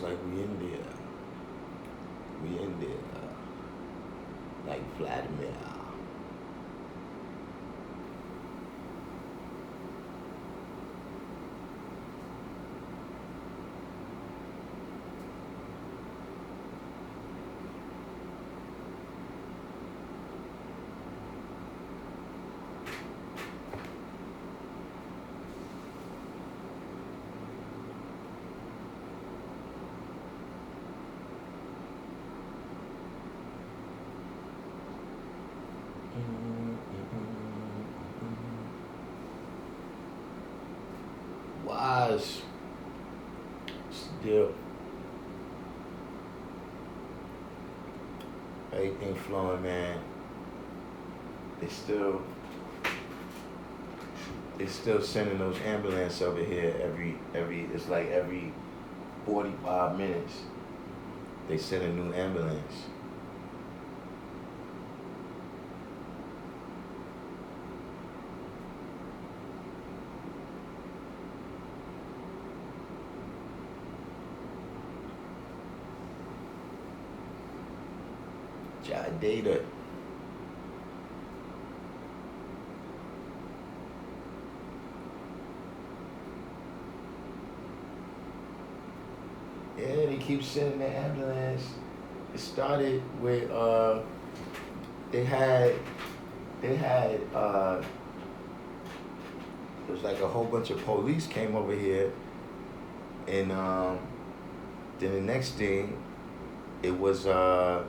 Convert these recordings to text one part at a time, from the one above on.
Looks like we in there. We in there. Like Vladimir. Wise. Still. Everything flowing, man. They still sending those ambulance over here it's like every 45 minutes they send a new ambulance. Data. Yeah, they keep sending the ambulance. It started with they had it was like a whole bunch of police came over here, and then the next thing it was the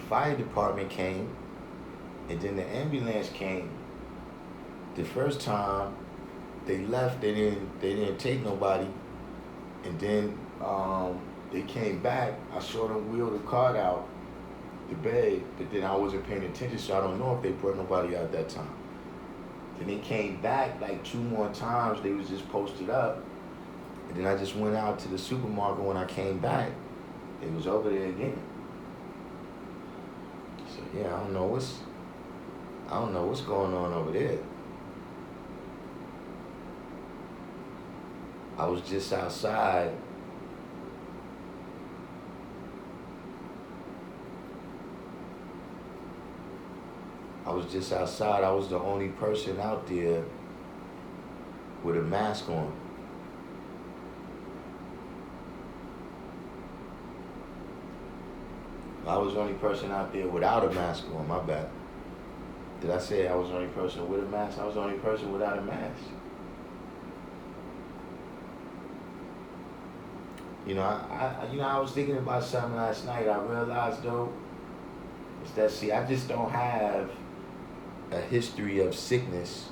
fire department came, and then the ambulance came. The first time they left, they didn't take nobody, and then they came back. I saw them wheel the cart out the bay, but then I wasn't paying attention, so I don't know if they brought nobody out that time. Then they came back like 2 more times. They was just posted up, and then I just went out to the supermarket. When I came back, it was over there again. So yeah, I don't know what's going on over there. I was just outside. I was the only person out there with a mask on. I was the only person out there without a mask on, my bad. Did I say I was the only person with a mask? I was the only person without a mask. You know, I was thinking about something last night. I realized though, is that I just don't have a history of sickness.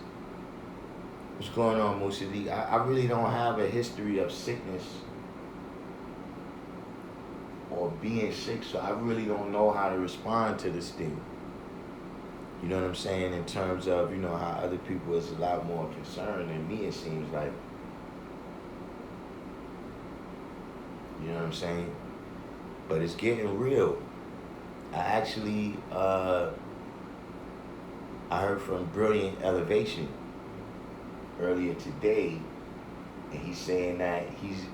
What's going on, Musa? I really don't have a history of sickness or being sick, so I really don't know how to respond to this thing. You know what I'm saying? In terms of, how other people is a lot more concerned than me, it seems like. You know what I'm saying? But it's getting real. I actually, I heard from Brilliant Elevation earlier today, and he's saying that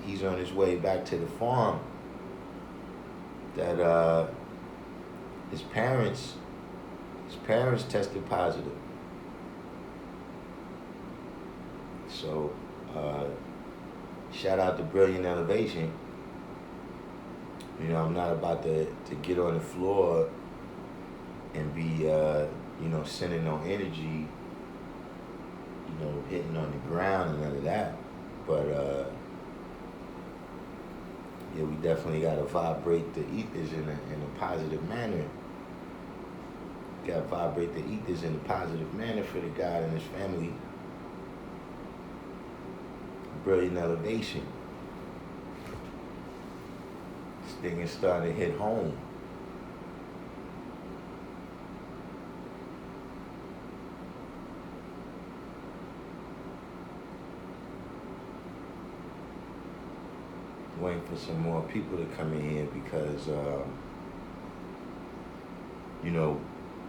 he's on his way back to the farm. That his parents tested positive. So shout out to Brilliant Elevation. I'm not about to get on the floor and be sending no energy, hitting on the ground and none of that. But yeah, we definitely gotta vibrate the ethers in a positive manner. Gotta vibrate the ethers in a positive manner for the God and his family. Brilliant Elevation. This thing is starting to hit home. Waiting for some more people to come in here because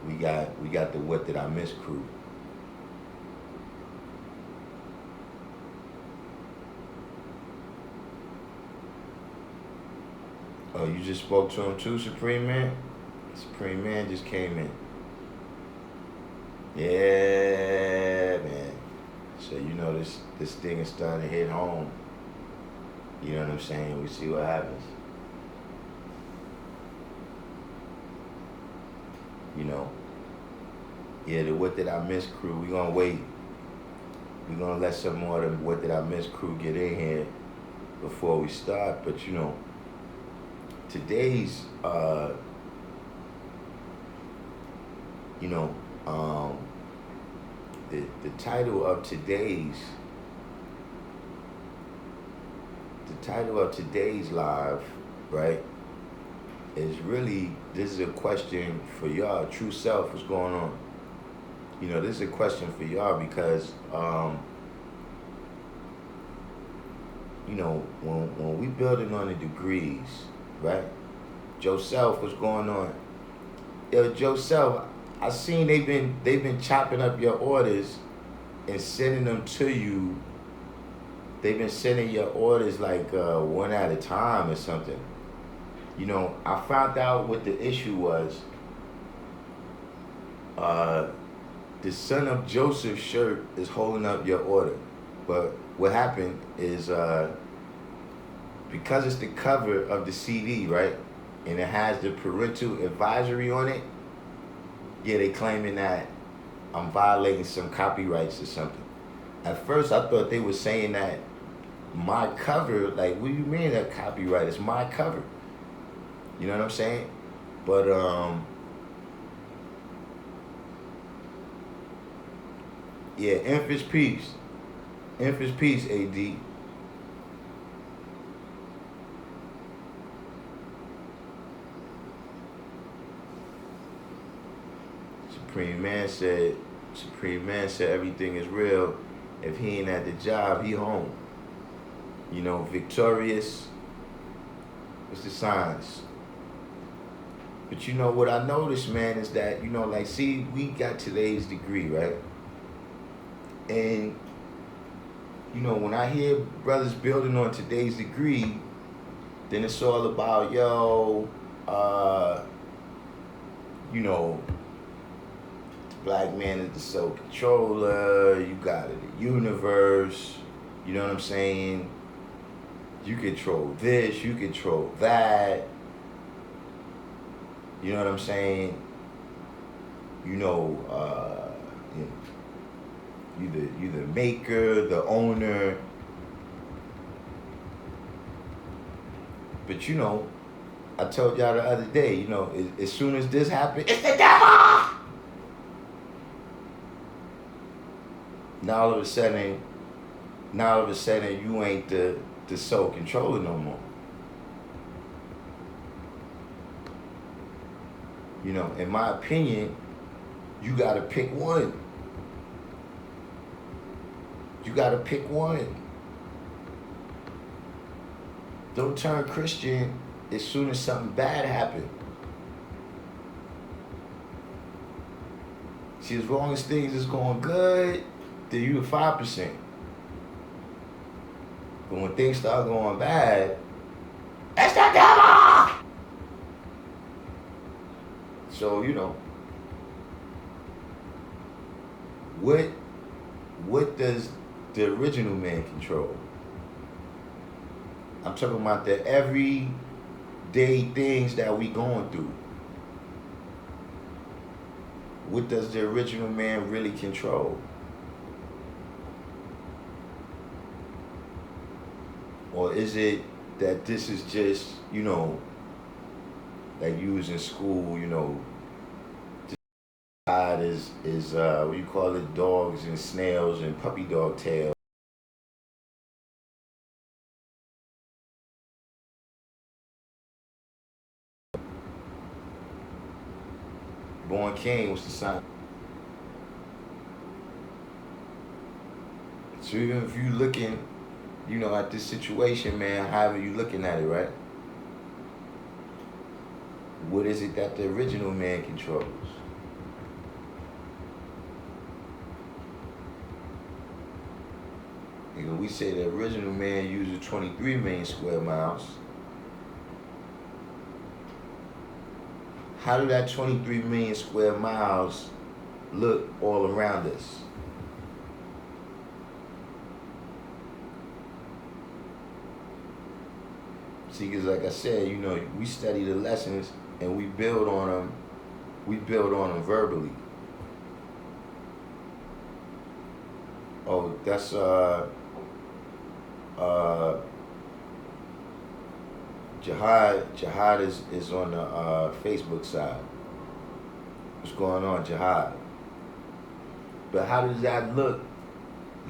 we got the What Did I Miss crew. Oh, you just spoke to him too, Supreme Man? Supreme Man just came in. Yeah, man. So you know this thing is starting to hit home. You know what I'm saying? We see what happens. You know. Yeah, the What Did I Miss crew, we gonna wait. We gonna let some more of the What Did I Miss crew get in here before we start. But you know, today's you know, the title of today's live, right, is really, this is a question for y'all. True self, what's going on? You know, this is a question for y'all because you know, when we building on the degrees, right? Joseph, what's going on? Yo, Joseph, I seen they've been chopping up your orders and sending them to you. They've been sending your orders like one at a time or something. You know, I found out what the issue was. The son of Joseph shirt is holding up your order. But what happened is because it's the cover of the CD, right? And it has the parental advisory on it. Yeah, they claiming that I'm violating some copyrights or something. At first, I thought they were saying that my cover, like, what do you mean that copyright? It's my cover. You know what I'm saying? But yeah, Emphas Peace. Emphas Peace, AD. Supreme Man said everything is real. If he ain't at the job, he home. You know, victorious. What's the signs? But you know what I noticed, man, is that, you know, like, see, we got today's degree, right? And, you know, when I hear brothers building on today's degree, then it's all about, yo, you know, the black man is the sole controller, you got it, the universe, you know what I'm saying? You control this, you control that. You know what I'm saying? You know, you the maker, the owner. But you know, I told y'all the other day, you know, as soon as this happened, it's the devil! Now all of a sudden, you ain't the sole controller no more. You know, in my opinion, you gotta pick one. You gotta pick one. Don't turn Christian as soon as something bad happened. See, as long as things is going good, then you 5%. But when things start going bad, that's the devil! So, you know, what does the original man control? I'm talking about the everyday things that we going through. What does the original man really control? Or is it that this is just, you know, like you was in school, you know, God is what you call it, dogs and snails and puppy dog tail. Born King was the sign. So even if you looking, you know, at this situation, man, however you looking at it, right? What is it that the original man controls? Because we say the original man uses 23 million square miles. how do that 23 million square miles look all around us? See, because like I said, we study the lessons and we build on them. We build on them verbally. Oh, that's Jihad. Jihad is on the Facebook side. What's going on, Jihad? But how does that look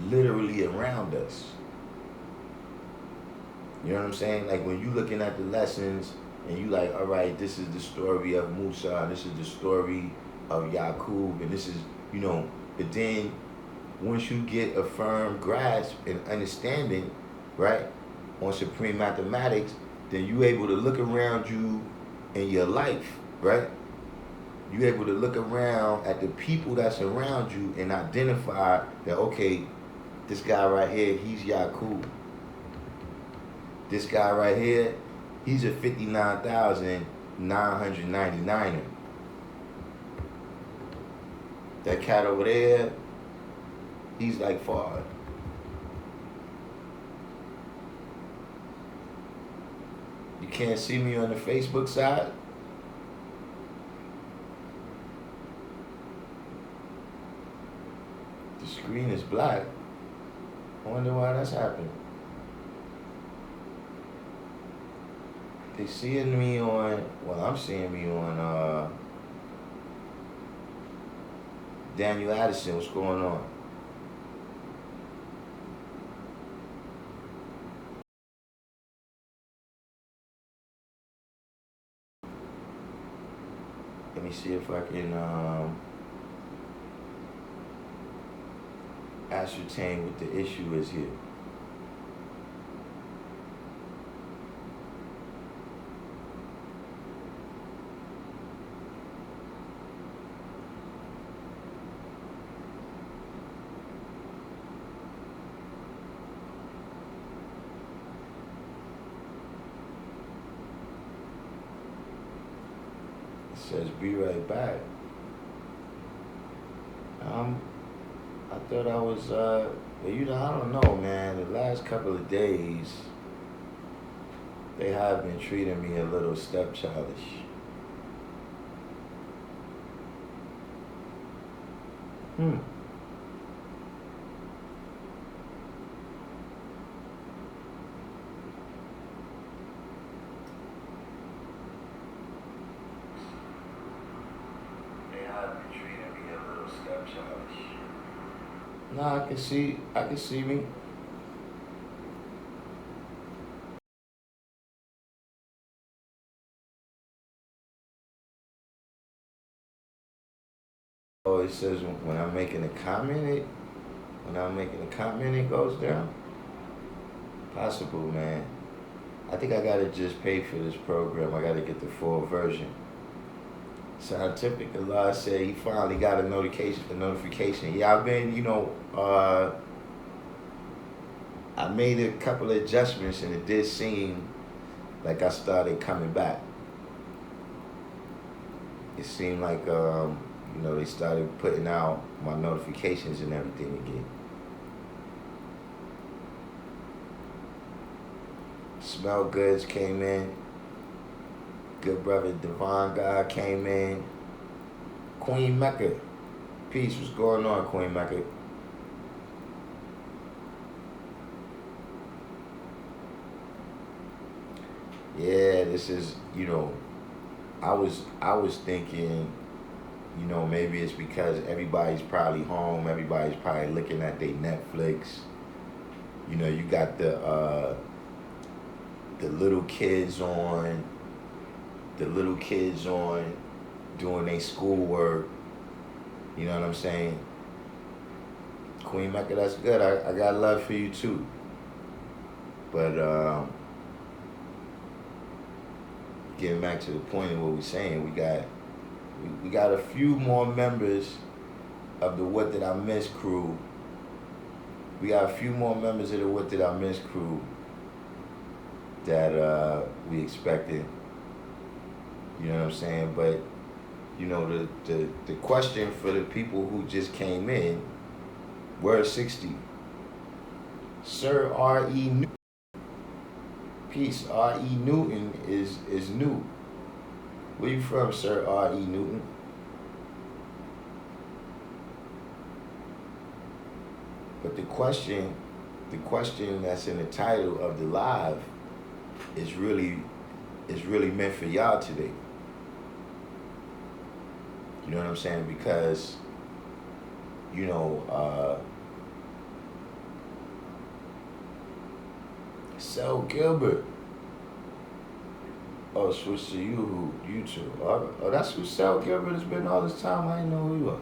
literally around us? You know what I'm saying? Like when you looking at the lessons and you like, all right, this is the story of Musa, this is the story of Yaqub, and this is, but then once you get a firm grasp and understanding, right, on supreme mathematics, then you able to look around you in your life, right? You able to look around at the people that's around you and identify that, okay, this guy right here, he's Yaqub. This guy right here, he's a 59,999er. That cat over there, he's like Fard. You can't see me on the Facebook side? The screen is black. I wonder why that's happening. They seeing me on, well, I'm seeing me on Daniel Addison. What's going on? Let me see if I can ascertain what the issue is here. Says be right back. I thought I was I don't know, man. The last couple of days they have been treating me a little stepchildish. No, I can see me. Oh, it says when I'm making a comment, it goes down. Possible, man. I think I gotta just pay for this program. I gotta get the full version. Scientific Allah said he finally got a notification. Yeah, I've been, I made a couple of adjustments and it did seem like I started coming back. It seemed like, they started putting out my notifications and everything again. Smell Goods came in. Good brother Devon God came in. Queen Mecca. Peace. What's going on, Queen Mecca? Yeah, this is, I was thinking, maybe it's because everybody's probably home, everybody's probably looking at their Netflix. You got the little kids on. Doing their schoolwork. You know what I'm saying? Queen Mecca, that's good. I got love for you too. But getting back to the point of what we're saying, we got a few more members of the What Did I Miss crew. We got a few more members of the What Did I Miss crew that we expected. You know what I'm saying? But you know, the question for the people who just came in, word 60. Sir R.E. Newton. Peace. R.E. Newton is new. Where you from, Sir R.E. Newton? But the question that's in the title of the live is really meant for y'all today. You know what I'm saying? Because, you know, Sel Gilbert. Oh, switch to you two. Oh, that's who Sel Gilbert has been all this time. I didn't know who he was.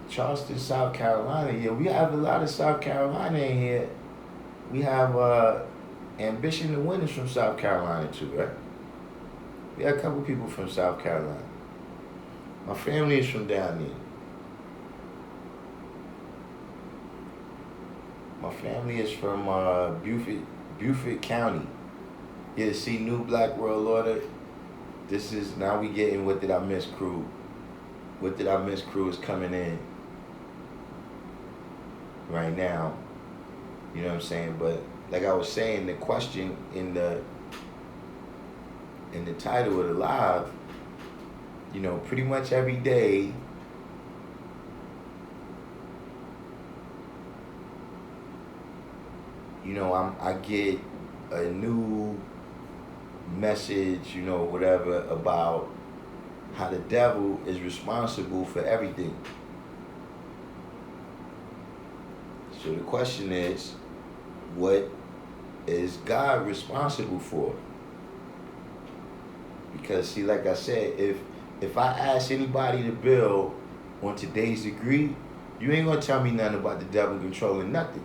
Charleston, South Carolina. Yeah, we have a lot of South Carolina in here. We have Ambition to Win is from South Carolina too, right? We have a couple people from South Carolina. My family is from down there. My family is from Beaufort County. Yeah, see, New Black World Order. This is, now we getting What Did I Miss crew. What Did I Miss crew is coming in right now. You know what I'm saying? But like I was saying, the question in the title of the live, you know, pretty much every day, you know, I get a new message, you know, whatever, about how the devil is responsible for everything. So the question is, what is God responsible for? Because see, like I said, if I ask anybody to build on today's degree, you ain't gonna tell me nothing about the devil controlling nothing.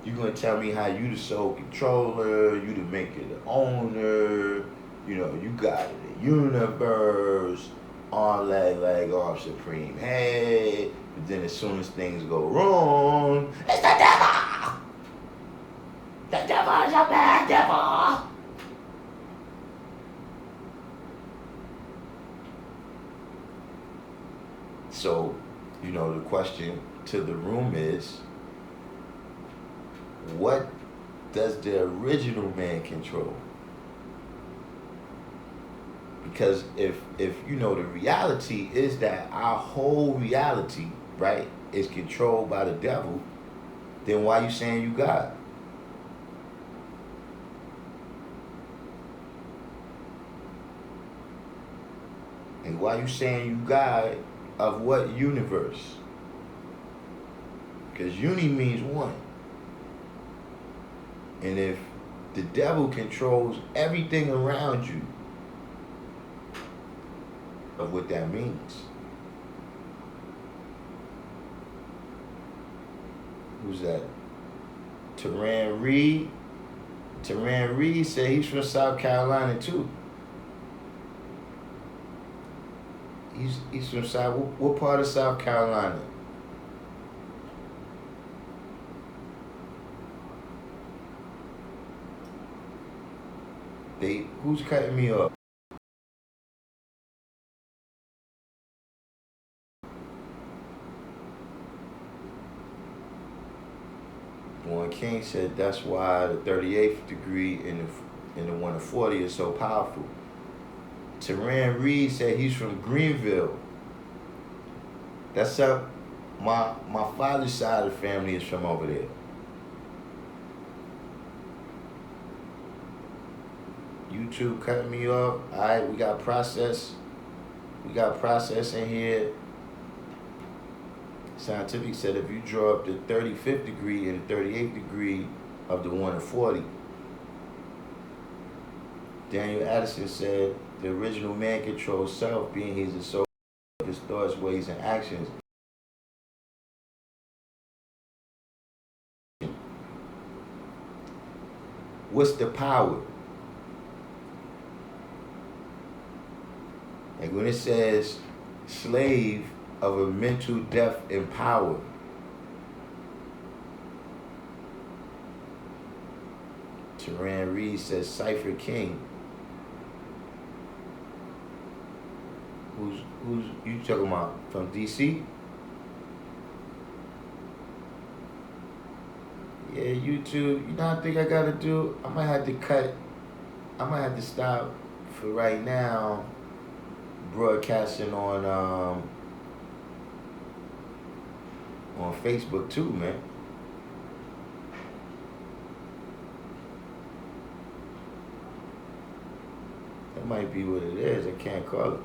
You're gonna tell me how you the sole controller, you the maker, the owner, you know, you got the universe, all that, like arm supreme head. But then as soon as things go wrong, it's the devil! The devil is a bad devil! So, you know, the question to the room is, what does the original man control? Because if you know, the reality is that our whole reality, right, is controlled by the devil, then why you saying you God? And why you saying you God of what universe? Because uni means one. And if the devil controls everything around you, of what that means. Who's that? Teran Reed. Teran Reed said he's from South Carolina too. He's from South. What part of South Carolina? Who's cutting me up? One King said that's why the 38th degree in the 140 is so powerful. Teran Reed said he's from Greenville. That's up. My father's side of the family is from over there. YouTube cutting me off. Alright, we got process. We got process in here. Scientific said if you draw up the 35th degree and the 38th degree of the 140. Daniel Addison said the original man controls self, being he's the soul of his thoughts, ways, and actions. What's the power? Like when it says slave of a mental death and power. Teran Reed says Cypher King. Who's you talking about, from DC? Yeah, YouTube. You know what I think I gotta do? I might have to stop for right now broadcasting on Facebook too, man. That might be what it is. I can't call it.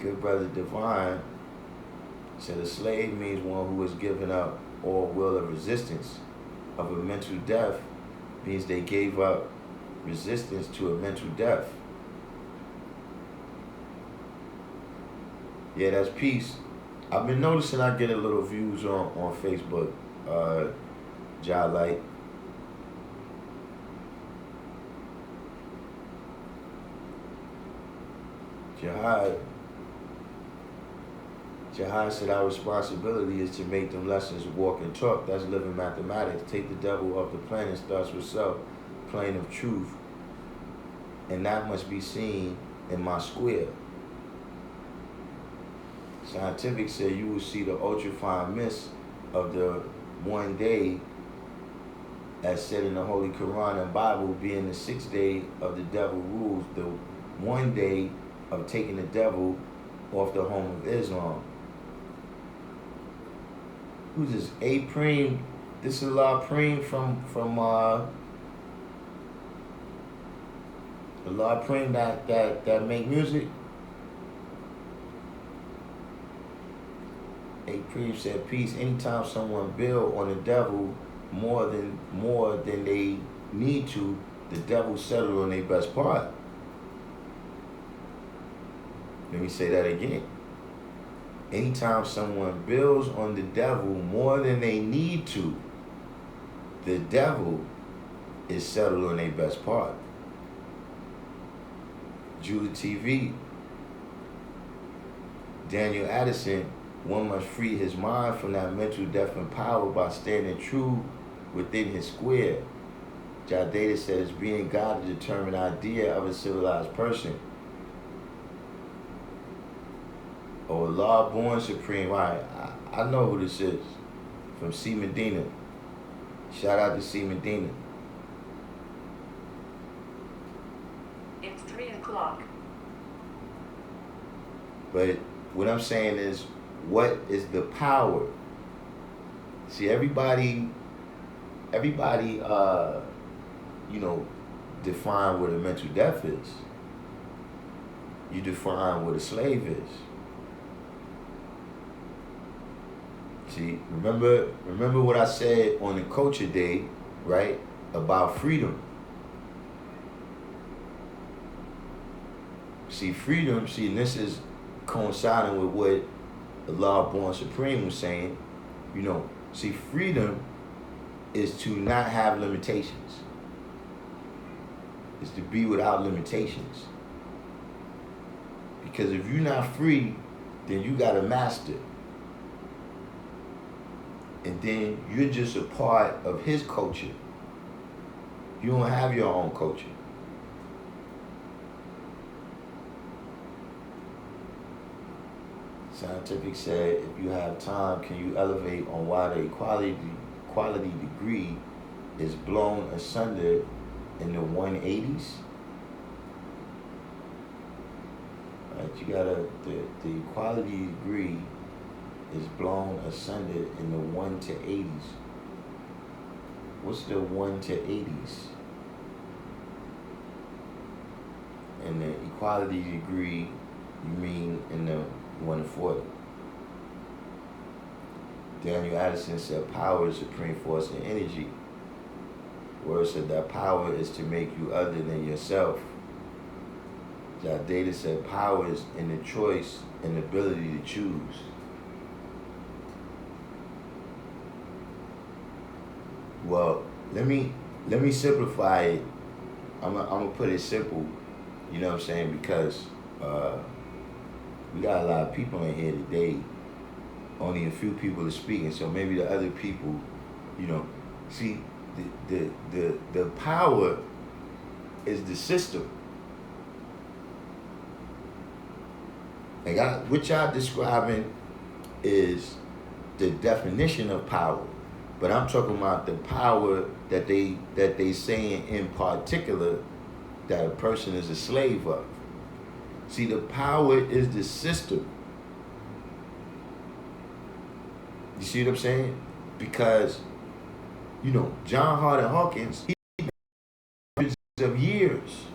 Good brother Divine said a slave means one who has given up all will of resistance. Of a mental death means they gave up resistance to a mental death. Yeah, that's peace. I've been noticing I get a little views on Facebook. Light. Jihad said our responsibility is to make them lessons walk and talk. That's living mathematics. Take the devil off the planet starts with self, plane of truth. And that must be seen in my square. Scientific said you will see the ultrafine mist of the one day, as said in the Holy Quran and Bible, being the 6th day of the devil rules, the one day of taking the devil off the home of Islam. Who's this? A Preem. This is La Preem from La Preem that make music. A Preem said peace. Anytime someone build on the devil more than they need to, the devil settle on their best part. Let me say that again. Anytime someone builds on the devil more than they need to, the devil is settled on their best part. Judah TV, Daniel Addison, one must free his mind from that mental death and power by standing true within his square. Jadeda said it's being God the determined idea of a civilized person. Or law born supreme. Right. I know who this is. From C. Medina. Shout out to C. Medina. It's 3 o'clock. But what I'm saying is, what is the power? See, everybody define what a mental death is. You define what a slave is. See, remember what I said on the Culture Day, right? About freedom. See, freedom, and this is coinciding with what Allah Born Supreme was saying. See, freedom is to not have limitations. It's to be without limitations. Because if you're not free, then you got a master. And then you're just a part of his culture. You don't have your own culture. Scientific said, if you have time, can you elevate on why the equality degree is blown asunder in the 180s? Right, you gotta, the equality degree is blown asunder in the 1 to 80s. What's the 1 to 80s? And the equality degree, you mean in the 1 to 40. Daniel Addison said power is supreme force and energy. Word said that power is to make you other than yourself. Jadeda said power is in the choice and ability to choose. Well, let me simplify it. I'm gonna put it simple, you know what I'm saying? Because we got a lot of people in here today. Only a few people are speaking, so maybe the other people You know, see, the power is the system. Like what y'all describing is the definition of power, but I'm talking about the power that they saying in particular that a person is a slave of. See, the power is the system. You see what I'm saying? Because, you know, John Harding Hawkins, he of years.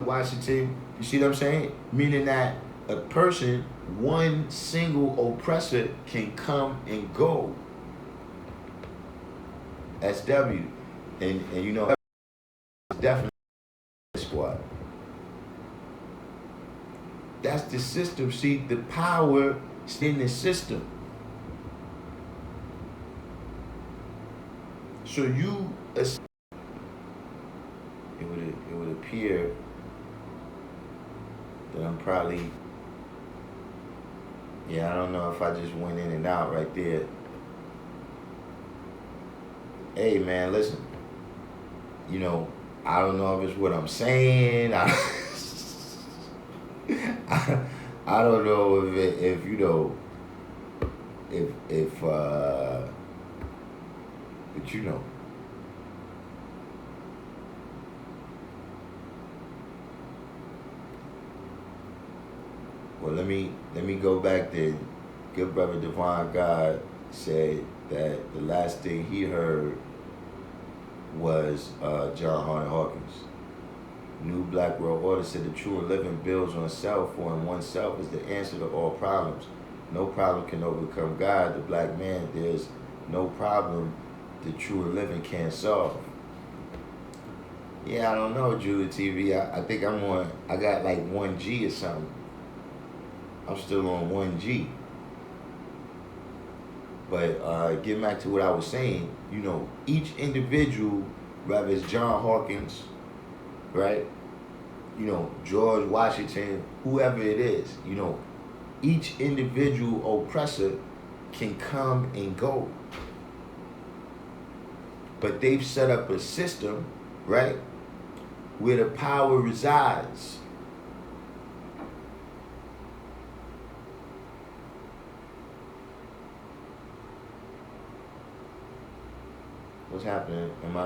Washington, you see what I'm saying? Meaning that a person, one single oppressor can come and go. SW. And you know, definitely squad. That's the system. See, the power is in the system. So it would appear that I'm probably, I don't know if I just went in and out right there. Hey man, listen, you know, I don't know if it's what I'm saying. I don't know if you know, but you know. Well, let me go back there. Good brother Divine God said that the last thing he heard was John Harding Hawkins. New Black World Order said the true and living builds on self, for in oneself is the answer to all problems. No problem can overcome God, the black man. There's no problem the true and living can't solve. Yeah, I don't know, Julia TV. I think I got like 1G or something. I'm still on 1G. But getting back to what I was saying, you know, each individual, whether it's John Hawkins, right? You know, George Washington, whoever it is, you know, each individual oppressor can come and go. But they've set up a system, right, where the power resides. What's happening? Am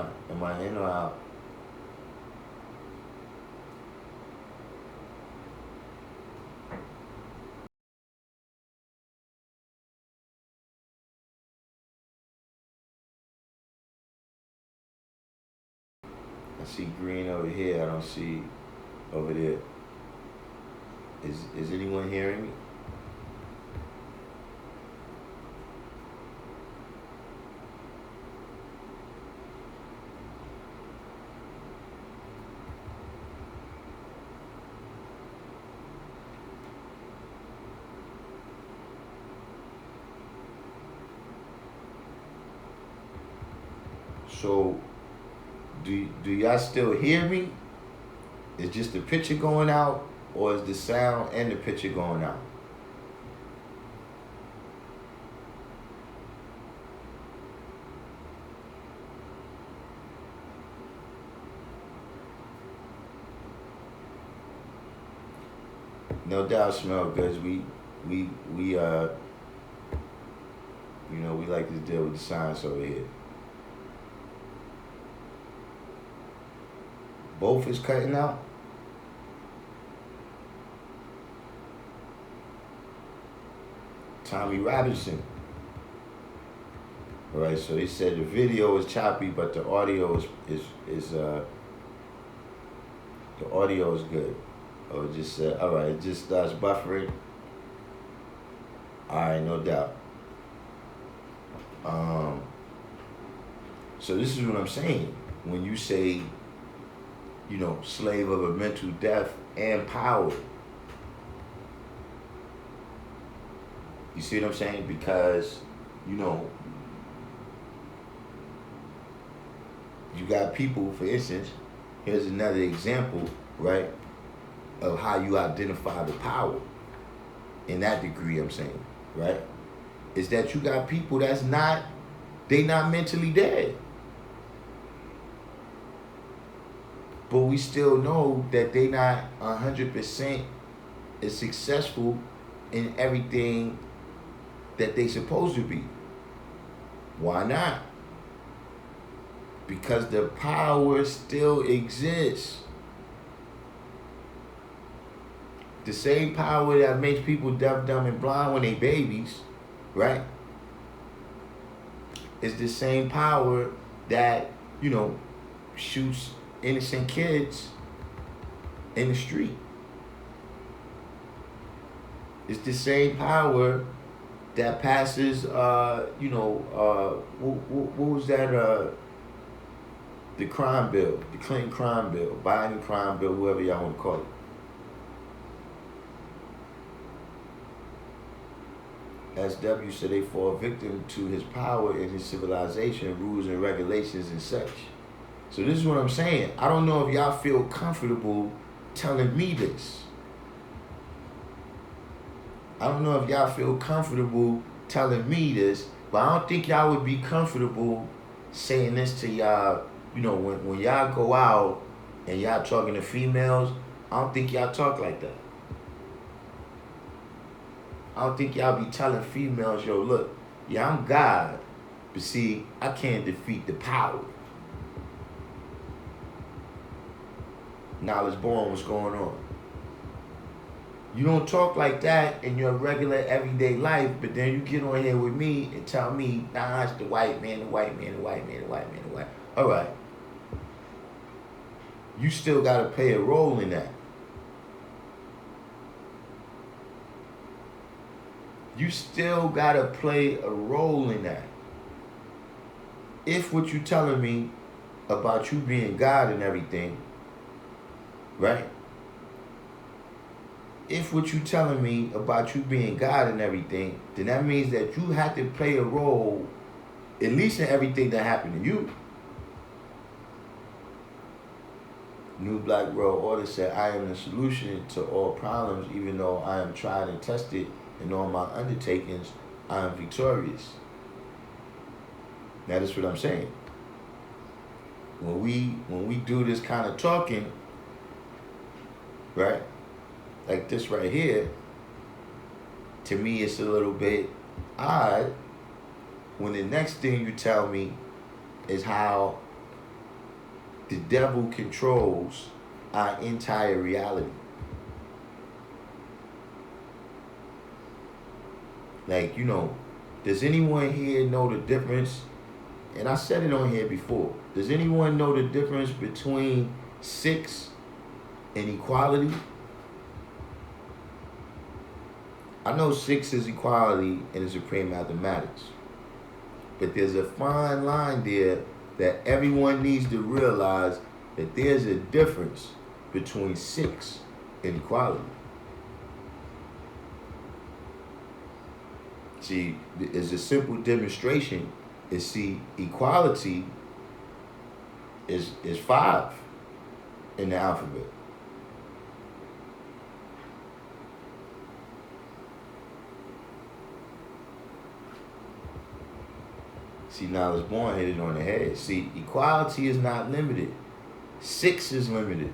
I in or out? I see green over here. I don't see over there. Is anyone hearing me? So, do y'all still hear me? Is just the picture going out, or is the sound and the picture going out? No doubt, smell goods. We you know, we like to deal with the science over here. Both is cutting out. Tommy Robinson. All right, so he said the video is choppy, but the audio is the audio is good. Oh, it just said, all right, it just starts buffering. All right, no doubt. So this is what I'm saying. When you say, you know, slave of a mental death and power. You see what I'm saying? Because, you know, you got people, for instance, here's another example, right, of how you identify the power in that degree, I'm saying, right? is that you got people they not mentally dead. But we still know that they not 100% as successful in everything that they supposed to be. Why not? Because the power still exists. The same power that makes people deaf, dumb, and blind when they babies, right? Is the same power that, shoots innocent kids in the street. It's the same power that passes, what was that, the crime bill, the Clinton crime bill, Biden crime bill, whoever y'all want to call it. SW said they fall victim to his power and his civilization, rules and regulations and such. So this is what I'm saying. I don't know if y'all feel comfortable telling me this. I don't know if y'all feel comfortable telling me this, but I don't think y'all would be comfortable saying this to y'all. When y'all go out and y'all talking to females, I don't think y'all talk like that. I don't think y'all be telling females, yo, look, yeah, I'm God, but see, I can't defeat the power. Knowledge born, what's going on? You don't talk like that in your regular everyday life, but then you get on here with me and tell me, nah, it's the white man, the white man, the white man, the white man, the white. All right. You still got to play a role in that. You still got to play a role in that. If what you telling me about you being God and everything, right? If what you telling me about you being God and everything, then that means that you have to play a role, at least in everything that happened to you. New Black World Order said, I am the solution to all problems, even though I am tried and tested in all my undertakings, I am victorious. Now that's what I'm saying. When we do this kind of talking, right? Like this right here, to me it's a little bit odd when the next thing you tell me is how the devil controls our entire reality. Like, does anyone here know the difference? And I said it on here before. Does anyone know the difference between 6 and equality? I know 6 is equality in the supreme mathematics. But there's a fine line there that everyone needs to realize, that there's a difference between 6 and equality. See, it's a simple demonstration. Equality is 5 in the alphabet. See, Knowledge Born hit it on the head. See, equality is not limited. 6 is limited.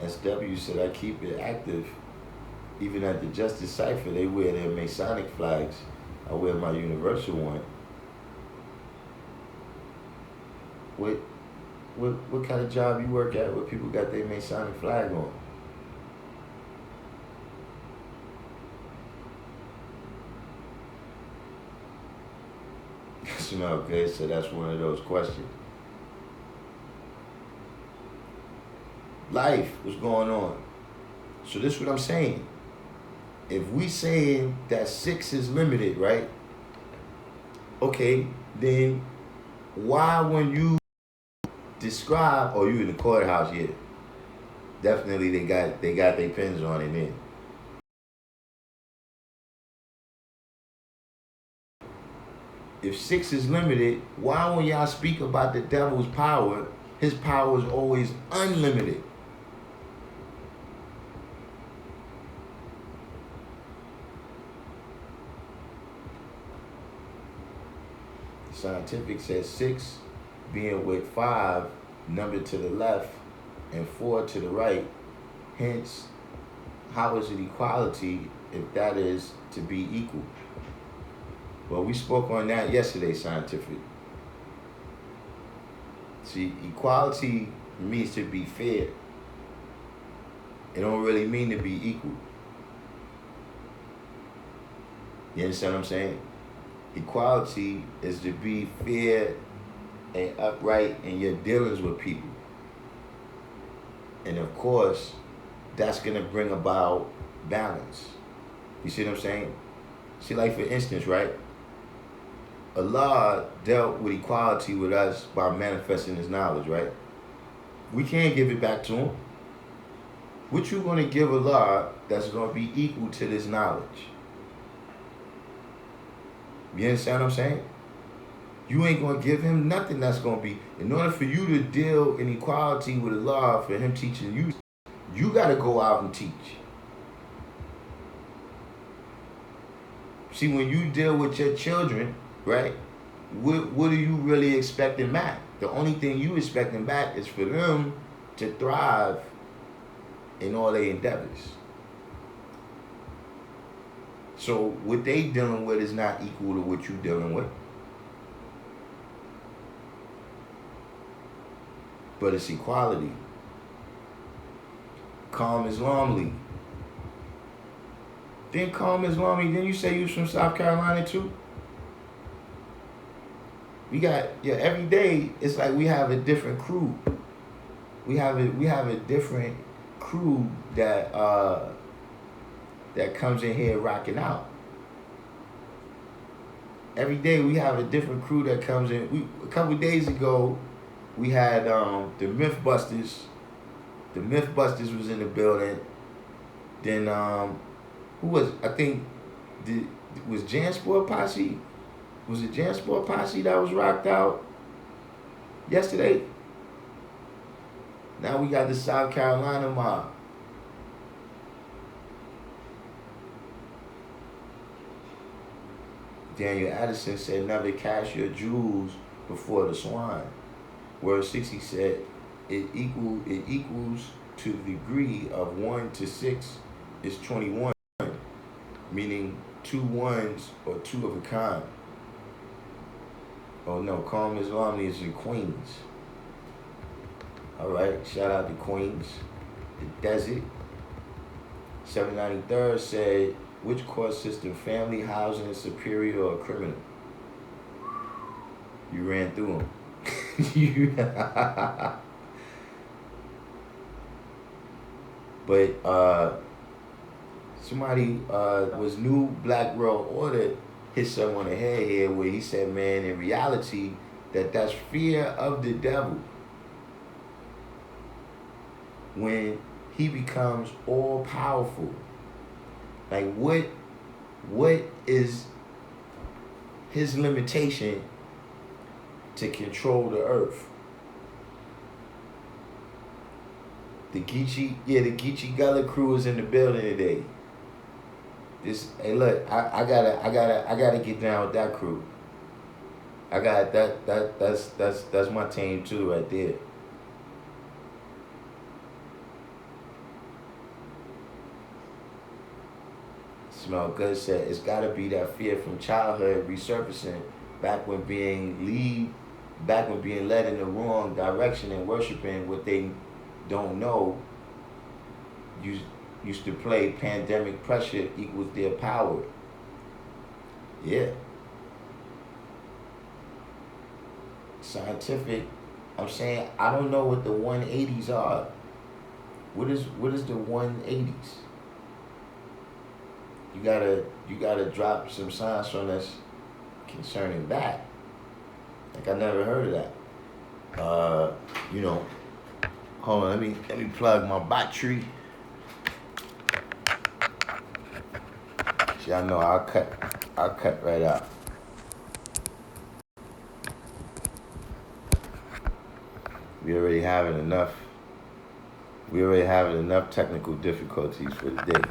SW said, I keep it active. Even at the Justice Cipher, they wear their Masonic flags. I wear my universal one. What kind of job you work at where people got their Masonic flag on? Okay, so that's one of those questions. Life, what's going on? So this is what I'm saying. If we saying that 6 is limited, right? Okay, then why when you describe, or you in the courthouse, yeah, definitely they got their pens on it then. If 6 is limited, why when y'all speak about the devil's power, his power is always unlimited? Scientific says 6 being with 5 number to the left and 4 to the right. Hence, how is it equality if that is to be equal? Well, we spoke on that yesterday, Scientific. See, equality means to be fair. It don't really mean to be equal. You understand what I'm saying? Equality is to be fair and upright in your dealings with people. And of course, that's going to bring about balance. You see what I'm saying? See, like for instance, right? Allah dealt with equality with us by manifesting His knowledge, right? We can't give it back to Him. What you going to give Allah that's going to be equal to this knowledge? You understand what I'm saying? You ain't going to give Him nothing that's going to be. In order for you to deal in equality with Allah, for Him teaching you, you got to go out and teach. See, when you deal with your children, right, what are you really expecting back? The only thing you expecting back is for them to thrive in all their endeavors. So what they dealing with is not equal to what you dealing with. But it's equality. Calm Islamly. Then Calm Islamly, then you say you was from South Carolina too? We got, every day it's like we have a different crew. We have a different crew that comes in here rocking out. Every day we have a different crew that comes in. A couple of days ago, we had the Mythbusters. The Mythbusters was in the building. Then who was? I think was Jansport Posse. Was it Jansport Posse that was rocked out yesterday? Now we got the South Carolina mob. Daniel Addison said, never cast your jewels before the swine. Word 60 said, it equals to the degree of 1 to 6 is 21, meaning 2 ones or 2 of a kind. Oh no, Calm Islamly is in Queens. Alright, shout out to Queens. The Desert. 793rd said, which court system, family, housing, superior, or criminal? You ran through them. But somebody was New Black World Order hit someone on the head here where he said, man, in reality, that's fear of the devil. When he becomes all powerful. Like what is his limitation to control the earth? The Geechee Gullah crew is in the building today. Hey look, I gotta get down with that crew. I got that's my team too right there. Smell Good said it's gotta be that fear from childhood resurfacing back when being led in the wrong direction and worshiping what they don't know. Used to play pandemic pressure equals their power. Yeah. Scientific. I'm saying I don't know what the 180s are. What is the 180s? You gotta drop some science on us concerning that. Like I never heard of that. Hold on, let me plug my battery. See, I know I'll cut right out. We already having enough technical difficulties for the day.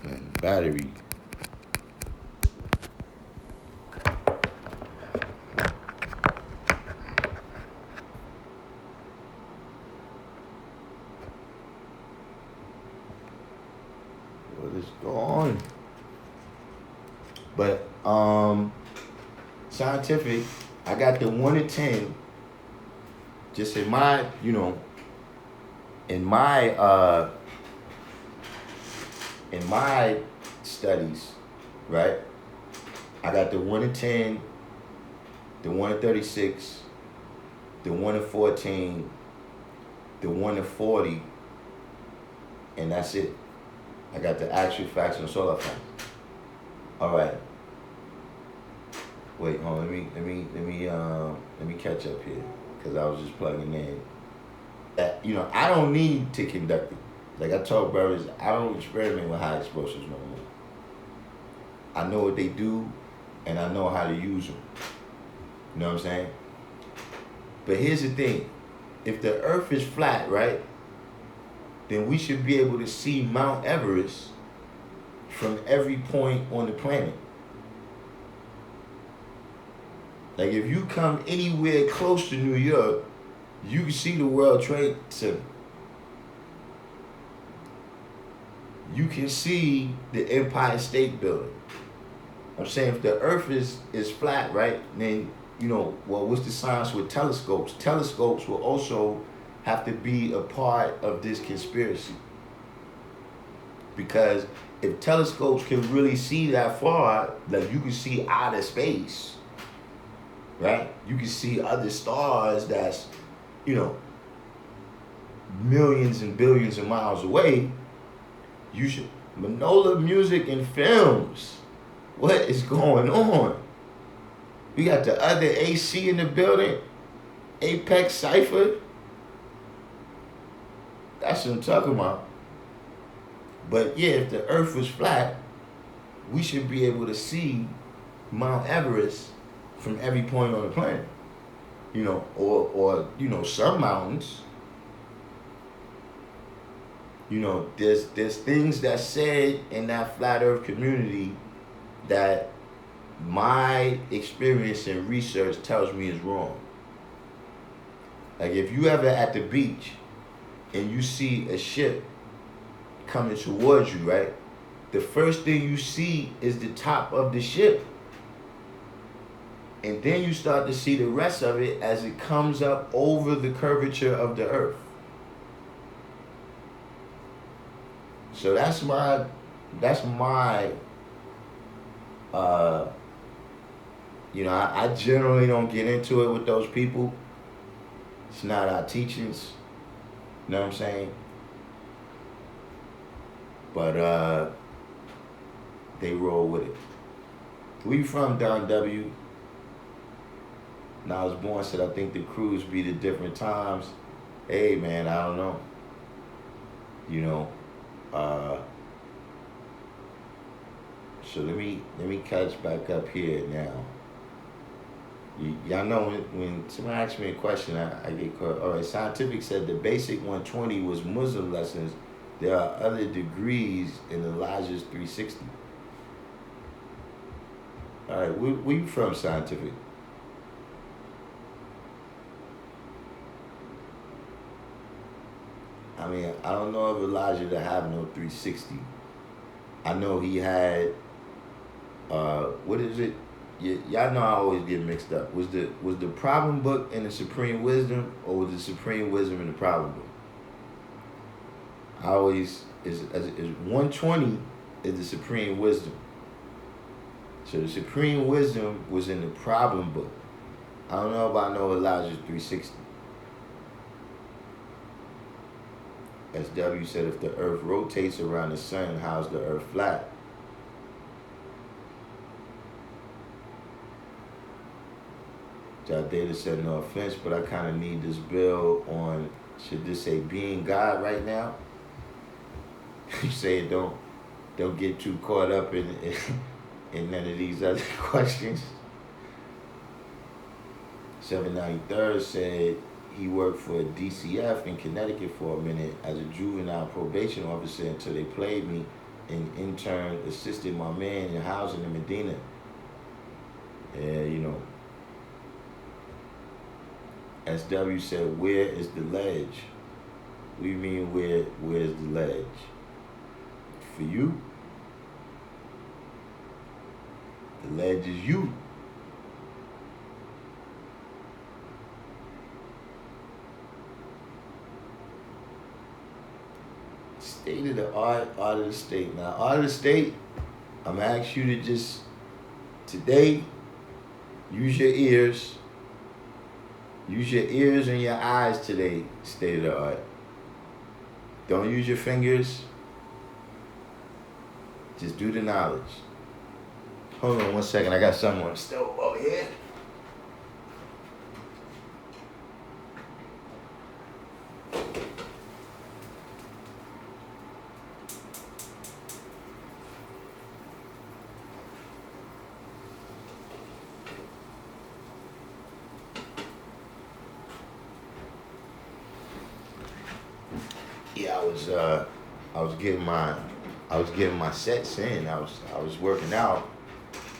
Man, battery But scientific, I got the 1 to 10. Just in my, in my studies, right? I got the 1 to 10, the 1 to 36, the 1 to 14, the 1 to 40, and that's it. I got the actual facts and solar facts. All right. Wait, hold on. Let me catch up here, because I was just plugging in. That I don't need to conduct it. Like I told brothers, I don't experiment with high explosives no more. I know what they do, and I know how to use them. You know what I'm saying? But here's the thing: if the Earth is flat, right, then we should be able to see Mount Everest from every point on the planet. Like if you come anywhere close to New York, you can see the World Trade Center. You can see the Empire State Building. I'm saying if the Earth is flat, right, then, well, what's the science with telescopes? Telescopes will also have to be a part of this conspiracy. Because if telescopes can really see that far, like you can see outer space, right? You can see other stars that's, millions and billions of miles away. You should, Manola Music and Films. What is going on? We got the other AC in the building, Apex Cypher. That's what I'm talking about. But yeah, if the Earth was flat, we should be able to see Mount Everest from every point on the planet. Or some mountains. There's things that's said in that flat Earth community that my experience and research tells me is wrong. Like if you ever at the beach and you see a ship coming towards you, right? The first thing you see is the top of the ship. And then you start to see the rest of it as it comes up over the curvature of the Earth. So that's my I generally don't get into it with those people. It's not our teachings. You know what I'm saying? But they roll with it. Where you from, Don W? Now I was born, said I think the cruise be the different times. Hey man, I don't know. So let me catch back up here now. Y'all know when somebody asks me a question, I get caught. All right, Scientific said the basic 120 was Muslim lessons. There are other degrees in Elijah's 360. All right, where you from, Scientific? I mean, I don't know of Elijah to have no 360. I know he had, what is it? Y'all know I always get mixed up. Was the problem book in the Supreme Wisdom, or was the Supreme Wisdom in the problem book? I always, is 120 is the Supreme Wisdom. So the Supreme Wisdom was in the problem book. I don't know if I know Elijah's 360. SW said if the earth rotates around the sun, how's the earth flat? Data said no offense, but I kind of need this bill on, should this say being God right now? You say don't get too caught up in none of these other questions. 793rd said he worked for DCF in Connecticut for a minute as a juvenile probation officer until they played me, and in turn assisted my man in housing in Medina. Yeah, SW said, where is the ledge? What do you mean, where's the ledge? For you? The ledge is you. State of the art of the state. Now, art of the state, I'm going to ask you to just, today, use your ears. Use your ears and your eyes today, state of the art. Don't use your fingers. Just do the knowledge. Hold on 1 second. I got something on the stove over here. Yeah, I was getting my sets in. I was working out,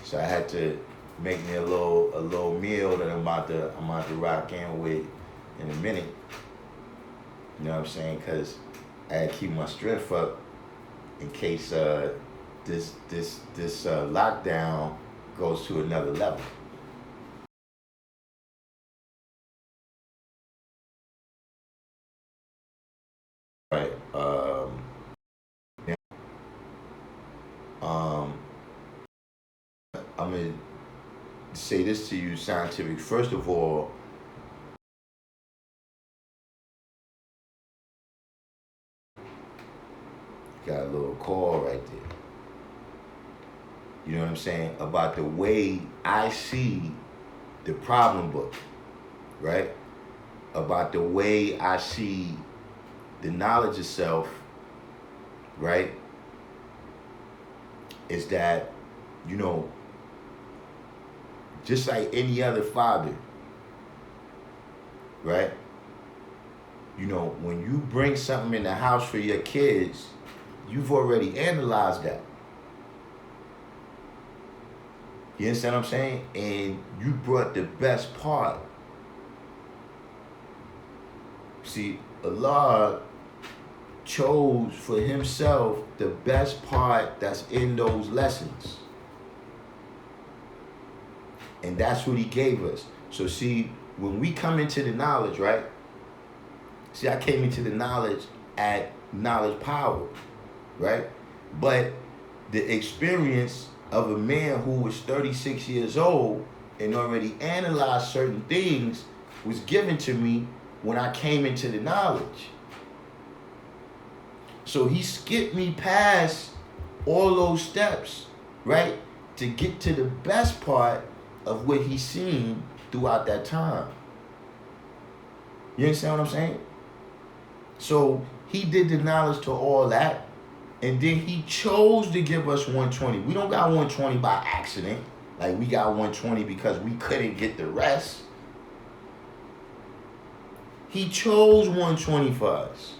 so I had to make me a little meal that I'm about to rock in with in a minute. You know what I'm saying? Cause I had to keep my strength up in case this lockdown goes to another level. Right. I'm gonna say this to you, scientific. First of all, got a little call right there. You know what I'm saying? About the way I see the problem book, right? About the way I see the knowledge itself, right? Is that, you know, just like any other father, right? You know, when you bring something in the house for your kids, you've already analyzed that. You understand what I'm saying? And you brought the best part. See, Allah chose for himself the best part that's in those lessons. And that's what he gave us. So see, when we come into the knowledge, right? See, I came into the knowledge at knowledge power, right? But the experience of a man who was 36 years old and already analyzed certain things was given to me when I came into the knowledge. So he skipped me past all those steps, right? To get to the best part of what he's seen throughout that time. You understand what I'm saying? So he did the knowledge to all that, and then he chose to give us 120. We don't got 120 by accident. Like we got 120 because we couldn't get the rest. He chose 120 for us.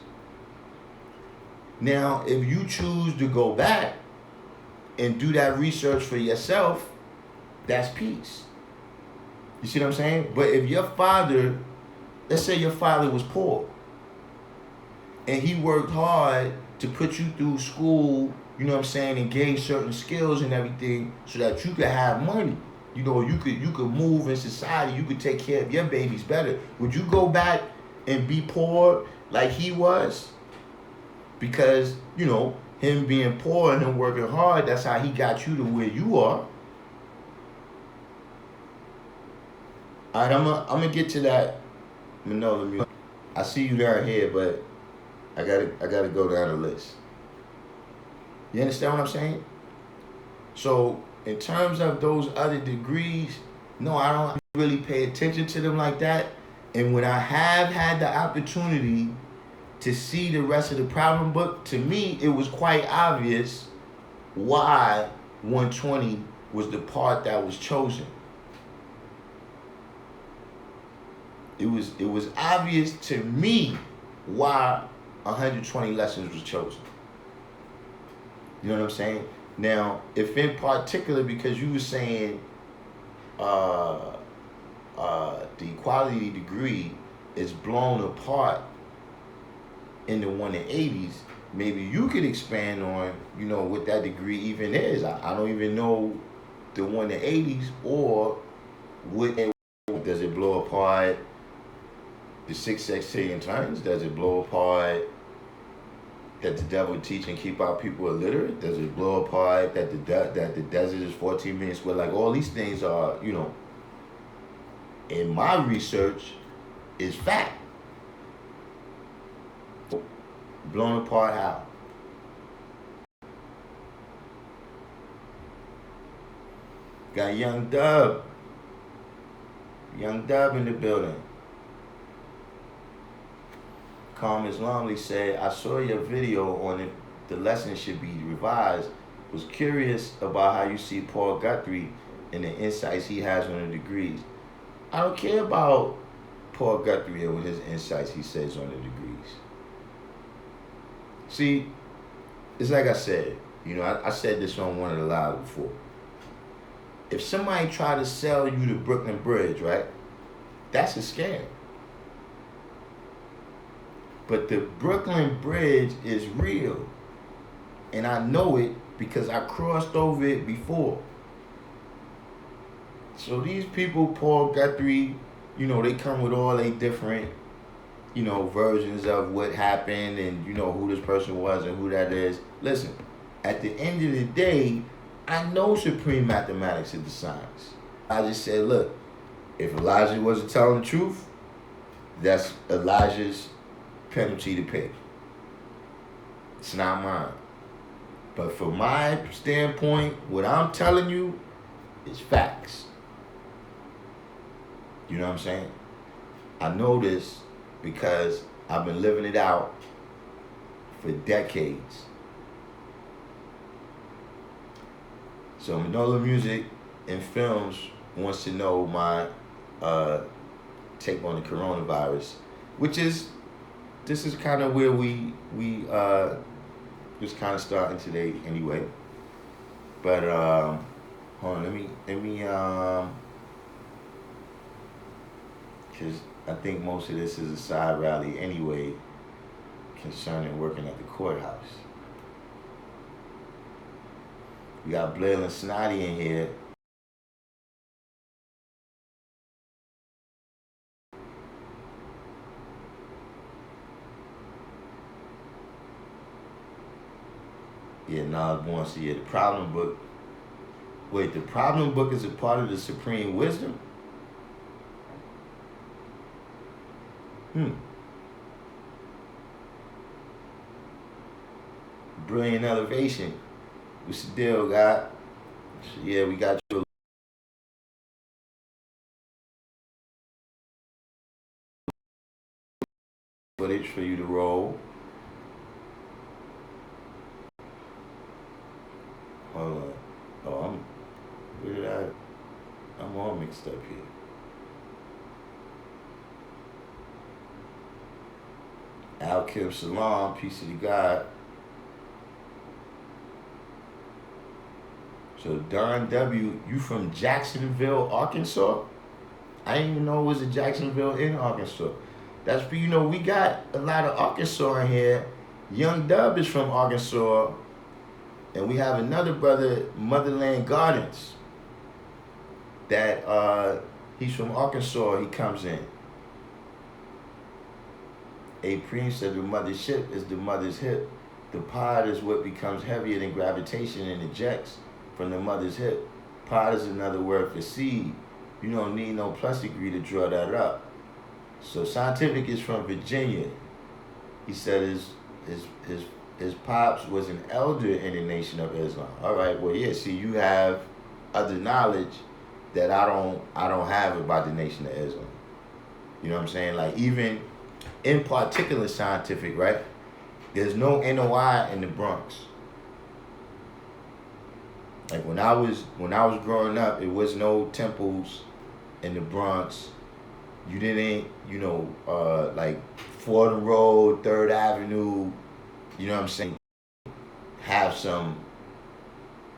Now, if you choose to go back and do that research for yourself, that's peace. You see what I'm saying? But if your father, let's say your father was poor, and he worked hard to put you through school, you know what I'm saying, and gain certain skills and everything so that you could have money. You know, you could move in society, you could take care of your babies better. Would you go back and be poor like he was? Because, you know, him being poor and him working hard, that's how he got you to where you are. All right, I'm gonna get to that. Manolo, I see you down here, but I gotta go down the list. You understand what I'm saying? So in terms of those other degrees, no, I don't really pay attention to them like that. And when I have had the opportunity to see the rest of the problem book, to me it was quite obvious why 120 was the part that was chosen. It was obvious to me why 120 lessons was chosen. You know what I'm saying? Now, if in particular, because you were saying the equality degree is blown apart in the 180s, maybe you could expand on, you know, what that degree even is. I don't even know the 180s, or does it blow apart the 6 sextillion tons? Does it blow apart that the devil teach and keep our people illiterate? Does it blow apart that the desert is 14 million square? Like, all these things are, in my research, is fact. Blown apart how? Got Young Dub in the building. Calm Islamly said, I saw your video on it. The lesson should be revised. Was curious about how you see Paul Guthrie and the insights he has on the degrees. I don't care about Paul Guthrie and his insights he says on the degrees. See, it's like I said, I said this on one of the lives before. If somebody try to sell you the Brooklyn Bridge, right, that's a scam. But the Brooklyn Bridge is real. And I know it because I crossed over it before. So these people, Paul Guthrie, they come with all they different, versions of what happened and, who this person was and who that is. Listen, at the end of the day, I know supreme mathematics is the science. I just said, look, if Elijah wasn't telling the truth, that's Elijah's penalty to pay. It's not mine. But from my standpoint, what I'm telling you is facts. You know what I'm saying? I know this because I've been living it out for decades. So Manola Music and Films wants to know my take on the coronavirus, this is kind of where we was kind of starting today anyway. But hold on, let me because I think most of this is a side rally anyway concerning working at the courthouse. We got Blair and Snotty in here. Yeah, Nas Born. So yeah, the problem book. Wait, the problem book is a part of the supreme wisdom? Brilliant elevation. What's the deal, guy? So yeah, we got you footage for you to roll. Hold on. Oh, I'm all mixed up here. Al-Kim Salam, peace of the God. So Don W, you from Jacksonville, Arkansas? I didn't even know it was a Jacksonville in Arkansas. That's, we got a lot of Arkansas in here. Young Dub is from Arkansas. And we have another brother, Motherland Gardens, that he's from Arkansas. He comes in. A Preem said the mother's ship is the mother's hip. The pod is what becomes heavier than gravitation and ejects from the mother's hip. Pod is another word for seed. You don't need no plus degree to draw that up. So Scientific is from Virginia. He said his pops was an elder in the Nation of Islam. All right, well, yeah, see, you have other knowledge that I don't have about the Nation of Islam. You know what I'm saying? Like, even in particular Scientific, right? There's no NOI in the Bronx. Like, when I was growing up, it was no temples in the Bronx. You didn't, like Fordham Road, 3rd Avenue, you know what I'm saying, have some,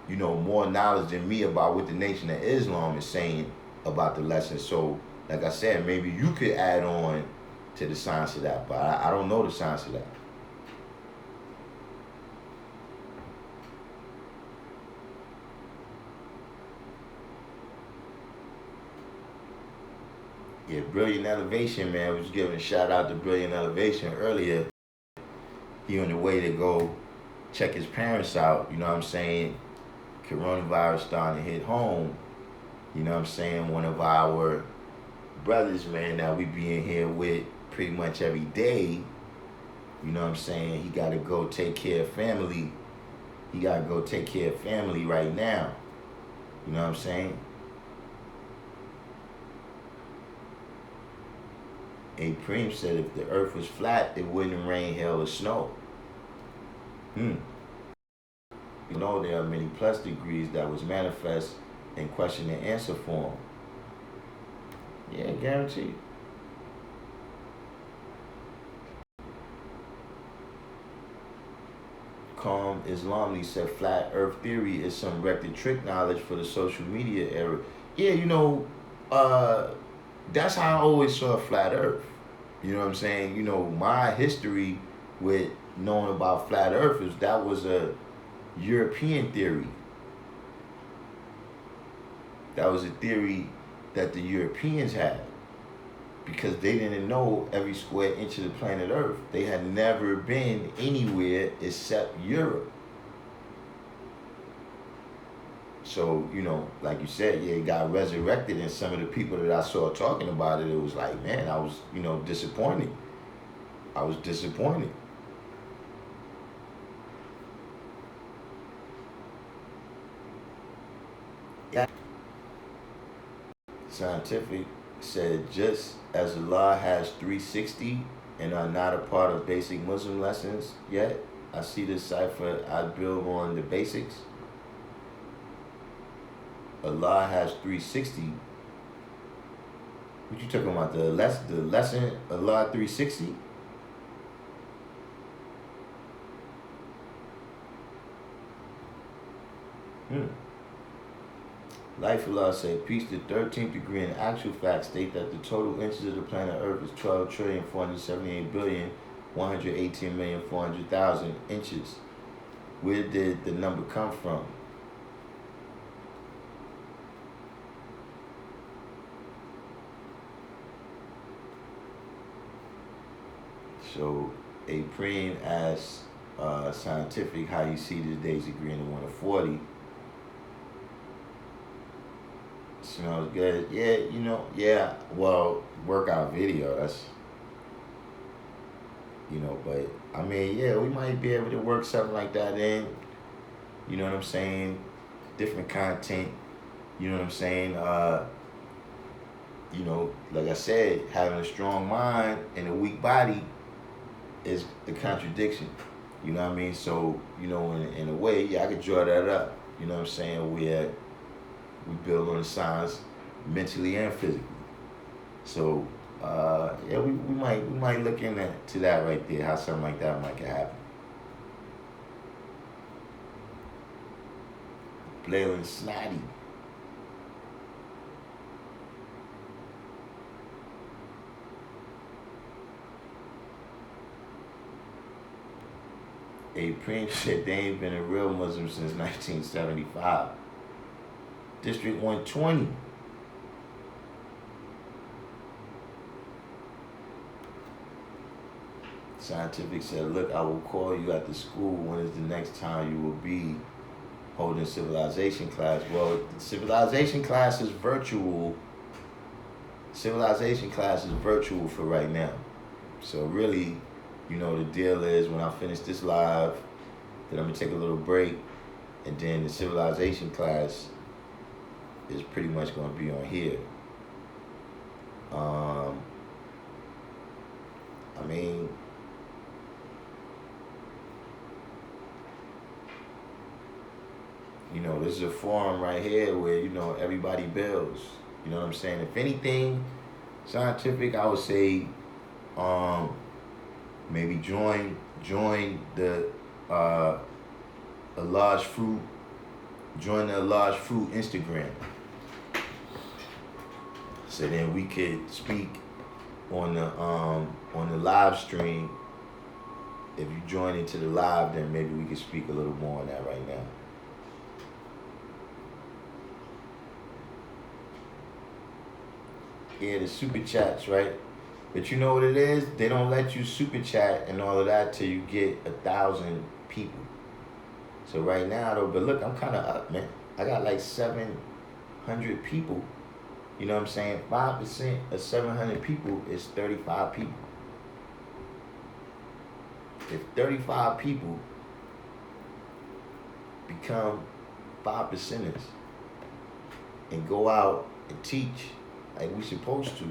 more knowledge than me about what the Nation of Islam is saying about the lesson. So, like I said, maybe you could add on to the science of that, but I don't know the science of that. Yeah, Brilliant Elevation, man. We was giving a shout out to Brilliant Elevation earlier. He on the way to go check his parents out. You know what I'm saying? Coronavirus starting to hit home. You know what I'm saying? One of our brothers, man, that we be in here with pretty much every day. You know what I'm saying? He got to go take care of family. He got to go take care of family right now. You know what I'm saying? A Preem said if the earth was flat, it wouldn't rain, hail, or snow. You know there are many plus degrees that was manifest in question and answer form. Yeah, guaranteed. Calm Islamly said flat earth theory is some wrecked trick knowledge for the social media era. Yeah, that's how I always saw flat earth. You know what I'm saying? My history with knowing about flat earth is that was a European theory. That was a theory that the Europeans had because they didn't know every square inch of the planet Earth. They had never been anywhere except Europe. So, like you said, yeah, it got resurrected, and some of the people that I saw talking about it was like, man, I was, disappointed. I was disappointed. Yeah. Scientific said just as Allah has 360 and are not a part of basic Muslim lessons yet, I see this cipher I build on the basics. Allah has 360. What you talking about? The lesson Allah 360? Life Allah say, peace. The 13th degree in actual fact state that the total inches of the planet Earth is 12,478,118,400,000 inches. Where did the number come from? So, a Preem asks Scientific how you see the days degree in the 1 to 40. Smells good. Yeah, well, workout video, that's, but I mean, yeah, we might be able to work something like that in. You know what I'm saying? Different content. You know what I'm saying? Like I said, having a strong mind and a weak body is the contradiction. You know what I mean? So, in a way, yeah, I could draw that up. You know what I'm saying? We build on the science mentally and physically. So, yeah, we might look into that right there, how something like that might happen. Blaylin Snotty. A Preem said they ain't been a real Muslim since 1975. District 120. Scientific said, look, I will call you at the school. When is the next time you will be holding civilization class? Well, civilization class is virtual. Civilization class is virtual for right now. So really, the deal is when I finish this live, then I'm going to take a little break, and then the civilization class is pretty much going to be on here. I mean, this is a forum right here where, everybody builds. You know what I'm saying? If anything, Scientific, I would say, maybe join the Allah's Fruit. Join the Allah's Fruit Instagram. So then we could speak on the live stream. If you join into the live, then maybe we could speak a little more on that right now. Yeah, the super chats, right? But you know what it is? They don't let you super chat and all of that till you get 1,000 people. So right now though, but look, I'm kind of up, man. I got like 700 people. You know what I'm saying? 5% of 700 people is 35 people. If 35 people become 5%ers and go out and teach like we supposed to,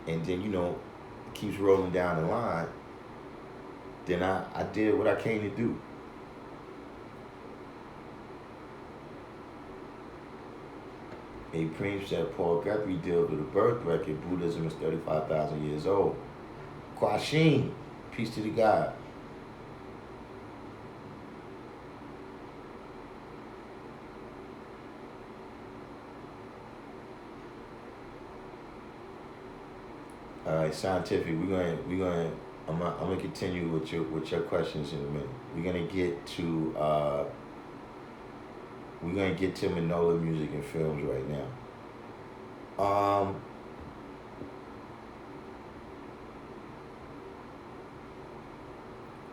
and then it keeps rolling down the line, then I did what I came to do. A Preem said Paul Guthrie deals with a birth record. Buddhism is 35,000 years old. Kwashin, peace to the God. All right, scientific. I'm gonna continue with your questions in a minute. We're gonna get to Manola music and films right now.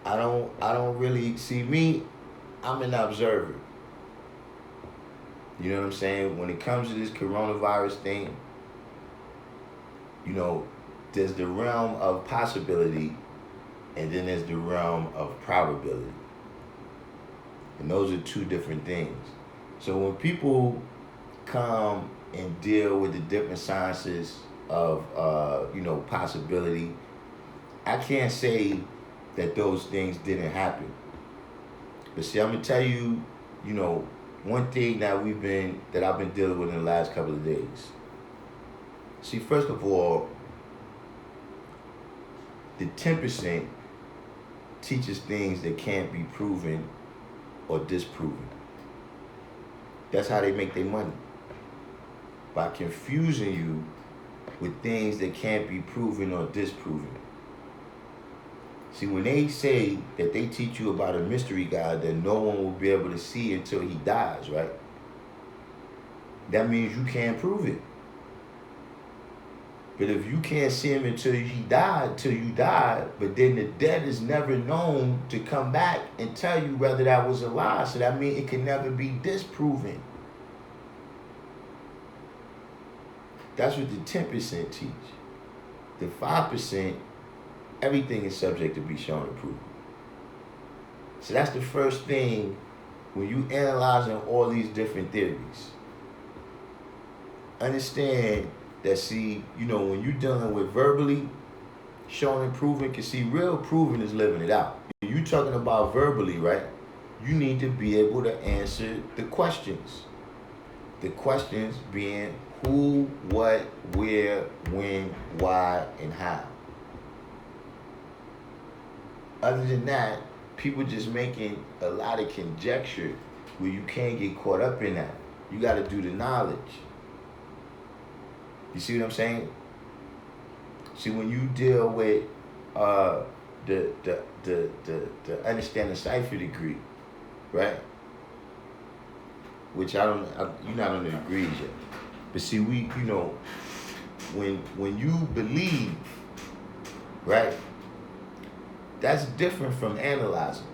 I don't really see me. I'm an observer. You know what I'm saying? When it comes to this coronavirus thing, there's the realm of possibility, and then there's the realm of probability. And those are two different things. So when people come and deal with the different sciences of, possibility, I can't say that those things didn't happen. But see, I'm gonna tell you, one thing that I've been dealing with in the last couple of days. See, first of all, the 10% teaches things that can't be proven or disproven. That's how they make their money. By confusing you with things that can't be proven or disproven. See, when they say that they teach you about a mystery God that no one will be able to see until he dies, right? That means you can't prove it. But if you can't see him until you die, but then the dead is never known to come back and tell you whether that was a lie. So that means it can never be disproven. That's what the 10% teach. The 5%, everything is subject to be shown and proven. So that's the first thing when you analyzing all these different theories. Understand that, see, when you're dealing with verbally shown and proven, because see, real proven is living it out. You talking about verbally, right? You need to be able to answer the questions. The questions being who, what, where, when, why, and how. Other than that, people just making a lot of conjecture where you can't get caught up in that. You got to do the knowledge. You see what I'm saying? See, when you deal with the understanding cipher degree, right? Which you're not on the degrees yet. But see, when you believe, right? That's different from analyzing.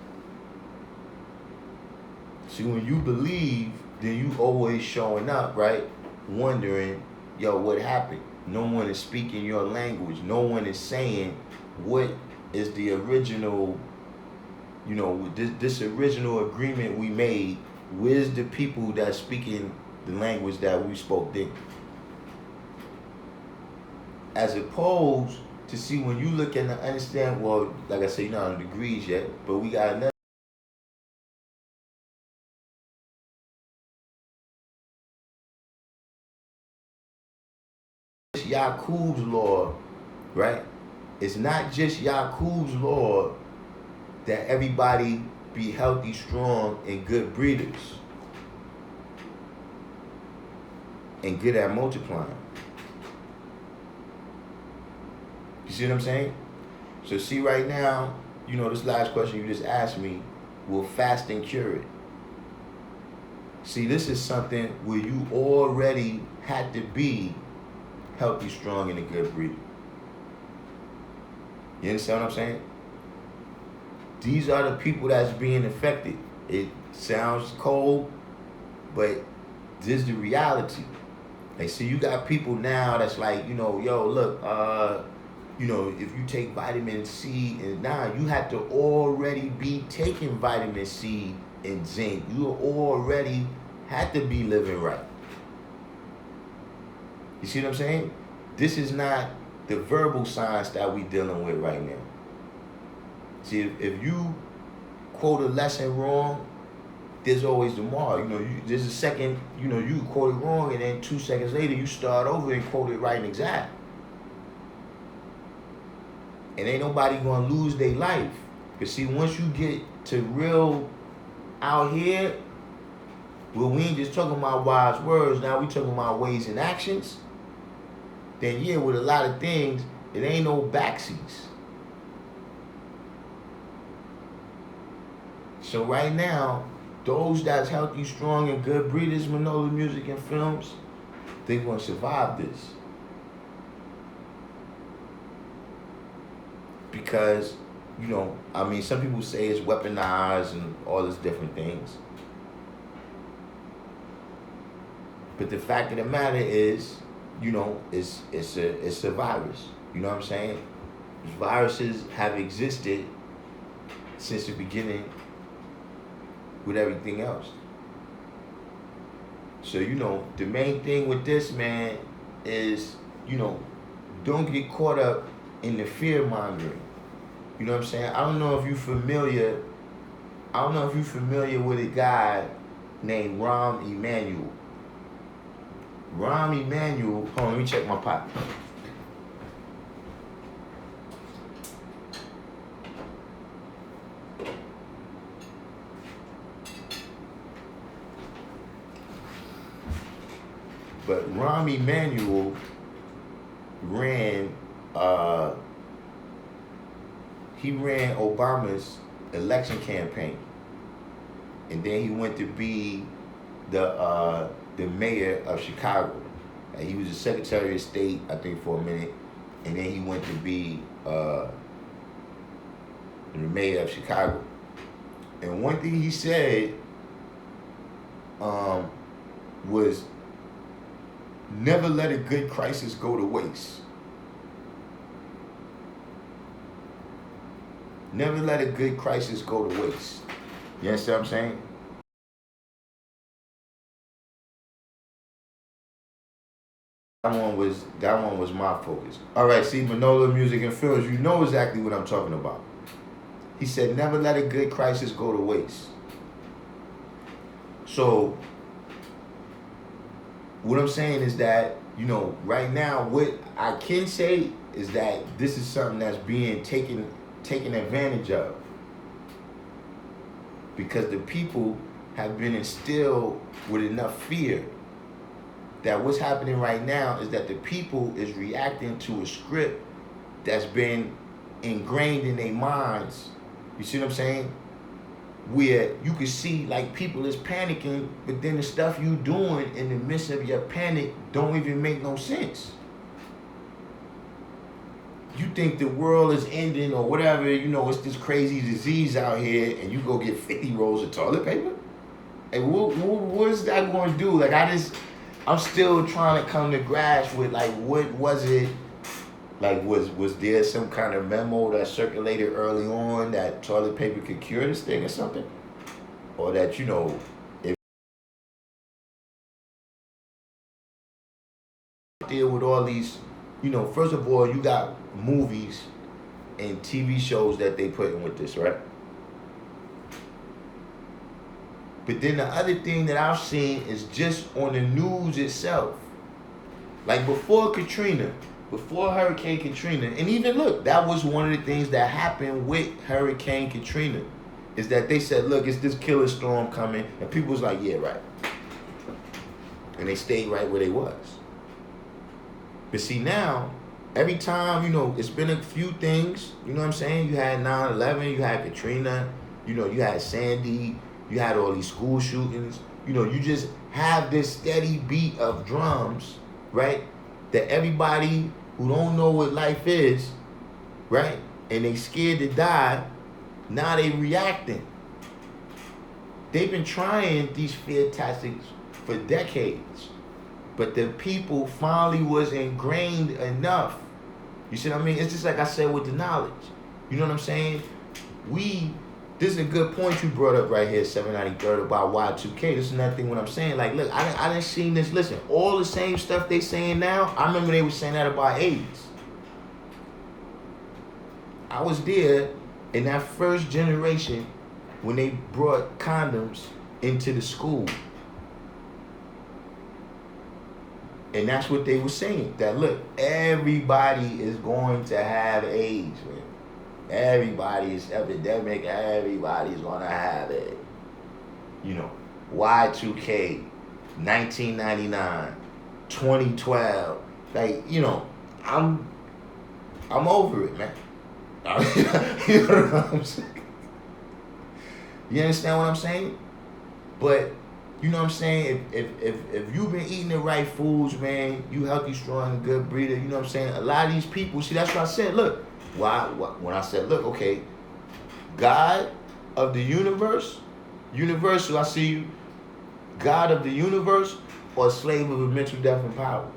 See, when you believe, then you always showing up, right? Wondering, what happened? No one is speaking your language. No one is saying what is the original, this original agreement we made. Where's the people that's speaking the language that we spoke then? As opposed to see when you look and understand, well, like I said, you're not on degrees yet, but we got another. Yakub's law, right? It's not just Yakub's law that everybody be healthy, strong, and good breeders. And good at multiplying. You see what I'm saying? So see right now, this last question you just asked me, will fasting cure it? See, this is something where you already had to be healthy, strong, and a good breeder. You understand what I'm saying? These are the people that's being affected. It sounds cold, but this is the reality. Like, see, you got people now that's like, yo, look, if you take vitamin C, and now you have to already be taking vitamin C and zinc. You already had to be living right. You see what I'm saying? This is not the verbal science that we dealing with right now. See, if you quote a lesson wrong, there's always tomorrow. There's a second, you quote it wrong, and then 2 seconds later you start over and quote it right and exact. And ain't nobody gonna lose their life. Because see, once you get to real out here, well, we ain't just talking about wise words, now we talking about ways and actions. Then yeah, with a lot of things, it ain't no backseats. So right now, those that's healthy, strong, and good breeders, Manola Music and Films, they gonna survive this. Because, some people say it's weaponized and all these different things. But the fact of the matter is, it's a virus. You know what I'm saying? Viruses have existed since the beginning with everything else. So, the main thing with this, man, is, don't get caught up in the fear mongering. You know what I'm saying? I don't know if you're familiar with a guy named Rahm Emanuel. Rahm Emanuel, hold on, let me check my pocket. But Rahm Emanuel ran Obama's election campaign, and then he went to be the mayor of Chicago. And he was the Secretary of State, I think, for a minute, and then he went to be the mayor of Chicago. And one thing he said was, never let a good crisis go to waste. Never let a good crisis go to waste. You understand what I'm saying? That one was my focus. All right, see, Manola Music and Films, you know exactly what I'm talking about. He said, never let a good crisis go to waste. So, what I'm saying is that, right now, what I can say is that this is something that's being taken advantage of. Because the people have been instilled with enough fear that what's happening right now is that the people is reacting to a script that's been ingrained in their minds. You see what I'm saying? Where you can see like people is panicking, but then the stuff you doing in the midst of your panic don't even make no sense. You think the world is ending or whatever, it's this crazy disease out here, and you go get 50 rolls of toilet paper? Hey, what is that going to do? Like, I'm still trying to come to grasp with, like, what was it? Like, was there some kind of memo that circulated early on that toilet paper could cure this thing or something? Or that, if deal with all these, first of all, you got movies and TV shows that they put in with this, right? But then the other thing that I've seen is just on the news itself. Like before Hurricane Katrina, and even look, that was one of the things that happened with Hurricane Katrina, is that they said, look, it's this killer storm coming, and people was like, yeah, right. And they stayed right where they was. But see now, every time, it's been a few things, you know what I'm saying? You had 9/11, you had Katrina, you had Sandy, you had all these school shootings, you just have this steady beat of drums, right? That everybody who don't know what life is, right, and they scared to die, now they reacting. They've been trying these fear tactics for decades, but the people finally was ingrained enough. You see what I mean? It's just like I said with the knowledge. You know what I'm saying? This is a good point you brought up right here, 793rd, about Y2K. This is another thing what I'm saying. Like, look, I done seen this. Listen, all the same stuff they saying now, I remember they were saying that about AIDS. I was there in that first generation when they brought condoms into the school. And that's what they were saying. That, look, everybody is going to have AIDS, man. Everybody is epidemic. Everybody's going to have it. Y2K, 1999, 2012. Like, I'm over it, man. You know what I'm saying? You understand what I'm saying? But, you know what I'm saying? If you've been eating the right foods, man, you healthy, strong, and good breeder, you know what I'm saying? A lot of these people, see, that's what I said. Look, when I said, look, okay, God of the universe, universal, I see you, God of the universe, or slave of a mental death and power.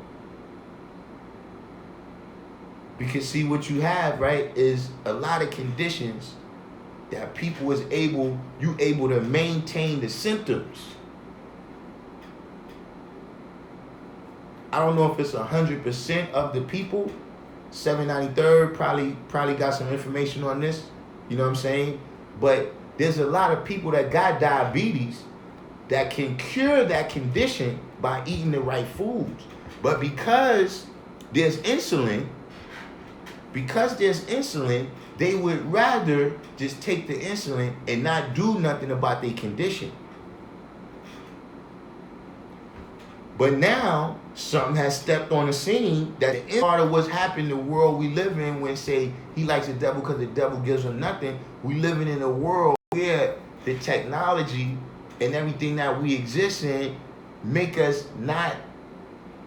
Because see, what you have, right, is a lot of conditions that people able to maintain the symptoms. I don't know if it's 100% of the people. 793rd probably got some information on this. You know what I'm saying? But there's a lot of people that got diabetes that can cure that condition by eating the right foods. But because there's insulin, they would rather just take the insulin and not do nothing about their condition. But now, something has stepped on the scene that the part of what's happened in the world we live in when say he likes the devil because the devil gives him nothing. We living in a world where the technology and everything that we exist in make us not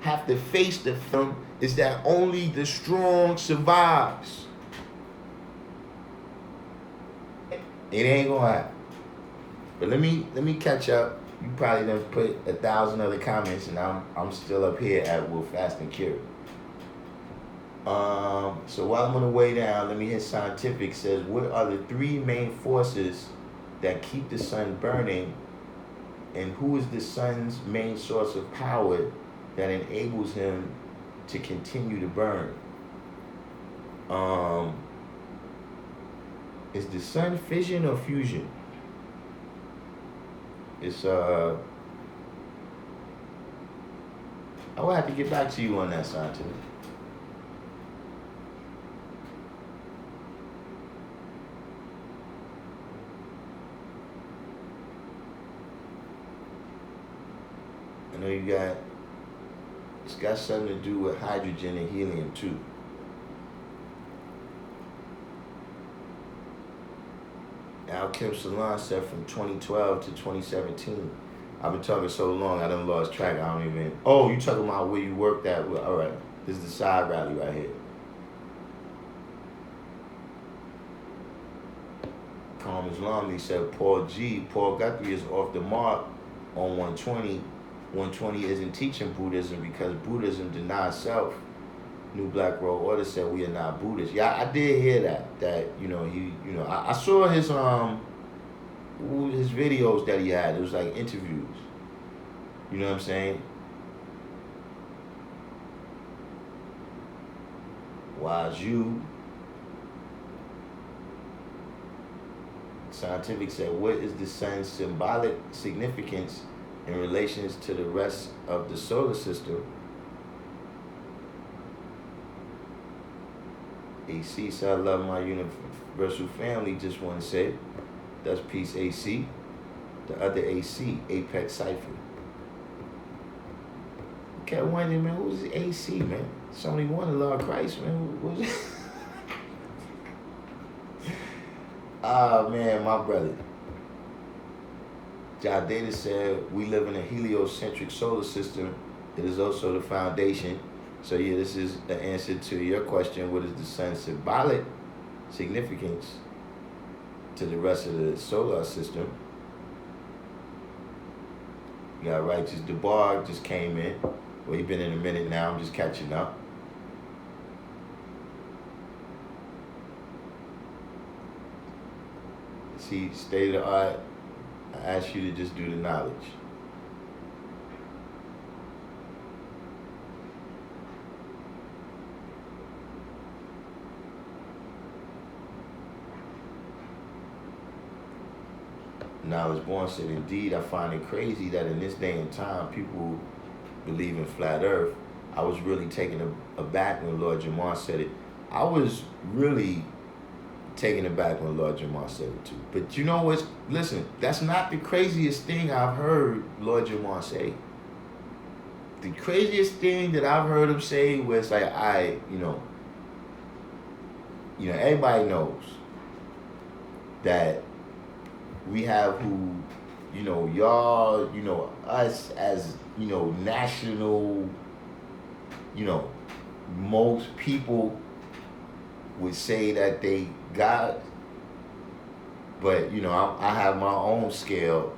have to face the film is that only the strong survives. It ain't gonna happen. But let me catch up. You probably done put 1,000 other comments, and I'm still up here at Will Fast and Cure. So while I'm on the way down, let me hit scientific. Says, what are the three main forces that keep the sun burning, and who is the sun's main source of power that enables him to continue to burn? Is the sun fission or fusion? It's I will have to get back to you on that, scientific. I know it's got something to do with hydrogen and helium too. Al Kim Salon said from 2012 to 2017. I've been talking so long, I done lost track. I don't even. Oh, you talking about where you worked at? Well, all right, this is the side rally right here. Calm Islam, said Paul Guthrie is off the mark on 120. 120 isn't teaching Buddhism because Buddhism denies self. New Black World Order said we are not Buddhists. Yeah, I did hear that. That I saw his videos that he had. It was like interviews. You know what I'm saying? Waju. Scientific said, what is the sun's symbolic significance in relations to the rest of the solar system? AC said, I love my universal family. Just want to say, that's peace AC. The other AC, Apex Cypher. Okay, wondering, man, who's the AC, man? It's only one, the Lord Christ, man. Who was it? Oh, man, my brother. Jadeda said, we live in a heliocentric solar system. It is also the foundation. So yeah, this is the answer to your question. What is the sun's symbolic significance to the rest of the solar system? You got Righteous DeBar just came in. Well, he's been in a minute now. I'm just catching up. See, state of the art. I ask you to just do the knowledge. Knowledge Born said, indeed, I find it crazy that in this day and time, people believe in flat earth. I was really taken aback when Lord Jamar said it. I was really taken aback when Lord Jamar said it too. But you know what? Listen, that's not the craziest thing I've heard Lord Jamar say. The craziest thing that I've heard him say was like, everybody knows that we have who, y'all, us as, national, most people would say that they got, but, I have my own scale,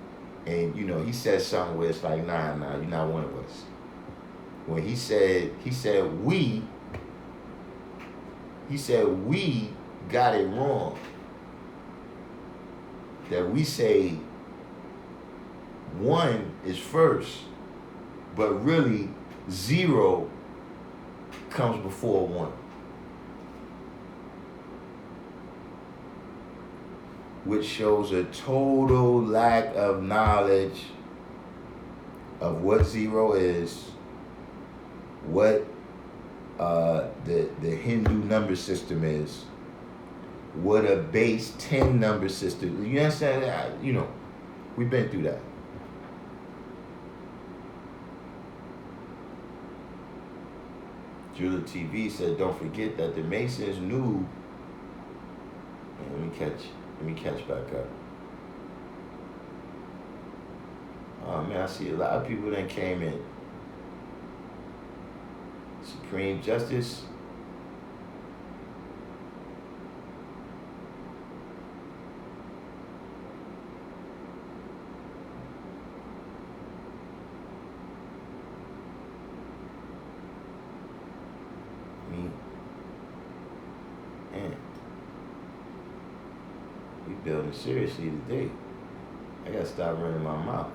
and, he said something where it's like, nah, you're not one of us. When he said we got it wrong. That we say one is first, but really 0 comes before 1. Which shows a total lack of knowledge of what 0 is, what the Hindu number system is, what a base 10 number system. You understand that? We've been through that. Julia TV said, don't forget that the Masons knew. Let me catch back up. Oh man, I see a lot of people that came in. Supreme Justice. We building seriously today. I gotta stop running my mouth.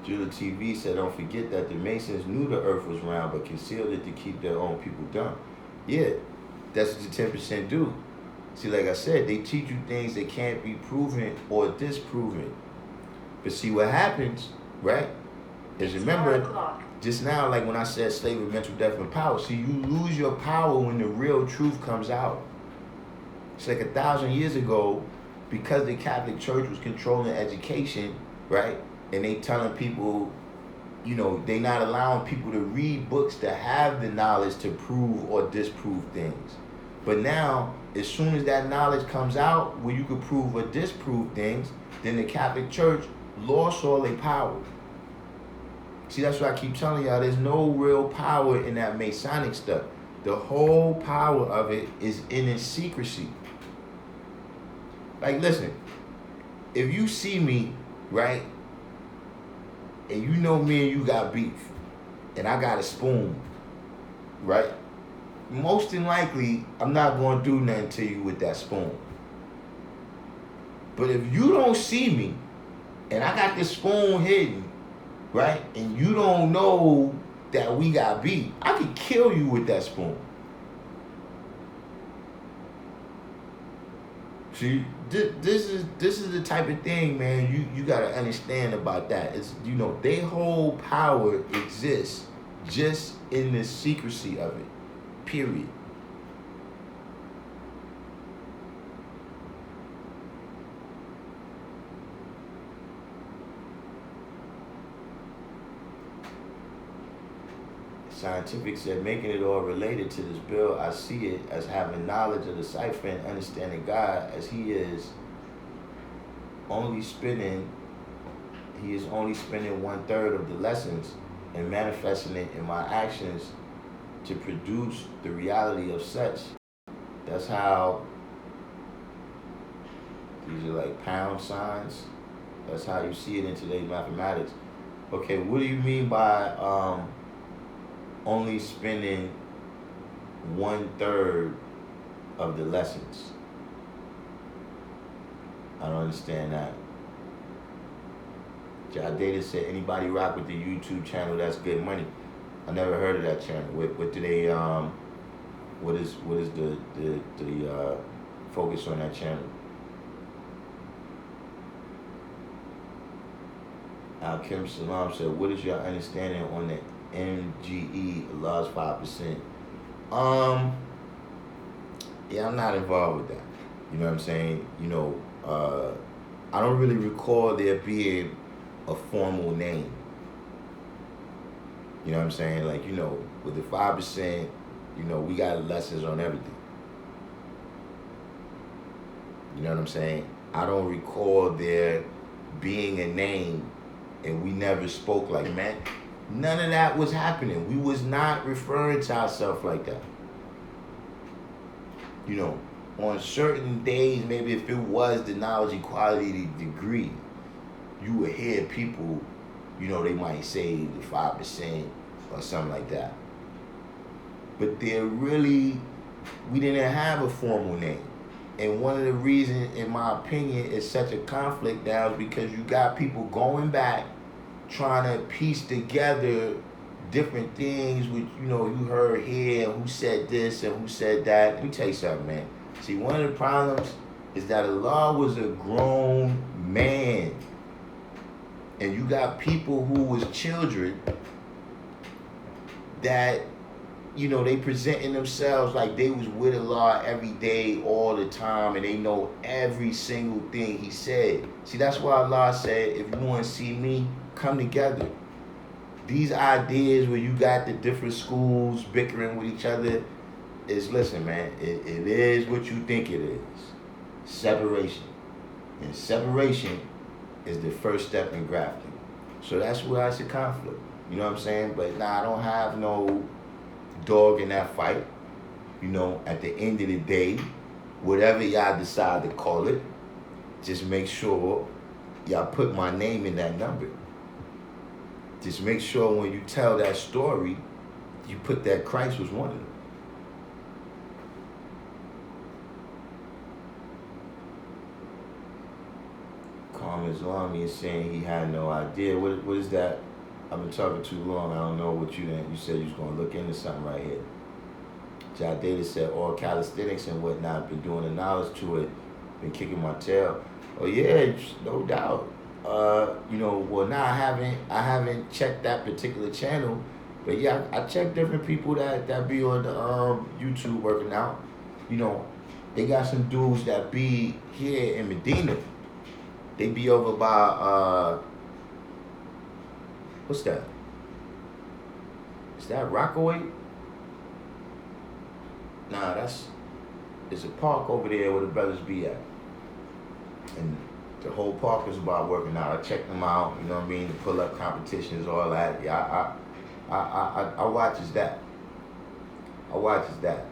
Julia TV said, don't forget that the Masons knew the earth was round but concealed it to keep their own people dumb. Yeah, that's what the 10% do. See, like I said, they teach you things that can't be proven or disproven. But see what happens, right? Is remember, just now, like when I said slavery, mental death, and power, see, you lose your power when the real truth comes out. It's like 1,000 years ago, because the Catholic Church was controlling education, right? And they telling people, they not allowing people to read books to have the knowledge to prove or disprove things. But now, as soon as that knowledge comes out, where you could prove or disprove things, then the Catholic Church lost all their power. See, that's what I keep telling y'all. There's no real power in that Masonic stuff. The whole power of it is in its secrecy. Like, listen, if you see me, right, and you know me and you got beef, and I got a spoon, right, most than likely, I'm not going to do nothing to you with that spoon. But if you don't see me, and I got this spoon hidden, right, and you don't know that we got beef, I could kill you with that spoon. See, this is the type of thing, man, you got to understand about that. It's, their whole power exists just in the secrecy of it, period. Scientific said, making it all related to this bill, I see it as having knowledge of the cipher and understanding God as he is only spending 1/3 of the lessons and manifesting it in my actions to produce the reality of such. That's how these are like pound signs. That's how you see it in today's mathematics. Okay, what do you mean by only spending 1/3 of the lessons? I don't understand that. Jadeda said, anybody rock with the YouTube channel, that's good money. I never heard of that channel. What do they what is the focus on that channel? Al-Kim Salam said, what is your understanding on the MGE, Allah's 5%? Yeah, I'm not involved with that. You know what I'm saying? You know, I don't really recall there being a formal name. You know what I'm saying? Like, you know, with the 5%, you know, we got lessons on everything. You know what I'm saying? I don't recall there being a name, and we never spoke like, man, none of that was happening. We was not referring to ourselves like that. You know, on certain days, maybe if it was the knowledge equality degree, you would hear people, you know, they might say the 5% or something like that. But we didn't have a formal name. And one of the reasons, in my opinion, is such a conflict now is because you got people going back, trying to piece together different things, which, you know, you heard here, who said this and who said that. Let me tell you something, man. See, one of the problems is that Allah was a grown man. And you got people who was children that, you know, they presenting themselves like they was with Allah every day, all the time, and they know every single thing He said. See, that's why Allah said, if you want to see me, come together. These ideas where you got the different schools bickering with each other is, listen, man, it is what you think it is. Separation. And separation is the first step in grafting. So that's why it's a conflict. You know what I'm saying? But I don't have no dog in that fight. You know, at the end of the day, whatever y'all decide to call it, just make sure y'all put my name in that number. Just make sure when you tell that story, you put that Christ was one of them. Karma Islami is saying he had no idea. What is that? I've been talking too long. I don't know what you said you was going to look into something right here. Jadeda said all calisthenics and whatnot, been doing the knowledge to it, been kicking my tail. Oh yeah, no doubt. You know, well now I haven't checked that particular channel, but yeah, I checked different people that be on the YouTube working out. You know, they got some dudes that be here in Medina. They be over by what's that? Is that Rockaway? Nah, it's a park over there where the brothers be at. And the whole park is about working out. I check them out, you know what I mean, the pull-up competitions, all that. Yeah, I watches that. I watches that.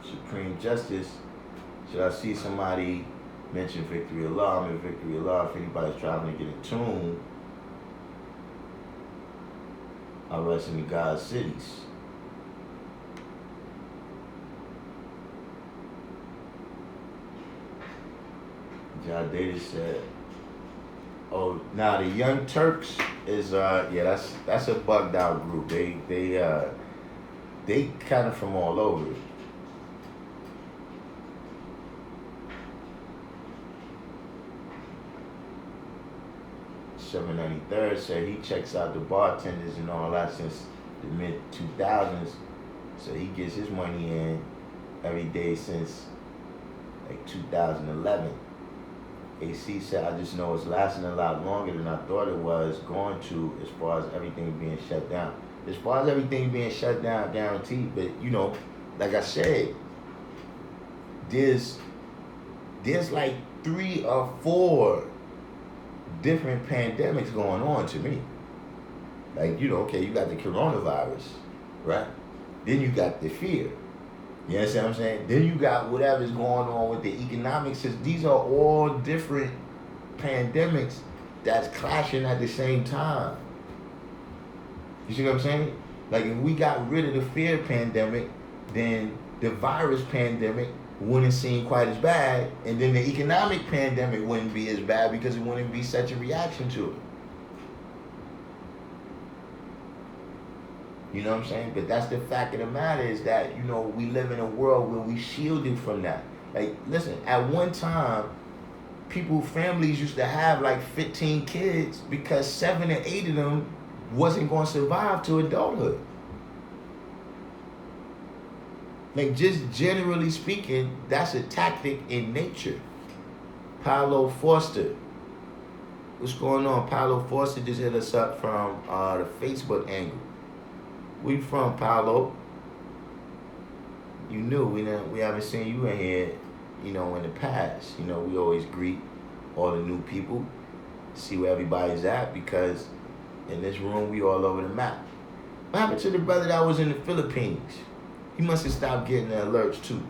Supreme Justice, should I see somebody mention Victory Allah? I'm in Victory Allah. If anybody's trying to get in tune, I rest in the God's cities. Jadeda said, oh, now the Young Turks is yeah, that's a bugged out group. They kind of from all over. 793rd said he checks out the bartenders and all that since the mid 2000s. So he gets his money in every day since like 2011. AC said, I just know it's lasting a lot longer than I thought it was going to, as far as everything being shut down. As far as everything being shut down, guaranteed. But like I said, there's like 3 or 4 different pandemics going on to me. Like, okay, you got the coronavirus, right? Then you got the fear. You understand what I'm saying? Then you got whatever's going on with the economics. These are all different pandemics that's clashing at the same time. You see what I'm saying? Like, if we got rid of the fear pandemic, then the virus pandemic wouldn't seem quite as bad, and then the economic pandemic wouldn't be as bad because it wouldn't be such a reaction to it. You know what I'm saying? But that's the fact of the matter, is that, we live in a world where we shielded from that. Like, listen, at one time, families used to have like 15 kids because 7 or 8 of them wasn't going to survive to adulthood. Like, just generally speaking, that's a tactic in nature. Paulo Foster. What's going on? Paulo Foster just hit us up from the Facebook angle. Where you from, Paulo? You knew we haven't seen you in here, in the past. We always greet all the new people, see where everybody's at, because in this room we all over the map. What happened to the brother that was in the Philippines? He must have stopped getting the alerts too.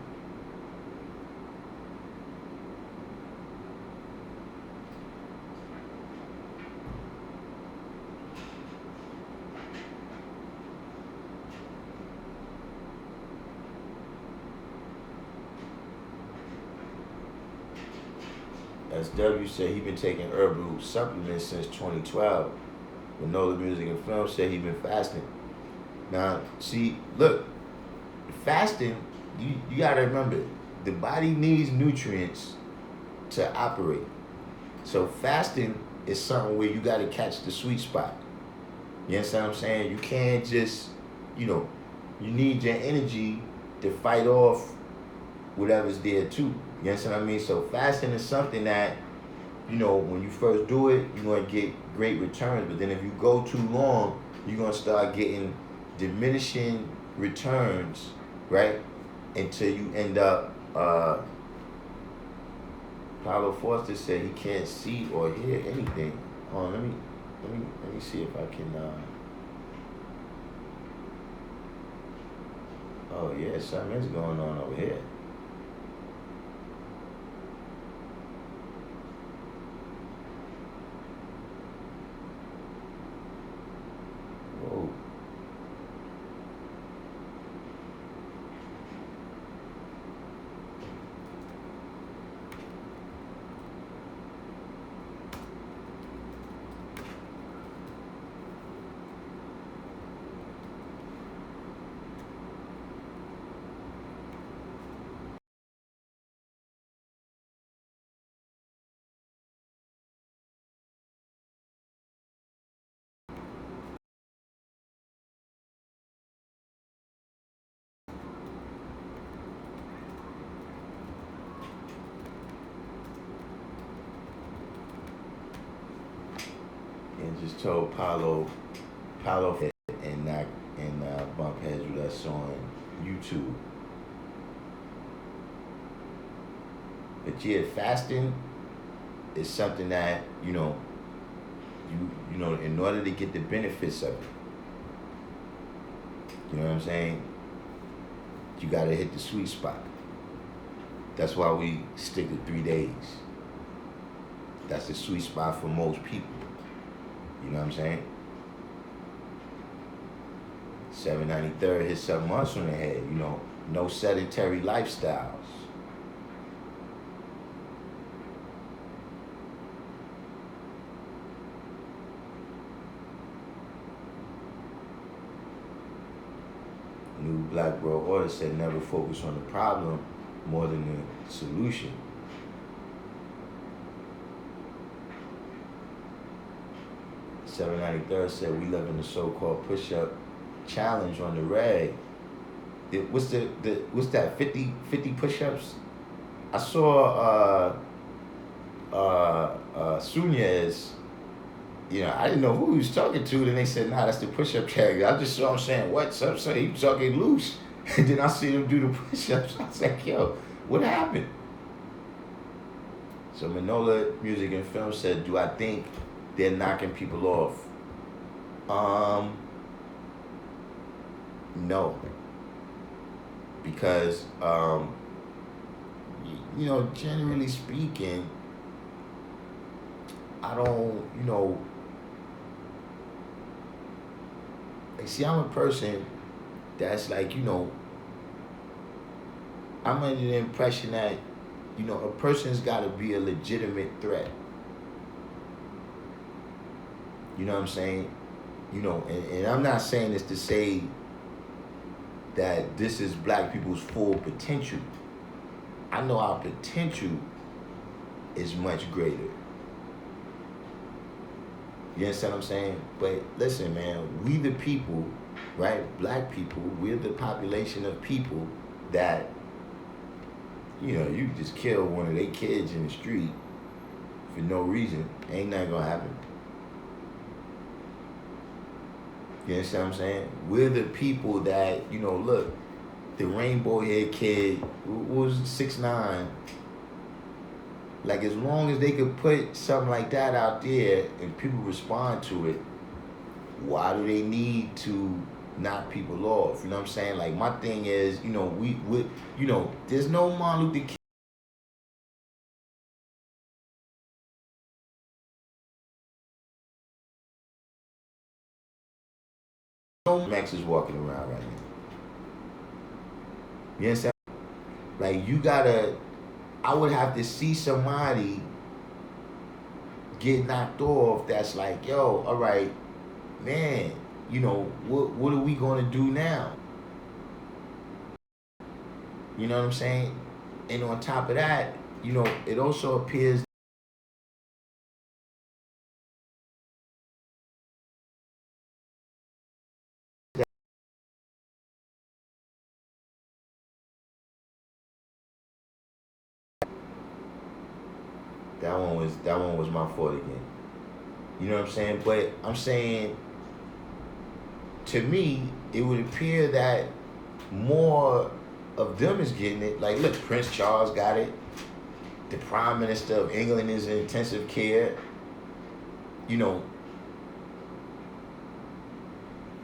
SW said he been taking herbal supplements since 2012. Manola Music and Film said he been fasting. Now, see, look, fasting, you gotta remember, the body needs nutrients to operate. So fasting is something where you gotta catch the sweet spot. You understand what I'm saying? You can't just, you need your energy to fight off whatever's there too. You understand what I mean? So fasting is something that, when you first do it, you're going to get great returns. But then if you go too long, you're going to start getting diminishing returns, right? Until you end up, Paulo Foster said he can't see or hear anything. Hold on, let me see if I can, oh yeah, something is going on over here. Whoa. And just told Paulo and bump heads with us on YouTube. But yeah, fasting is something that, you know, in order to get the benefits of it, you know what I'm saying? You gotta hit the sweet spot. That's why we stick to 3 days. That's the sweet spot for most people. You know what I'm saying? 793rd hit 7 months on the head, you know. No sedentary lifestyles. New Black World Order said never focus on the problem more than the solution. $7.93 said we live in the so-called push-up challenge on the reg. What's that 50 push-ups? I saw Sunez, you know, I didn't know who he was talking to. Then they said, nah, that's the push-up track. I just saw him saying, what's up? So he was talking loose. And then I see him do the push-ups. I was like, yo, what happened? So Manola Music and Film said, do I think they're knocking people off? No. Because, you know, generally speaking, I don't, you know, like, see, I'm a person that's like, you know, I'm under the impression that, you know, a person's got to be a legitimate threat. You know what I'm saying? You know, and I'm not saying this to say that this is black people's full potential. I know our potential is much greater. You understand what I'm saying? But listen, man, we the people, right? Black people, we're the population of people that, you know, you just kill one of their kids in the street for no reason. Ain't nothing gonna happen. You understand what I'm saying? We're the people that, you know, look, the rainbow haired kid was 6'9". Like, as long as they could put something like that out there and people respond to it, why do they need to knock people off? You know what I'm saying? Like, my thing is, you know, we you know, there's no Martin Luther King. No Max is walking around right now. You understand? Like, you gotta, I would have to see somebody get knocked off that's like, yo, all right, man, you know, what are we gonna do now? You know what I'm saying? And on top of that, you know, it also appears that one was my fault again. You know what I'm saying? But I'm saying, to me, it would appear that more of them is getting it. Like, look, Prince Charles got it. The Prime Minister of England is in intensive care. You know,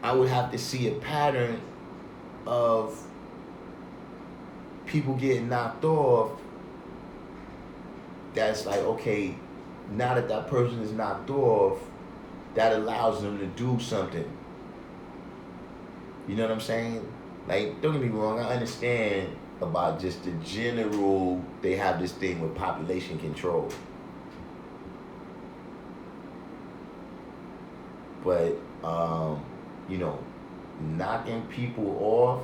I would have to see a pattern of people getting knocked off that's like, okay, now that that person is knocked off, that allows them to do something. You know what I'm saying? Like, don't get me wrong, I understand about just the general, they have this thing with population control. But, you know, knocking people off,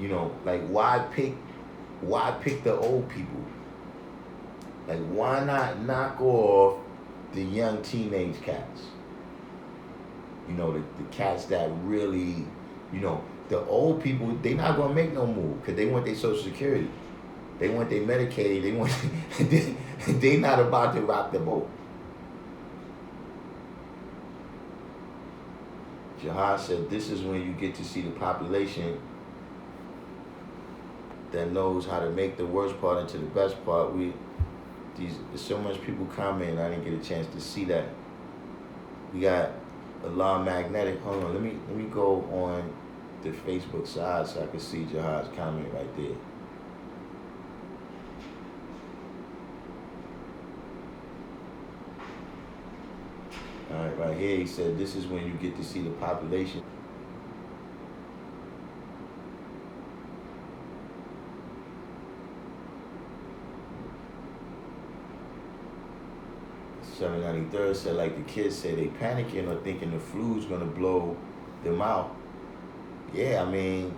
you know, like, why pick the old people? Like, why not knock off the young teenage cats? You know, the cats that really, you know, the old people, they not gonna make no move because they want their Social Security. They want their Medicaid. They want, they not about to rock the boat. Jihad said, this is when you get to see the population that knows how to make the worst part into the best part. There's so much people commenting, I didn't get a chance to see that. We got a law magnetic. Hold on, let me go on the Facebook side so I can see Jihad's comment right there. All right, right here he said, this is when you get to see the population. $793 said, like the kids say, they panicking or thinking the flu's gonna blow them out. Yeah, I mean,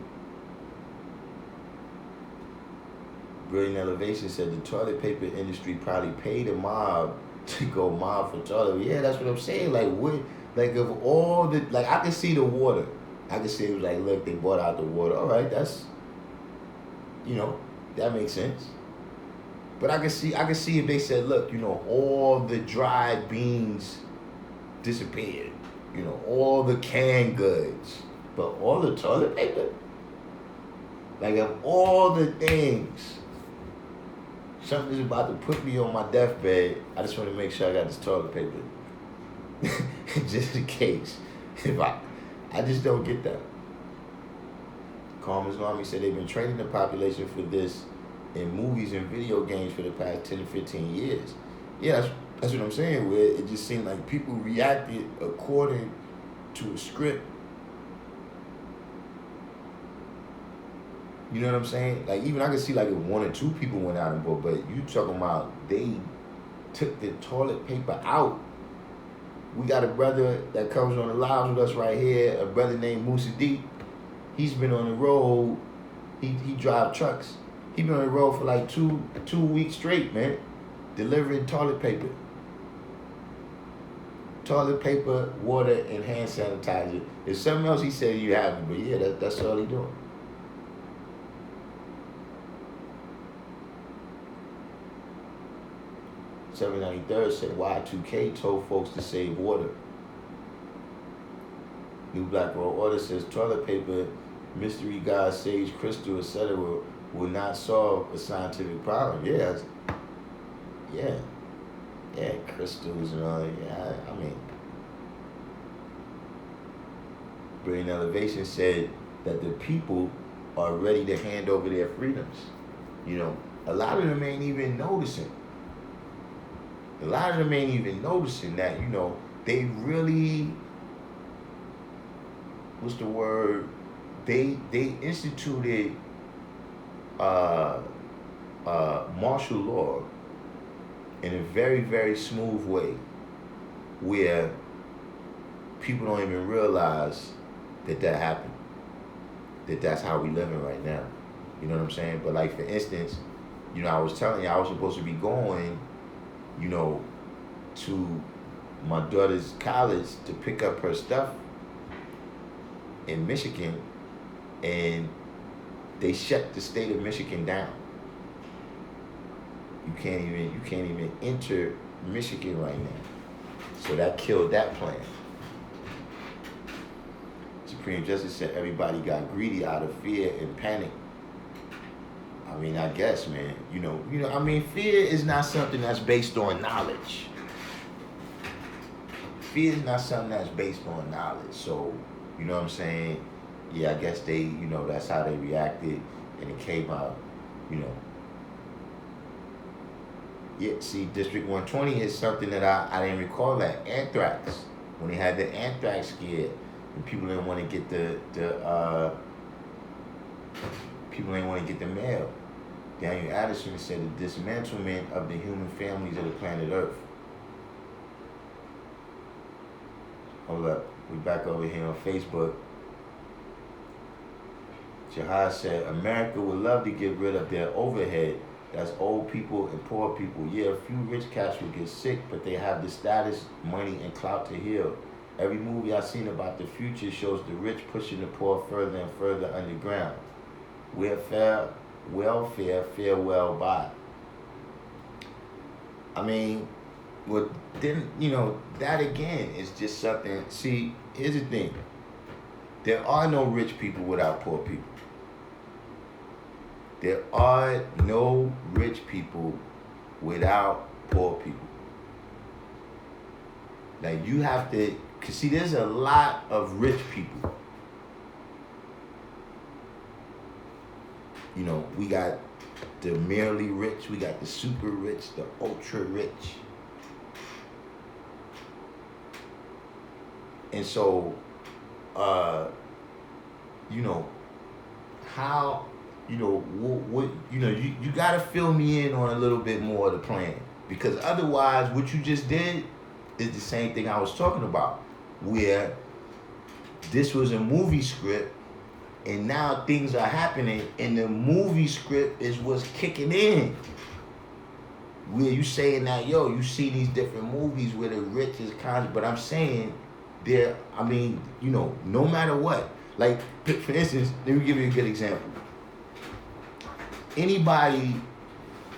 Brilliant Elevation said the toilet paper industry probably paid a mob to go mob for toilet. Yeah, that's what I'm saying. Like, what? Like, of all the, like, I can see the water. I can see it was like, look, they bought out the water. All right, that's, you know, that makes sense. But I can see if they said, look, all the dried beans disappeared, all the canned goods, but all the toilet paper, like of all the things, something's about to put me on my deathbed. I just want to make sure I got this toilet paper, just in case. If I just don't get that. Carmen's Army said they've been training the population for this in movies and video games for the past 10 to 15 years. Yeah, that's what I'm saying, where it just seemed like people reacted according to a script. You know what I'm saying? Like, even I could see, like, if 1 or 2 people went out and vote, but you talking about they took the toilet paper out. We got a brother that comes on the lives with us right here, a brother named Musa D. He's been on the road. He drive trucks. He been on the road for like two weeks straight, man, delivering toilet paper. Toilet paper, water, and hand sanitizer. There's something else he said you haven't, but yeah, that's all he doing. $793 said Y2K told folks to save water. New Black World Order says toilet paper, mystery god, sage, crystal, etc. will not solve a scientific problem. Yeah, crystals and all that. Yeah, I mean, Brilliant Elevation said that the people are ready to hand over their freedoms. A lot of them ain't even noticing. A lot of them ain't even noticing that, they really, what's the word? They instituted martial law in a very, very smooth way where people don't even realize that happened. That's how we living right now. You know what I'm saying? But like, for instance, I was telling you I was supposed to be going, to my daughter's college to pick up her stuff in Michigan, and they shut the state of Michigan down. You can't even enter Michigan right now. So that killed that plan. Supreme Justice said everybody got greedy out of fear and panic. I mean, I guess, man, fear is not something that's based on knowledge. Fear is not something that's based on knowledge. So, you know what I'm saying? Yeah, I guess they, that's how they reacted, and it came out, Yeah, see, District 120 is something that I didn't recall that. Anthrax. When they had the anthrax scare, and people didn't want to get the mail. Daniel Addison said the dismantlement of the human families of the planet Earth. Hold up, we back over here on Facebook. Jahad said, America would love to get rid of their overhead. That's old people and poor people. Yeah, a few rich cats will get sick, but they have the status, money, and clout to heal. Every movie I've seen about the future shows the rich pushing the poor further and further underground. Welfare fare well by. I mean, well, then, that again is just something. See, here's the thing. There are no rich people without poor people. There are no rich people without poor people. Like, you have to, because see, there's a lot of rich people. We got the merely rich, we got the super rich, the ultra rich. And so, how, what, you got to fill me in on a little bit more of the plan. Because otherwise, what you just did is the same thing I was talking about, where this was a movie script, and now things are happening, and the movie script is what's kicking in. Where you saying that, you see these different movies where the rich is conscious, but I'm saying no matter what. Like, for instance, let me give you a good example. Anybody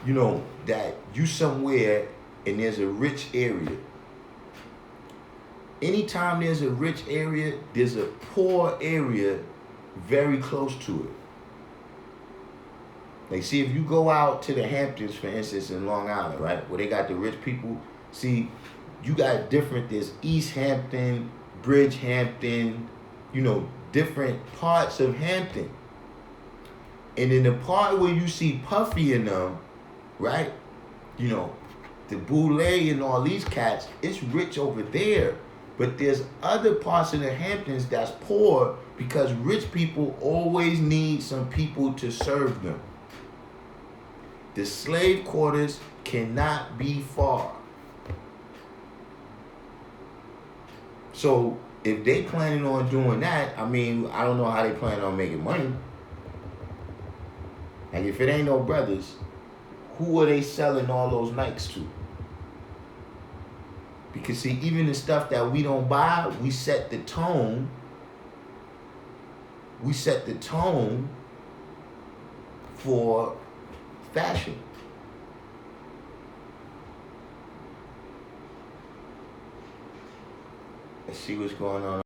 that you somewhere and there's a rich area. Anytime there's a rich area, there's a poor area very close to it. Like, see, if you go out to the Hamptons, for instance, in Long Island, right, where they got the rich people, see, you got there's East Hampton, Bridgehampton, different parts of Hampton. And in the part where you see Puffy and them, right, the Boule and all these cats, it's rich over there. But there's other parts of the Hamptons that's poor because rich people always need some people to serve them. The slave quarters cannot be far. So if they planning on doing that, I don't know how they plan on making money. Like, if it ain't no brothers, who are they selling all those Nikes to? Because, see, even the stuff that we don't buy, we set the tone. We set the tone for fashion. Let's see what's going on.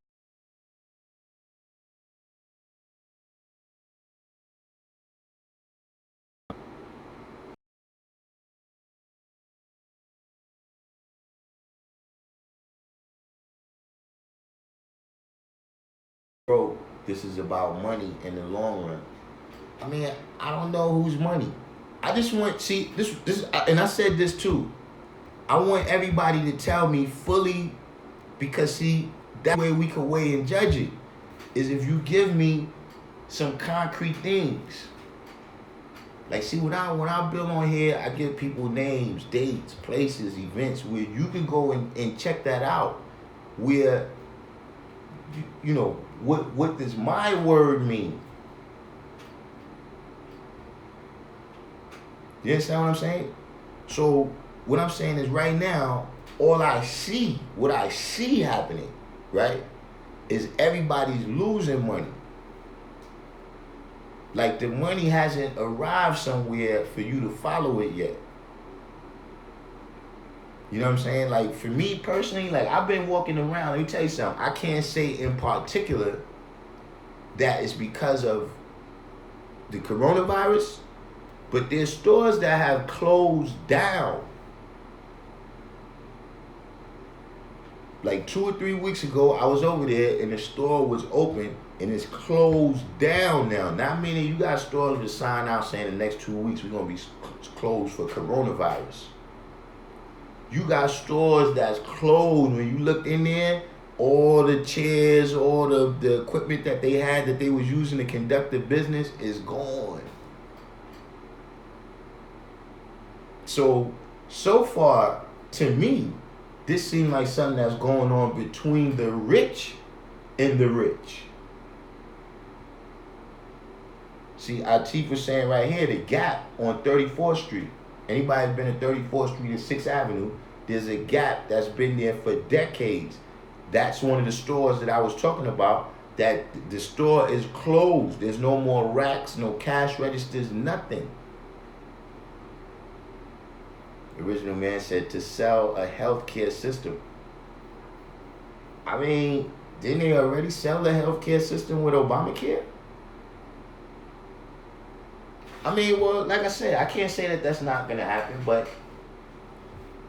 Bro, this is about money in the long run. I don't know whose money. I just want, see, this, and I said this too. I want everybody to tell me fully, because, see, that way we can weigh and judge it, is if you give me some concrete things. Like, see, when I build on here, I give people names, dates, places, events where you can go and check that out. Where, what does my word mean? You understand what I'm saying? So what I'm saying is, right now, what I see happening, right, is everybody's losing money. Like, the money hasn't arrived somewhere for you to follow it yet. You know what I'm saying? Like, for me personally, like, I've been walking around. Let me tell you something. I can't say in particular that it's because of the coronavirus, but there's stores that have closed down. Like 2 or 3 weeks ago, I was over there and the store was open and it's closed down now. Not meaning you got stores with a sign out saying the next 2 weeks we're going to be closed for coronavirus. You got stores that's closed. When you look in there, all the chairs, all the equipment that they had that they was using to conduct the business is gone. So far, to me, this seems like something that's going on between the rich and the rich. See, Atif was saying right here, the Gap on 34th Street. Anybody been to 34th Street and 6th Avenue, there's a Gap that's been there for decades. That's one of the stores that I was talking about, that the store is closed. There's no more racks, no cash registers, nothing. The original man said to sell a healthcare system. Didn't they already sell the healthcare system with Obamacare? Well, like I said, I can't say that that's not going to happen, but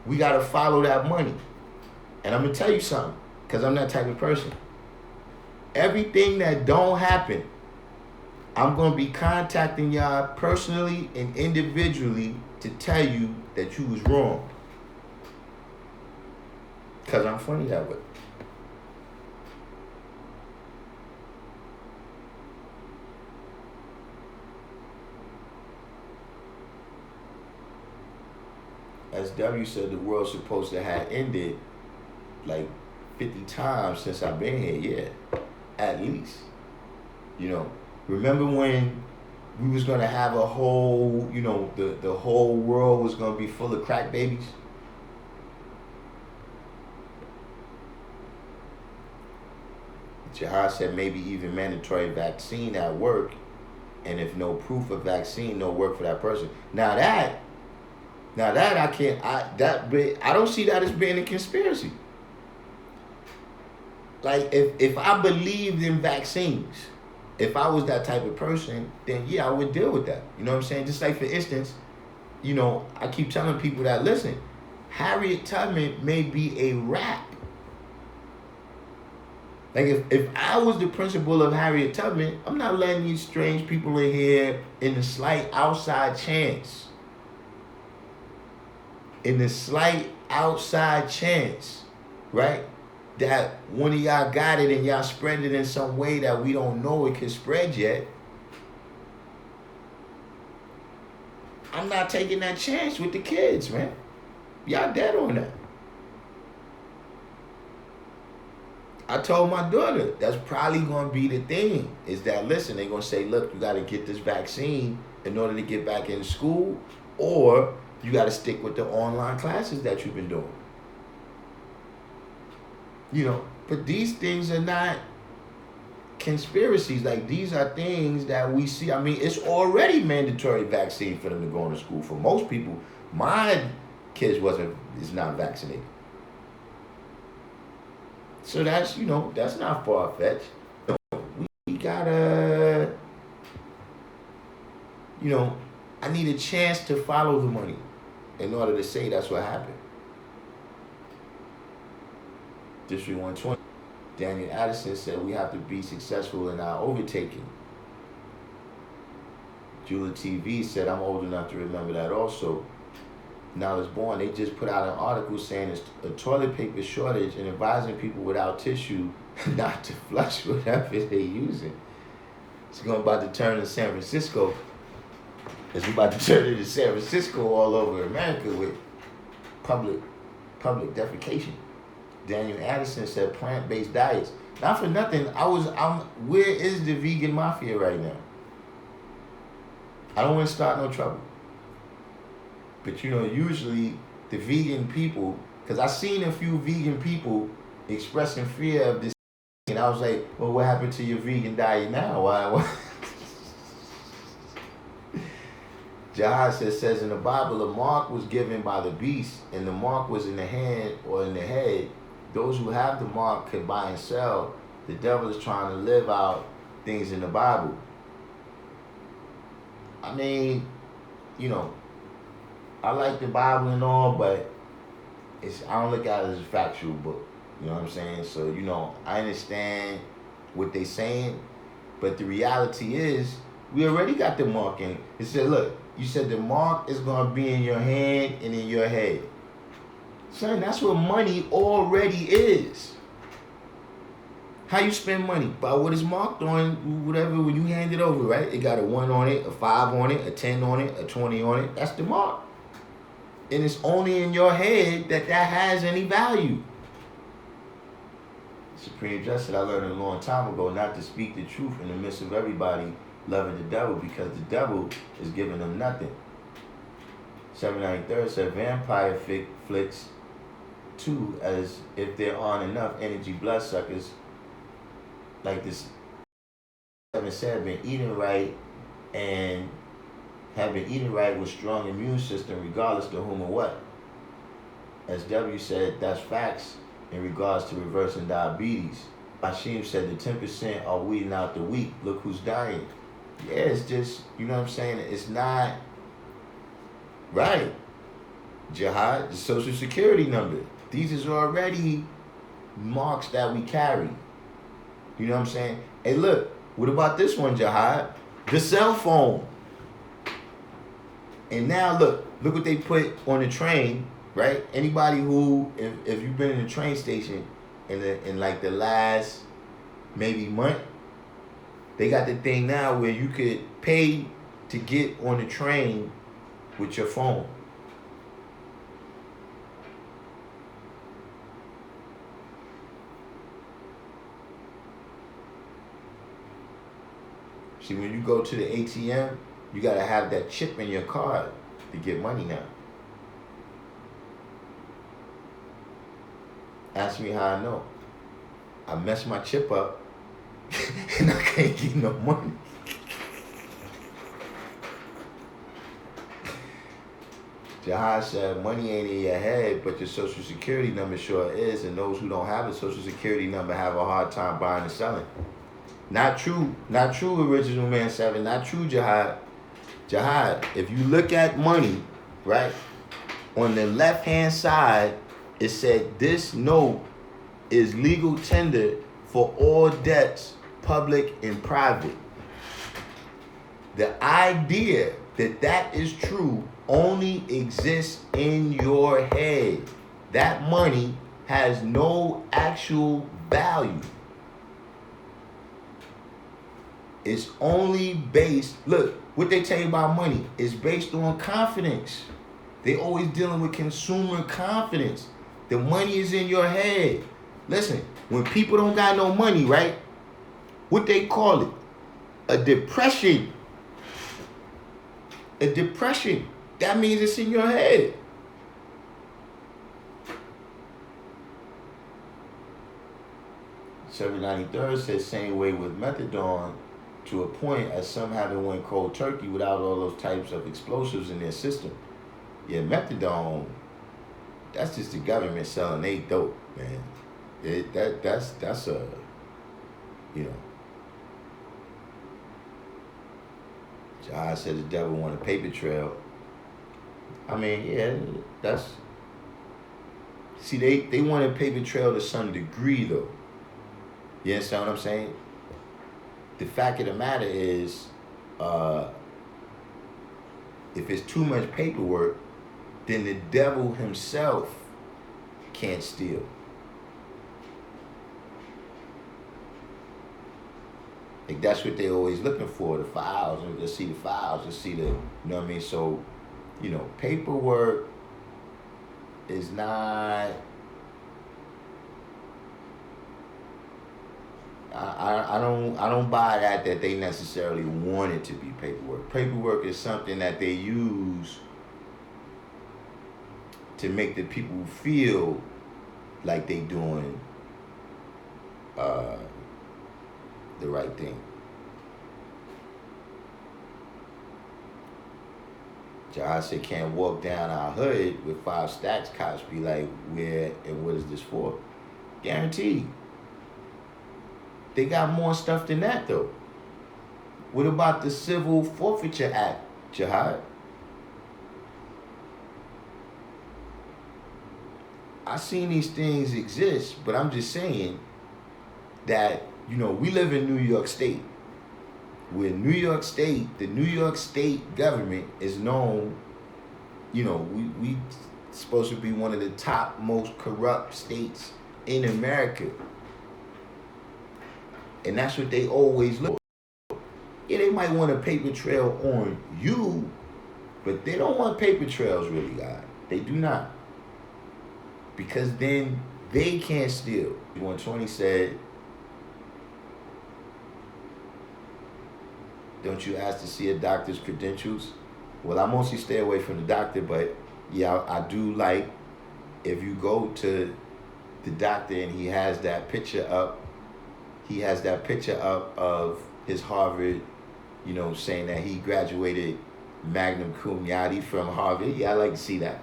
we got to follow that money. And I'm going to tell you something, because I'm that type of person. Everything that don't happen, I'm going to be contacting y'all personally and individually to tell you that you was wrong. Because I'm funny that way. As W said, the world's supposed to have ended like 50 times since I've been here. Yeah, at least. Remember when we was going to have a whole, the whole world was going to be full of crack babies? Jihad said maybe even mandatory vaccine at work, and if no proof of vaccine, no work for that person. Now that Now that I can't, I don't see that as being a conspiracy. Like if I believed in vaccines, if I was that type of person, then yeah, I would deal with that. You know what I'm saying? Just like for instance, I keep telling people that listen, Harriet Tubman may be a rap. Like if I was the principal of Harriet Tubman, I'm not letting these strange people in here in the slight outside chance. Right? That one of y'all got it and y'all spread it in some way that we don't know it can spread yet. I'm not taking that chance with the kids, man. Y'all dead on that. I told my daughter that's probably going to be the thing. Is that listen, they're going to say, look, you got to get this vaccine in order to get back in school, or you got to stick with the online classes that you've been doing. But these things are not conspiracies. Like, these are things that we see. I mean, it's already mandatory vaccine for them to go into school. For most people, my kids is not vaccinated. So that's, that's not far-fetched. We gotta, I need a chance to follow the money in order to say that's what happened. District 120, Daniel Addison said we have to be successful in our overtaking. Julia TV said I'm old enough to remember that also. Knowledge Born, they just put out an article saying it's a toilet paper shortage and advising people without tissue not to flush whatever they're using. It's about to turn to San Francisco. It's about to turn into San Francisco all over America with public defecation. Daniel Addison said plant-based diets. Not for nothing, where is the vegan mafia right now? I don't want to start no trouble. But usually the vegan people, because I seen a few vegan people expressing fear of this, and I was like, well, what happened to your vegan diet now? Why? Jihad says in the Bible, a mark was given by the beast, and the mark was in the hand or in the head. Those who have the mark could buy and sell. The devil is trying to live out things in the Bible. I mean, I like the Bible and all, but I don't look at it as a factual book. You know what I'm saying? So, I understand what they're saying, but the reality is we already got the mark in. It said, look, you said the mark is going to be in your hand and in your head. Son, that's what money already is. How you spend money? By what is marked on whatever when you hand it over, right? It got a 1 on it, a 5 on it, a 10 on it, a 20 on it. That's the mark. And it's only in your head that has any value. Supreme Justice, I learned a long time ago not to speak the truth in the midst of everybody loving the devil, because the devil is giving them nothing. 793 said vampire flicks too, as if there aren't enough energy bloodsuckers like this. 7 said been eating right and have been eating right with strong immune system regardless to whom or what. As W said, that's facts in regards to reversing diabetes. Hashim said the 10% are weeding out the weak. Look who's dying. Yeah, it's just, you know what I'm saying? It's not right. Jihad, the social security number. These is already marks that we carry. You know what I'm saying? Hey, look, what about this one, Jihad? The cell phone. And now look what they put on the train, right? Anybody who, if you've been in a train station in like the last maybe month, they got the thing now where you could pay to get on the train with your phone. See, when you go to the ATM, you got to have that chip in your card to get money now. Ask me how I know. I messed my chip up and I can't get no money. Jihad said money ain't in your head, but your social security number sure is, and those who don't have a social security number have a hard time buying and selling. Not true, original man 7, not true, Jihad. Jihad, if you look at money, right, on the left-hand side, it said this note is legal tender for all debts, public and private. The idea that that is true only exists in your head. That money has no actual value. It's only based, look, what they tell you about money is based on confidence. They always dealing with consumer confidence. The money is in your head. Listen, when people don't got no money, right? What they call it? A depression. A depression. That means it's in your head. $793 says same way with methadone to a point as some haven't went cold turkey without all those types of explosives in their system. Yeah, methadone, that's just the government selling they dope, man. That's a, you know. Jihad said the devil want a paper trail. I mean, yeah, that's... See, they want a paper trail to some degree, though. You understand what I'm saying? The fact of the matter is, if it's too much paperwork, then the devil himself can't steal. Like, that's what they're always looking for, the files. And just see the files, just see the, you know what I mean? So, you know, paperwork is not... I don't buy that they necessarily want it to be paperwork. Paperwork is something that they use to make the people feel like they doing the right thing. Jihad said can't walk down our hood with 5 stacks. Cops be like, where and what is this for? Guaranteed. They got more stuff than that, though. What about the Civil Forfeiture Act, Jihad? I seen these things exist, but I'm just saying that, you know, we live in New York State. Where New York State, the New York State government is known, you know, we supposed to be one of the top most corrupt states in America. And that's what they always look for. Yeah, they might want a paper trail on you, but they don't want paper trails really, guys. They do not. Because then they can't steal. 120 said, don't you ask to see a doctor's credentials? Well, I mostly stay away from the doctor, but yeah, I do like if you go to the doctor and he has that picture up of his Harvard, you know, saying that he graduated magna cum laude from Harvard. Yeah, I like to see that.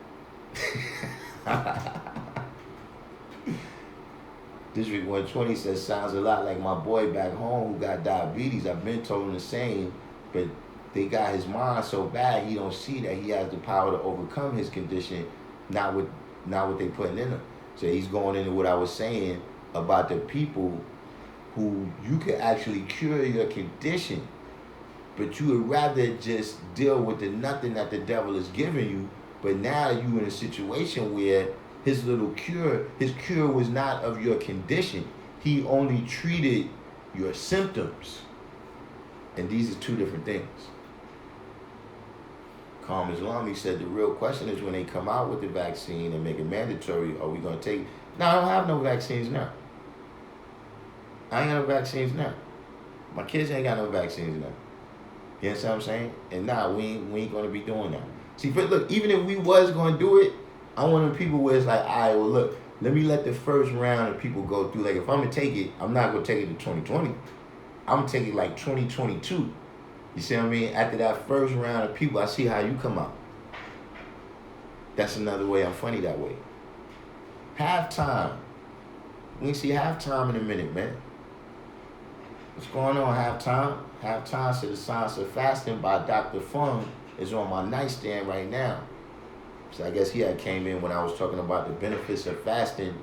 District 120 says, sounds a lot like my boy back home who got diabetes. I've been told him the same, but they got his mind so bad he don't see that he has the power to overcome his condition, not what they putting in him. So he's going into what I was saying about the people who you could actually cure your condition, but you would rather just deal with the nothing that the devil is giving you. But now you in a situation where his cure was not of your condition. He only treated your symptoms. And these are two different things. Calm Islami said the real question is when they come out with the vaccine and make it mandatory, are we going to take it? No, I don't have no vaccines now. I ain't got no vaccines now. My kids ain't got no vaccines now. You understand what I'm saying? And nah, we ain't going to be doing that. See, but look, even if we was going to do it, I want them people where it's like, all right, well, look, let me let the first round of people go through. Like, if I'm going to take it, I'm not going to take it to 2020. I'm going to take it like 2022. You see what I mean? After that first round of people, I see how you come out. That's another way I'm funny that way. Halftime. We can see halftime in a minute, man. What's going on, halftime? Halftime said the Science of Fasting by Dr. Fung is on my nightstand right now. So I guess he had came in when I was talking about the benefits of fasting,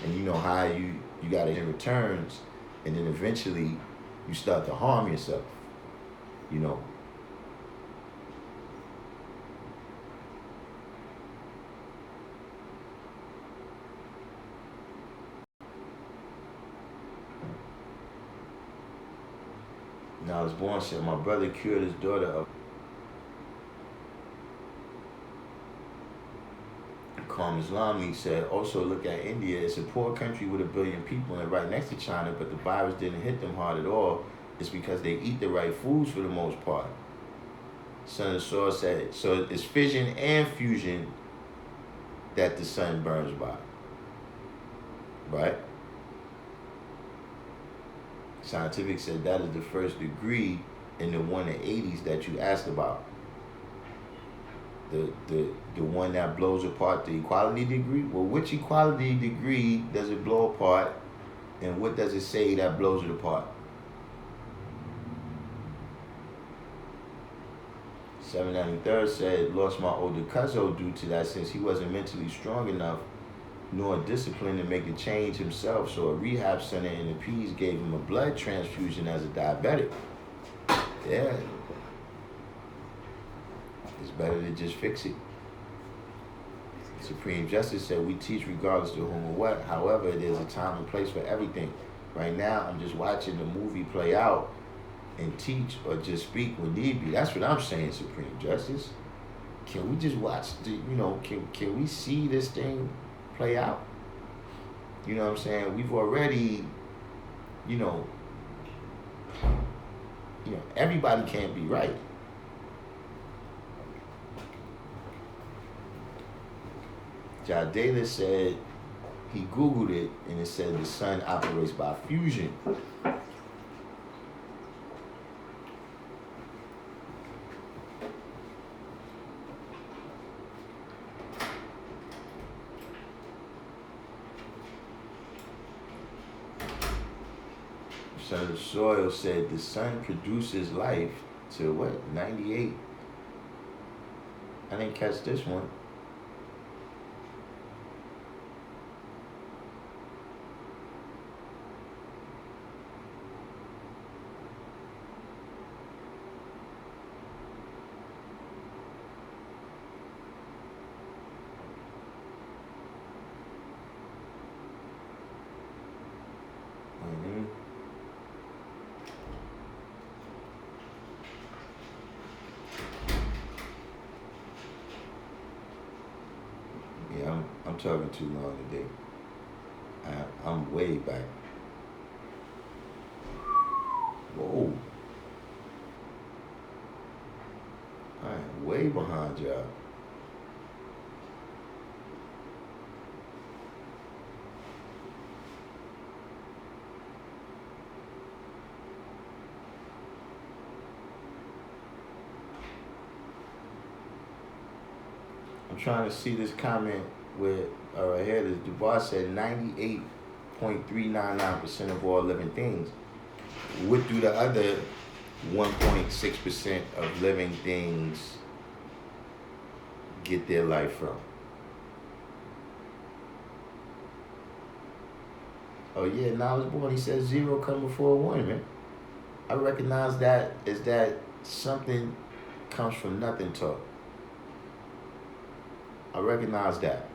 and you know how you got it in returns, and then eventually you start to harm yourself, you know. Now I was born said my brother cured his daughter of Calm Islami said, also look at India. It's a poor country with 1 billion people and right next to China, but the virus didn't hit them hard at all. It's because they eat the right foods for the most part. Son of Saw said, so it's fission and fusion that the sun burns by. Right? Scientific said that is the first degree in the 180s that you asked about. The one that blows apart the equality degree? Well, which equality degree does it blow apart, and what does it say that blows it apart? 793rd said, lost my older cousin due to that since he wasn't mentally strong enough nor disciplined to make a change himself, so a rehab center in the P's gave him a blood transfusion as a diabetic. Yeah. It's better to just fix it. Supreme Justice said, we teach regardless to whom or what. However, there's a time and place for everything. Right now, I'm just watching the movie play out and teach or just speak when need be. That's what I'm saying, Supreme Justice. Can we just watch, can we see this thing play out? You know what I'm saying? We've already, everybody can't be right. Jadela said he Googled it and it said the sun operates by fusion. Son of Soil said the sun produces life to what? 98? I didn't catch this one. Yeah, I'm talking too long today. I'm way back. Whoa. I am way behind y'all. I'm trying to see this comment where, right here, this Dubois said 98.399% of all living things. What do the other 1.6% of living things get their life from? Oh yeah, now I was born. He said 0 come before 1, man. I recognize that as that something comes from nothing talk. I recognize that.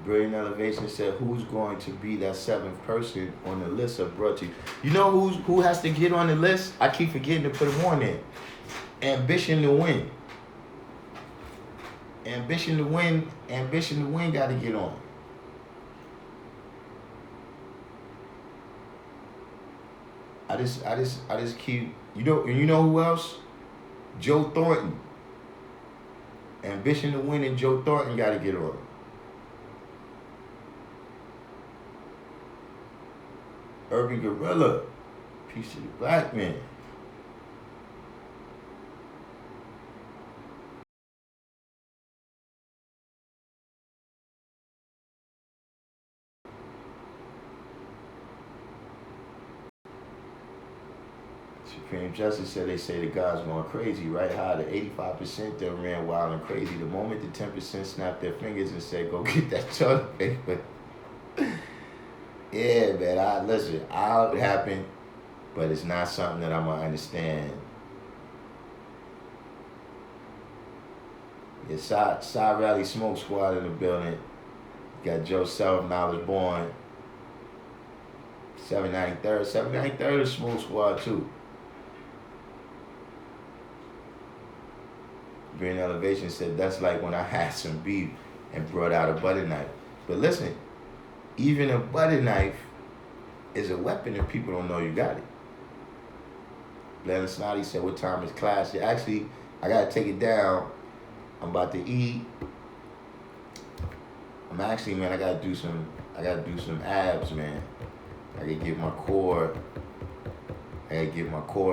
Brilliant Elevation said, who's going to be that 7th person on the list of brought to you? You know who has to get on the list? I keep forgetting to put them on there. Ambition to win. Ambition to win got to get on. I just keep, you know who else? Joe Thornton. Ambition to win and Joe Thornton got to get on. Urban Gorilla. Peace to the black man. Supreme Justice said they say the God's going crazy, right? How the 85% that ran wild and crazy. The moment the 10% snapped their fingers and said, go get that toilet paper. Yeah, man, listen, I'll happen, but it's not something that I'm going to understand. Yeah, Side Rally Smoke Squad in the building. Got Joe $7 born. 793rd. 793rd is Smoke Squad too. Green Elevation said that's like when I had some beef and brought out a butter knife. But listen, even a butter knife is a weapon if people don't know you got it. Glenn Snotty said, what time is class? Yeah, actually, I gotta take it down. I'm about to eat. I gotta do some abs, man. I gotta get my core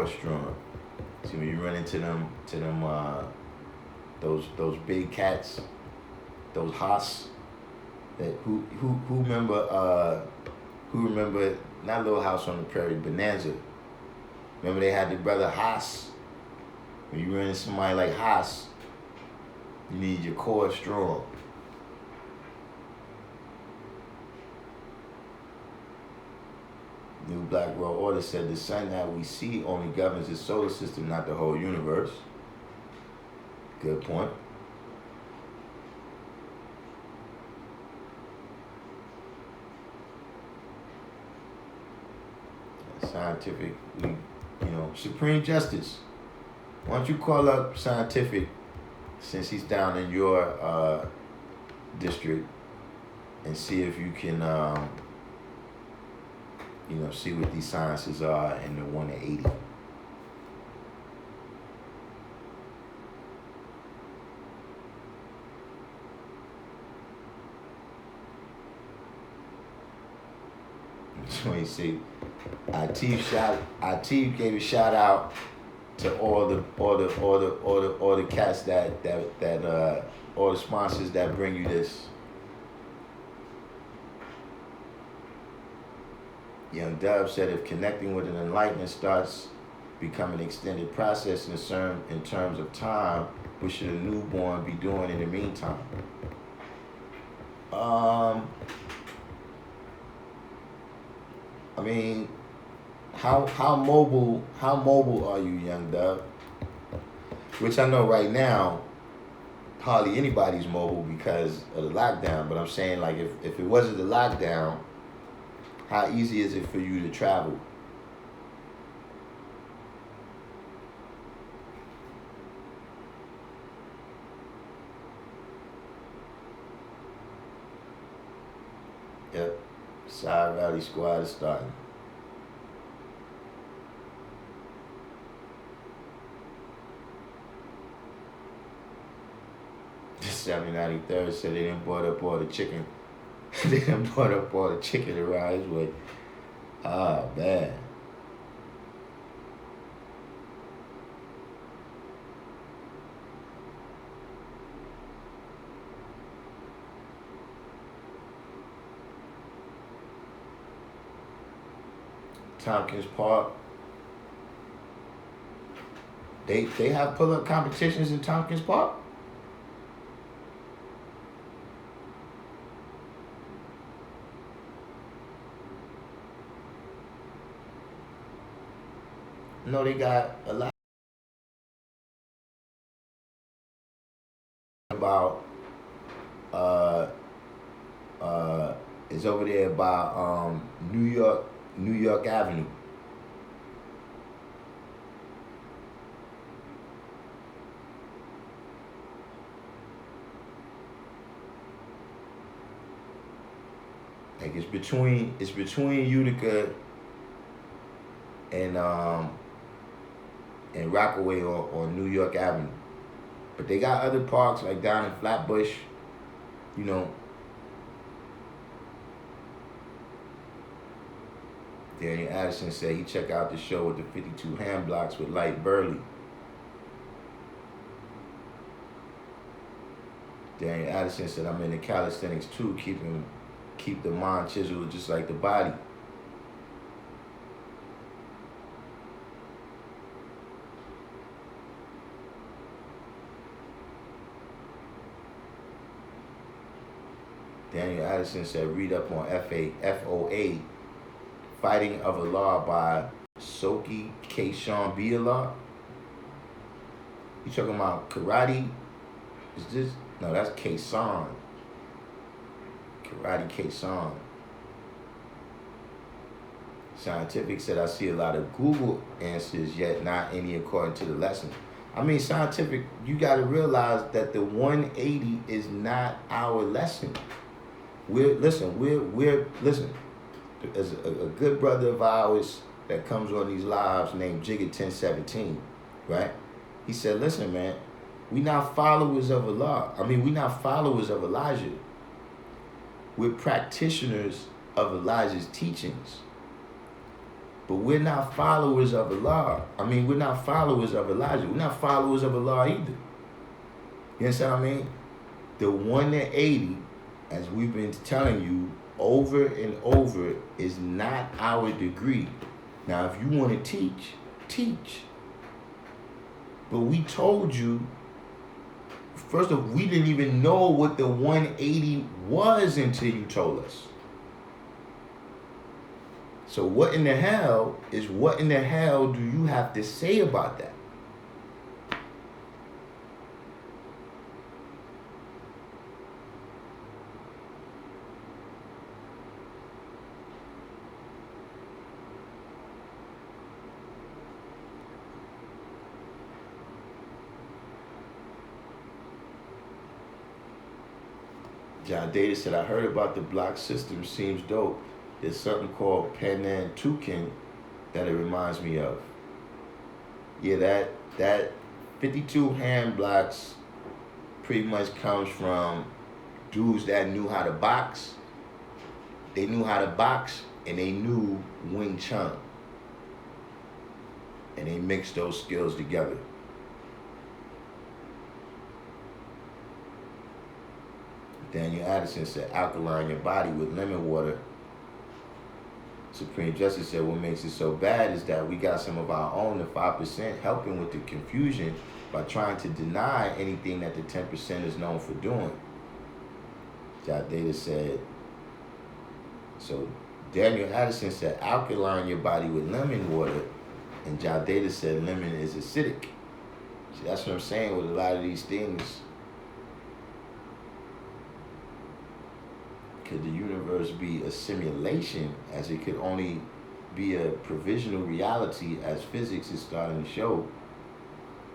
strong. See, when you run into them those big cats, those Haas, that who remember not Little House on the Prairie, Bonanza. Remember they had the brother Haas. When you run into somebody like Haas, you need your core strong. New Black World Order said the sun that we see only governs the solar system, not the whole universe. Good point. Scientific, Supreme Justice. Why don't you call up Scientific, since he's down in your district, and see if you can, see what these sciences are in the 1 to 80. So you see, Atif gave a shout out to all the cats that all the sponsors that bring you this. Young Dove said if connecting with an enlightenment starts becoming an extended process in terms of time, what should a newborn be doing in the meantime? I mean, how mobile are you, Young Dove? Which I know right now, hardly anybody's mobile because of the lockdown. But I'm saying, like, if it wasn't the lockdown, how easy is it for you to travel? Yep. Side Rally Squad is starting. The 793rd said they didn't bought up all the chicken. They done bought up all the chicken around his way. Oh, man. Tompkins Park. They have pull-up competitions in Tompkins Park? No, they got a lot about it's over there by New York Avenue. Like it's between Utica and Rockaway on New York Avenue. But they got other parks like down in Flatbush, Daniel Addison said he checked out the show with the 52 hand blocks with Light Burley. Daniel Addison said, I'm in the calisthenics too, keep the mind chiseled just like the body. Daniel Addison said, read up on FOA, Fighting of Allah by Soki Be Allah. You talking about karate? Is this? No, that's Kaysan. Karate Kaysan. Scientific said, I see a lot of Google answers, yet not any according to the lesson. I mean, Scientific, you got to realize that the 180 is not our lesson. We're listen. As a good brother of ours that comes on these lives named Jigga 1017, right? He said, listen, man, we not followers of Allah. I mean, we not followers of Elijah. We're practitioners of Elijah's teachings. But we're not followers of Allah. I mean, we're not followers of Elijah. We're not followers of Allah either. You understand what I mean? The 180, as we've been telling you over and over, is not our degree. Now, if you want to teach, teach. But we told you, first of all, we didn't even know what the 180 was until you told us. So what in the hell do you have to say about that? John Data said, I heard about the block system, seems dope. There's something called Penan Tukin that it reminds me of. Yeah, that 52 hand blocks pretty much comes from dudes that knew how to box. They knew how to box and they knew Wing Chun. And they mixed those skills together. Daniel Addison said, alkaline your body with lemon water. Supreme Justice said, what makes it so bad is that we got some of our own, the 5%, helping with the confusion by trying to deny anything that the 10% is known for doing. Jot Data said, so Daniel Addison said, alkaline your body with lemon water. And Jot Data said, lemon is acidic. See, that's what I'm saying with a lot of these things. Could the universe be a simulation, as it could only be a provisional reality, as physics is starting to show?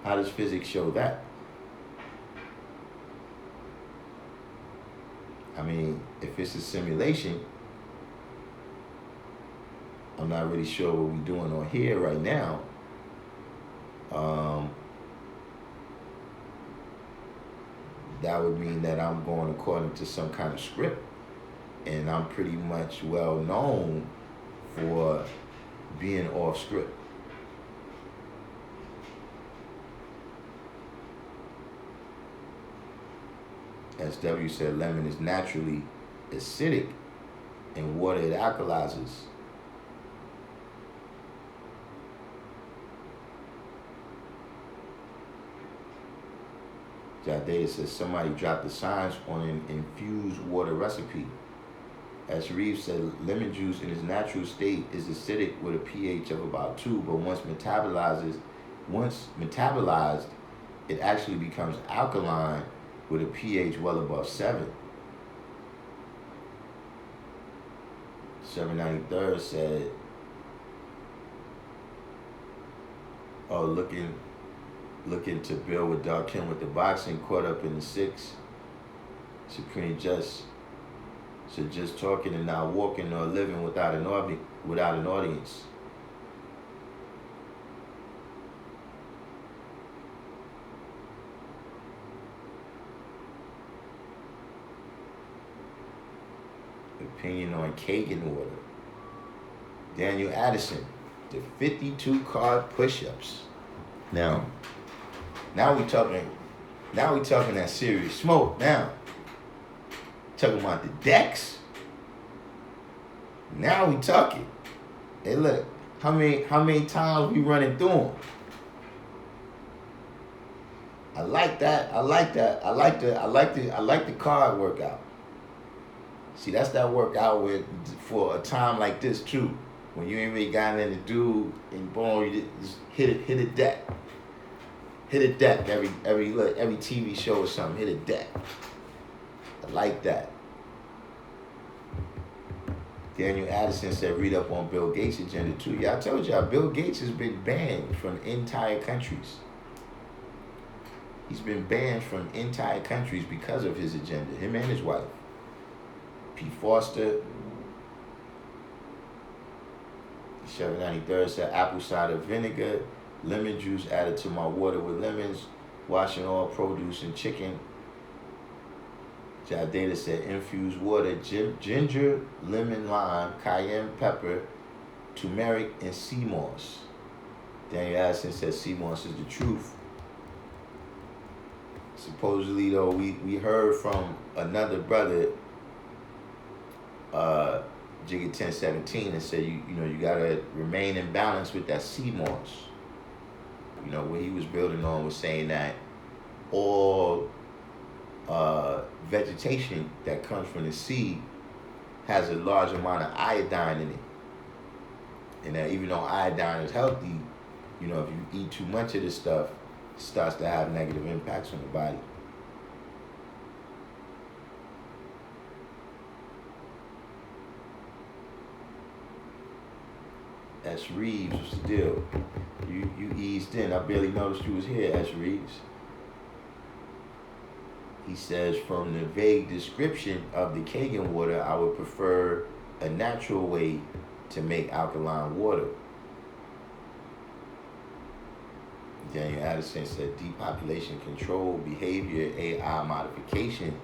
How does physics show that? I mean, if it's a simulation, I'm not really sure what we're doing on here right now. That would mean that I'm going according to some kind of script. And I'm pretty much well known for being off script. As W said, lemon is naturally acidic and water it alkalizes. Jadea says somebody dropped the science on an infused water recipe. As Reeves said, lemon juice in its natural state is acidic with a pH of about 2, but once metabolized, it actually becomes alkaline with a pH well above 7. 793rd said, oh, looking to build with Darkim with the boxing, caught up in the 6. Supreme Just. So just talking and not walking or living without an audience. Opinion on cake and water. Daniel Addison, the 52 card push-ups. Now we talking that serious smoke. Now talking about the decks. Now we talking. Hey, look, how many times we running through them? I like that. I like the card workout. See, that's that workout for a time like this too, when you ain't really got nothing to do, and boom, you just hit a deck. Hit a deck every TV show or something. Hit a deck. I like that. Daniel Addison said, read up on Bill Gates' agenda too. Yeah, I told y'all, Bill Gates has been banned from entire countries. He's been banned from entire countries because of his agenda. Him and his wife. P. Foster. 793rd said, apple cider vinegar, lemon juice added to my water with lemons, washing all produce and chicken. Jadeda said, infused water, ginger, lemon, lime, cayenne pepper, turmeric, and sea moss. Daniel Addison said sea moss is the truth. Supposedly, though, we heard from another brother, Jigga 1017, and said you gotta remain in balance with that sea moss. What he was building on was saying that all vegetation that comes from the sea has a large amount of iodine in it, and that even though iodine is healthy, if you eat too much of this stuff, it starts to have negative impacts on the body. S. Reeves, what's the deal? You eased in. I barely noticed you was here, S. Reeves. He says, from the vague description of the Kangen water, I would prefer a natural way to make alkaline water. Daniel Addison said, depopulation control, behavior, AI modification.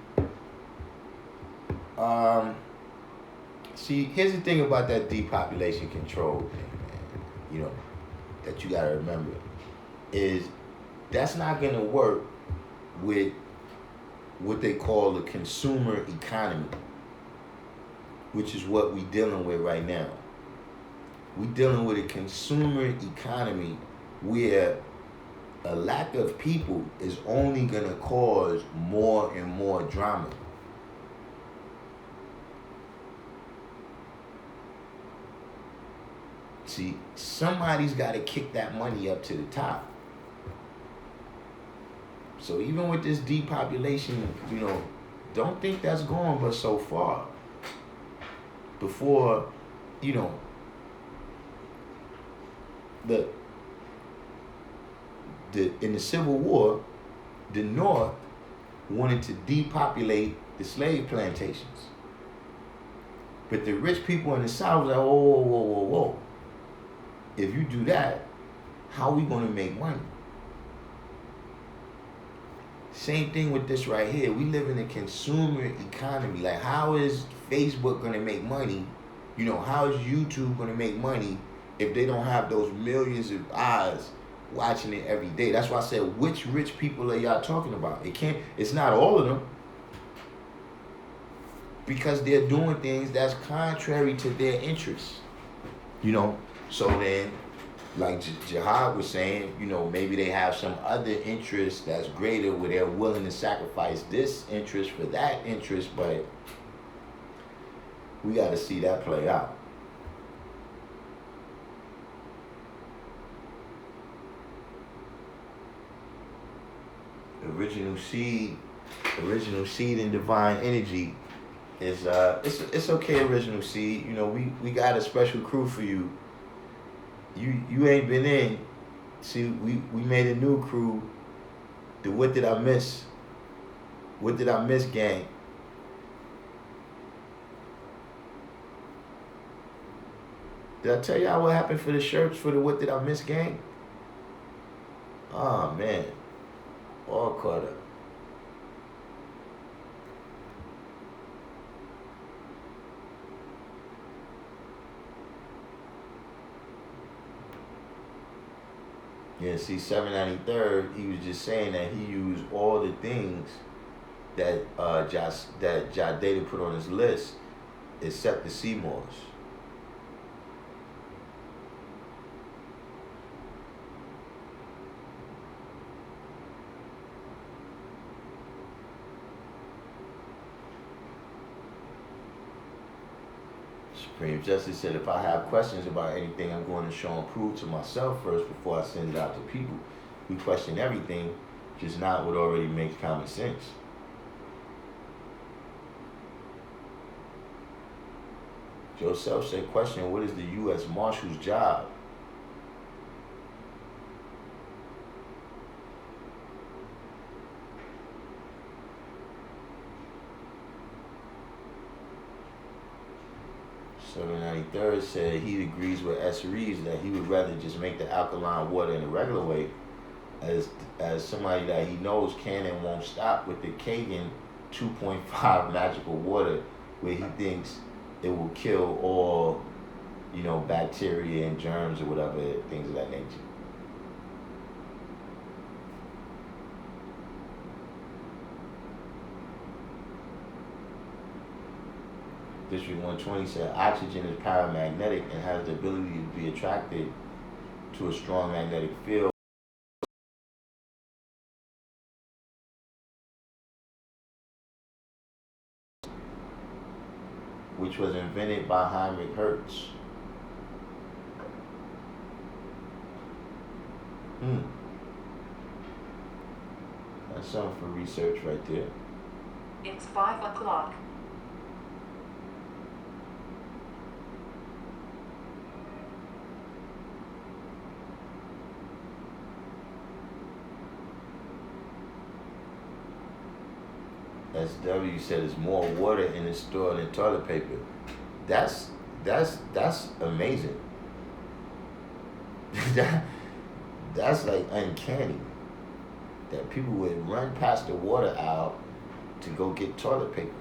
See, here's the thing about that depopulation control thing, man, that you gotta remember, is that's not gonna work with what they call the consumer economy, which is what we dealing with right now. We dealing with a consumer economy where a lack of people is only gonna cause more and more drama. See, somebody's got to kick that money up to the top. So even with this depopulation, don't think that's going but so far. Before, in the Civil War, the North wanted to depopulate the slave plantations. But the rich people in the South were like, whoa. If you do that, how are we going to make money? Same thing with this right here. We live in a consumer economy. Like, how is Facebook going to make money? How is YouTube going to make money if they don't have those millions of eyes watching it every day? That's why I said, which rich people are y'all talking about? It's not all of them. Because they're doing things that's contrary to their interests. So then, like Jihad was saying, maybe they have some other interest that's greater where they're willing to sacrifice this interest for that interest, but we got to see that play out. Original seed and divine energy is it's okay. Original seed, we got a special crew for you. You ain't been in. See, we made a new crew. The What Did I Miss? What Did I Miss gang. Did I tell y'all what happened for the shirts for the What Did I Miss gang? Oh man, all caught up. Yeah, see, 793rd, he was just saying that he used all the things that Data put on his list, except the Seymours. Supreme Justice said, if I have questions about anything, I'm going to show and prove to myself first before I send it out to people. We question everything, just not what already makes common sense. Joseph said, question, what is the U.S. Marshal's job? So the 93rd said he agrees with S. Reeves that he would rather just make the alkaline water in a regular way, as somebody that he knows can and won't stop with the Kagan 2.5 magical water, where he thinks it will kill all, bacteria and germs or whatever, things of that nature. District 120 said oxygen is paramagnetic and has the ability to be attracted to a strong magnetic field. Which was invented by Heinrich Hertz. That's something for research right there. It's 5 o'clock. SW said there's more water in the store than toilet paper. That's amazing. That's like uncanny. That people would run past the water aisle to go get toilet paper.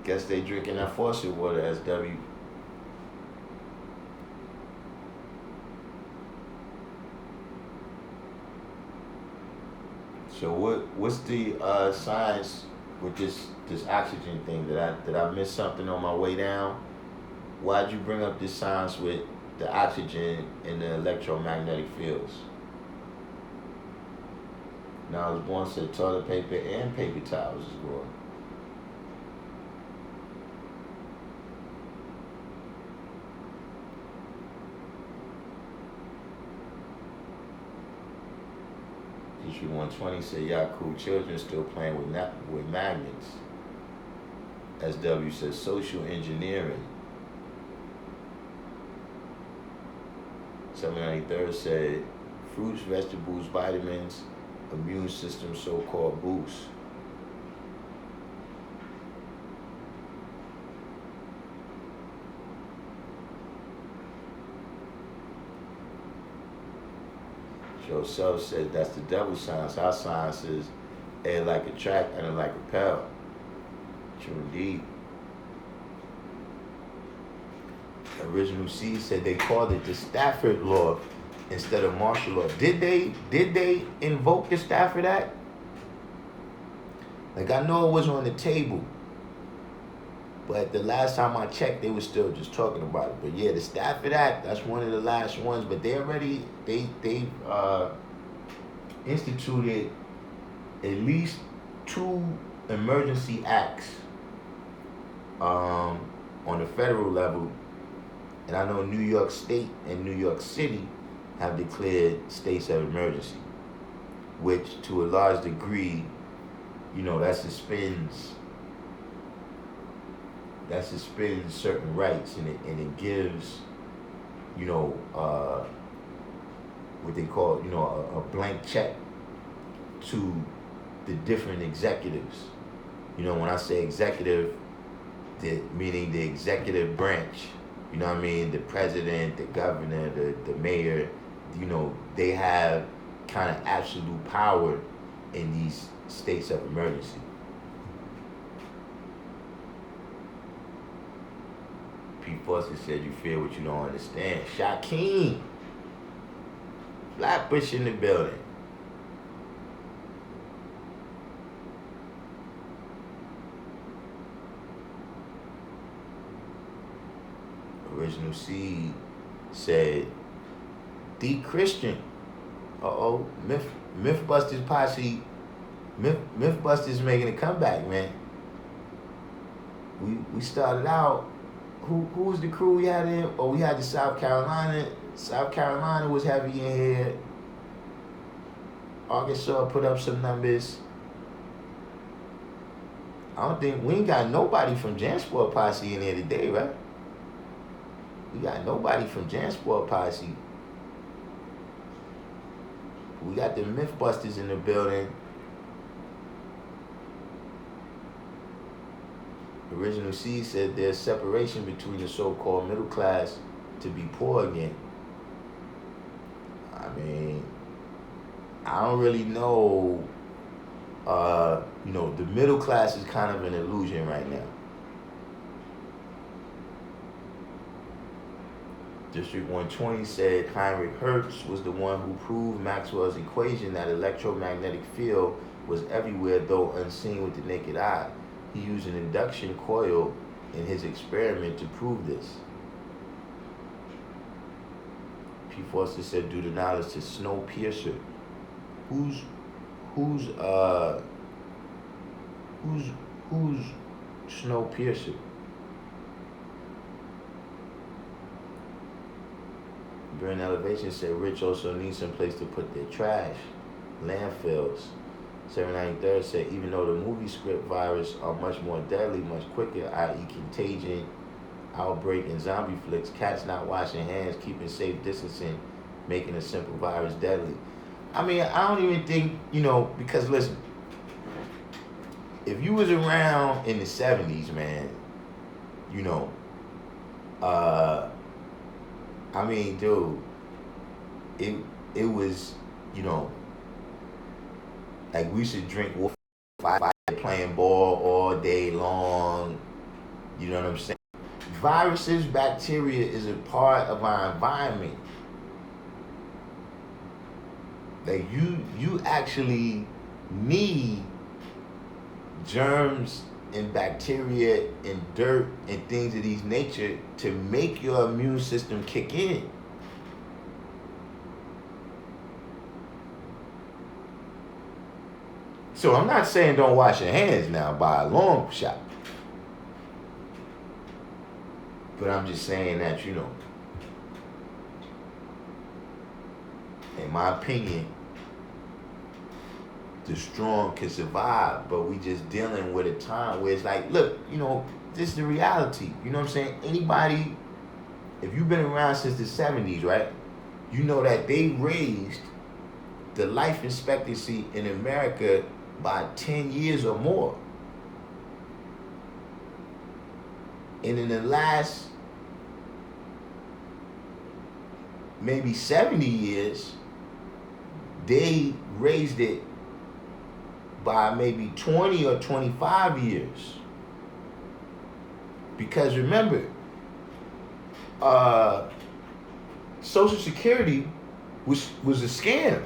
Guess they drinking that faucet water, SW. So what's the science with this oxygen thing? Did I miss something on my way down? Why'd you bring up this science with the oxygen and the electromagnetic fields? Now I was born said toilet paper and paper towels is growing. Issue 120 said, Yaku, children still playing with magnets. SW says, social engineering. 793rd said, fruits, vegetables, vitamins, immune system so-called boost. Joseph said that's the devil's science. Our science is air like attract and like repel. True indeed. Original C said they called it the Stafford Law instead of martial law. Did they invoke the Stafford Act? Like, I know it was on the table, but the last time I checked, they were still just talking about it. But yeah, the Stafford Act, that's one of the last ones. But they already they instituted at least 2 emergency acts on the federal level, and I know New York State and New York City have declared states of emergency, which to a large degree, that suspends certain rights, and it gives, what they call, a blank check to the different executives. When I say executive, meaning the executive branch, the president, the governor, the mayor, they have kind of absolute power in these states of emergency. Foster said you fear what you don't understand. Shaquem. Flatbush in the building. Original Seed said, the Christian. Uh-oh. Mythbusters posse. Mythbusters making a comeback, man. We started out. Who was the crew we had in? Oh, we had the South Carolina. South Carolina was heavy in here. Arkansas put up some numbers. I don't think we ain't got nobody from Jansport Posse in here today, right? We got nobody from Jansport Posse. We got the Mythbusters in the building. Original C said there's separation between the so-called middle class to be poor again. I mean, I don't really know. The middle class is kind of an illusion right now. District 120 said Heinrich Hertz was the one who proved Maxwell's equation that electromagnetic field was everywhere, though unseen with the naked eye. He used an induction coil in his experiment to prove this. P. Foster said, due to knowledge to Snowpiercer. Who's Snowpiercer? Burn Elevation said Rich also needs some place to put their trash. Landfills. 793rd said even though the movie script virus are much more deadly, much quicker, i.e. Contagion, Outbreak, and zombie flicks, cats not washing hands, keeping safe distancing, making a simple virus deadly. I mean, I don't even think, because listen, if you was around in the 70s, man, I mean, dude, it was, like we should drink water, playing ball all day long. You know what I'm saying? Viruses, bacteria is a part of our environment. Like you actually need germs and bacteria and dirt and things of these nature to make your immune system kick in. So I'm not saying don't wash your hands now by a long shot. But I'm just saying that, in my opinion, the strong can survive, but we just dealing with a time where it's like, look, this is the reality. You know what I'm saying? Anybody, if you've been around since the 70s, right? You know that they raised the life expectancy in America by 10 years or more. And in the last maybe 70 years, they raised it by maybe 20 or 25 years. Because remember, Social Security was a scam.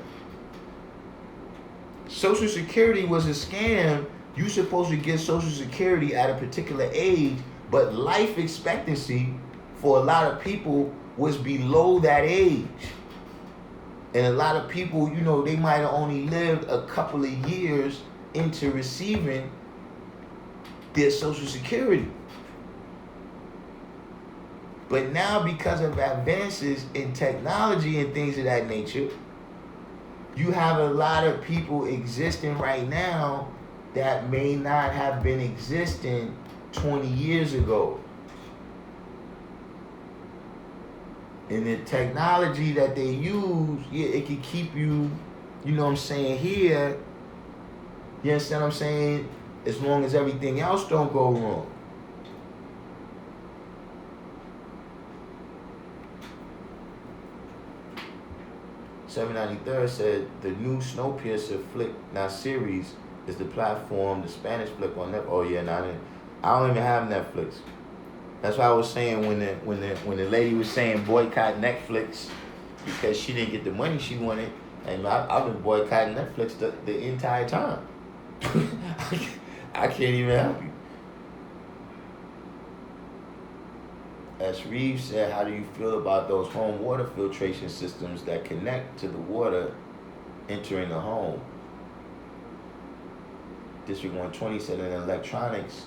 Social Security was a scam. You're supposed to get Social Security at a particular age, but life expectancy for a lot of people was below that age. And a lot of people, they might have only lived a couple of years into receiving their Social Security. But now, because of advances in technology and things of that nature, you have a lot of people existing right now that may not have been existing 20 years ago. And the technology that they use, it can keep you, here. You understand what I'm saying? As long as everything else don't go wrong. $793 said the new Snowpiercer flick now series is the platform, the Spanish flick on Netflix. Oh yeah, I don't even have Netflix. That's why I was saying when the lady was saying boycott Netflix because she didn't get the money she wanted, and I've been boycotting Netflix the entire time. I can't even help you. As Reeves said, how do you feel about those home water filtration systems that connect to the water entering the home? District 120 said in electronics,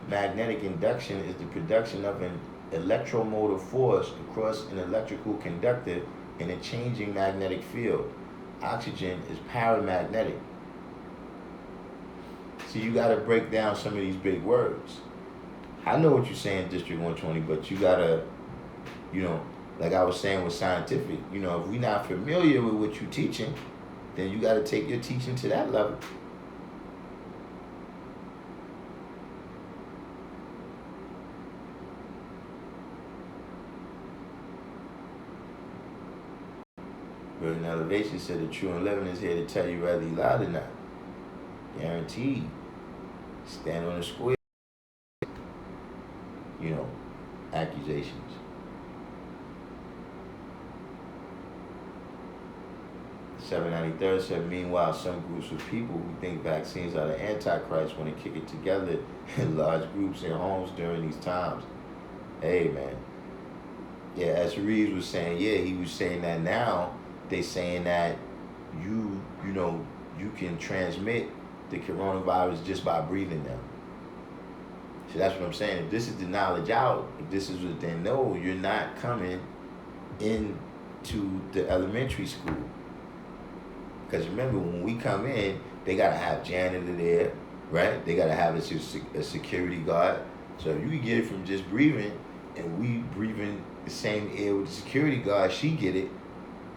magnetic induction is the production of an electromotive force across an electrical conductor in a changing magnetic field. Oxygen is paramagnetic. So you got to break down some of these big words. I know what you're saying, District 120, but you got to, like I was saying with scientific, if we're not familiar with what you're teaching, then you got to take your teaching to that level. Burden Elevation said the true and living is here to tell you whether you lied or not. Guaranteed. Stand on the square. Accusations. $793 said, meanwhile, some groups of people who think vaccines are the Antichrist want to kick it together in large groups in homes during these times. Hey, man. Yeah, as Reeves was saying, he was saying that now they saying that you can transmit the coronavirus just by breathing them. So that's what I'm saying. If this is the knowledge out, if this is what they know, you're not coming into the elementary school. Because remember, when we come in, they got to have janitor there, right? They got to have a security guard. So if you can get it from just breathing, and we breathing the same air with the security guard, she get it.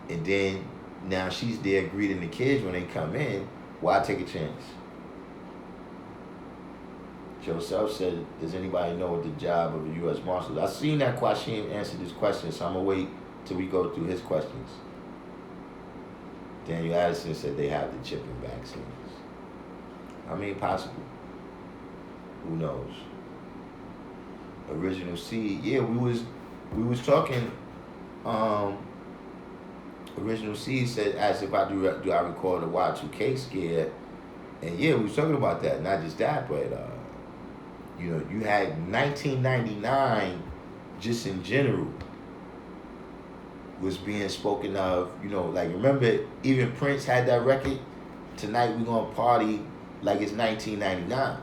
And then now she's there greeting the kids when they come in. Why take a chance? Joseph said, does anybody know what the job of a U.S. Marshal is? I've seen that Quashim answer this question, so I'm going to wait till we go through his questions. Daniel Addison said they have the chipping vaccines. I mean, possible. Who knows? Original Seed. Yeah, we was talking. Original Seed said, asked if I do I recall the Y2K scare, and we was talking about that. Not just that, but you had 1999 just in general was being spoken of. Like remember, even Prince had that record. Tonight we gonna party like it's 1999.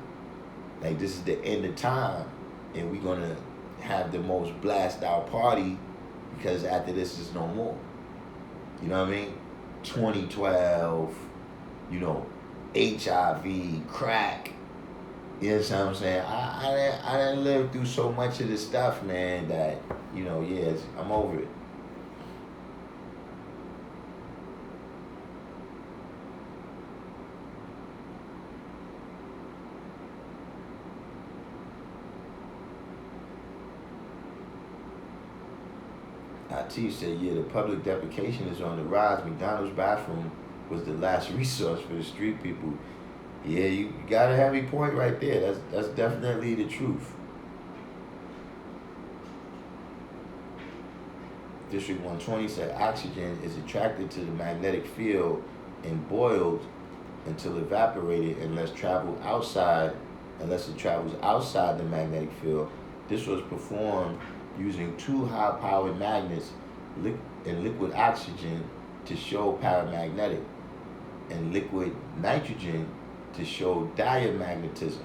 Like this is the end of time, and we gonna have the most blast out party because after this is no more. You know what I mean? 2012, HIV, crack. You know what I'm saying? I done lived through so much of this stuff, man, that, I'm over it. IT said, the public defecation is on the rise. McDonald's bathroom was the last resource for the street people. Yeah, you got a heavy point right there. That's definitely the truth. District 120 said oxygen is attracted to the magnetic field and boiled until evaporated unless it travels outside the magnetic field. This was performed using two high-powered magnets and liquid oxygen to show paramagnetic, and liquid nitrogen to show diamagnetism.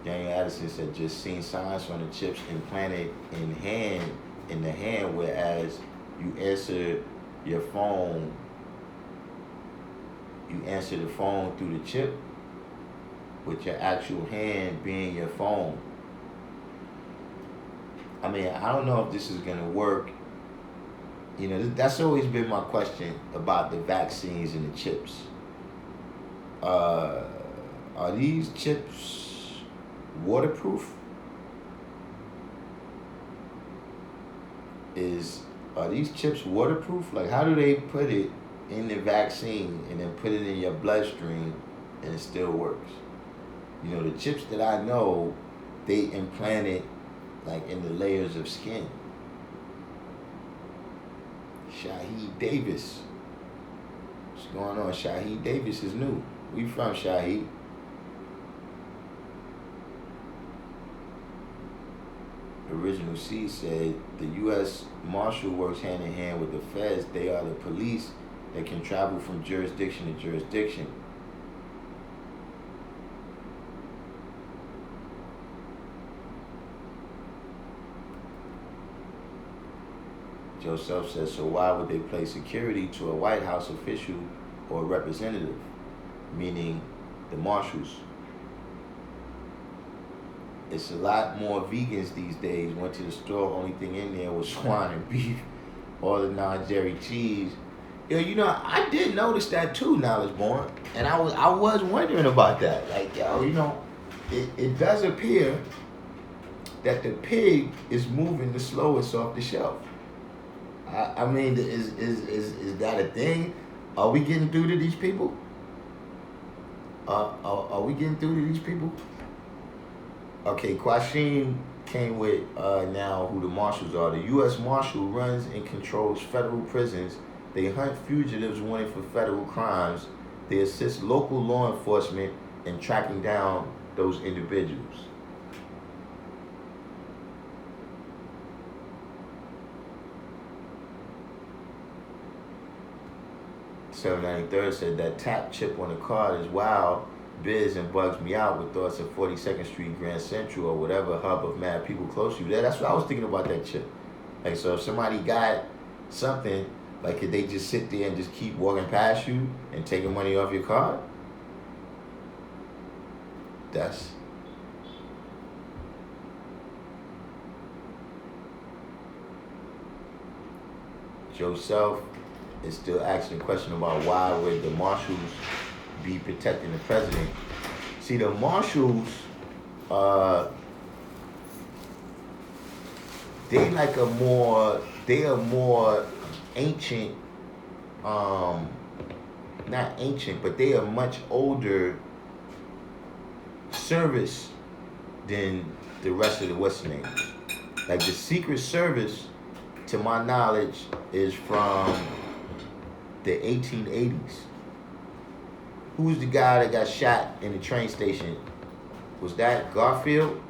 Daniel Addison said, just seen signs from the chips implanted in the hand, whereas you answer the phone through the chip, with your actual hand being your phone. I mean, I don't know if this is going to work. That's always been my question about the vaccines and the chips. Are these chips waterproof? Are these chips waterproof? Like, how do they put it in the vaccine and then put it in your bloodstream and it still works? You know, the chips that I know, they implanted like in the layers of skin. Shaheed Davis. What's going on? Shaheed Davis is new. We from Shaheed? Original C said the U.S. Marshal works hand in hand with the feds. They are the police that can travel from jurisdiction to jurisdiction. Joseph says, so why would they play security to a White House official or representative, meaning the marshals? It's a lot more vegans these days. Went to the store, only thing in there was swine and beef, all the non-dairy cheese. Yo, you know, I did notice that too, Knowledge Born, and I was wondering about that. Like, yo, you know, it does appear that the pig is moving the slowest off the shelf. I mean, is that a thing? Are we getting through to these people? Are we getting through to these people? Okay, Quashim came with now who the marshals are. The U.S. Marshal runs and controls federal prisons. They hunt fugitives wanted for federal crimes. They assist local law enforcement in tracking down those individuals. $793 said that tap chip on the card is wild, biz, and bugs me out with thoughts of 42nd Street, Grand Central, or whatever hub of mad people close to you. That's what I was thinking about that chip. Like, so if somebody got something, like, could they just sit there and just keep walking past you and taking money off your card? That's... Joseph is still asking a question about why would the marshals be protecting the president. See, the marshals, they are more ancient, not ancient, but they are much older service than the rest of the what's name. Like the Secret Service, to my knowledge, is from the 1880s. Who's the guy that got shot in the train station? Was that Garfield?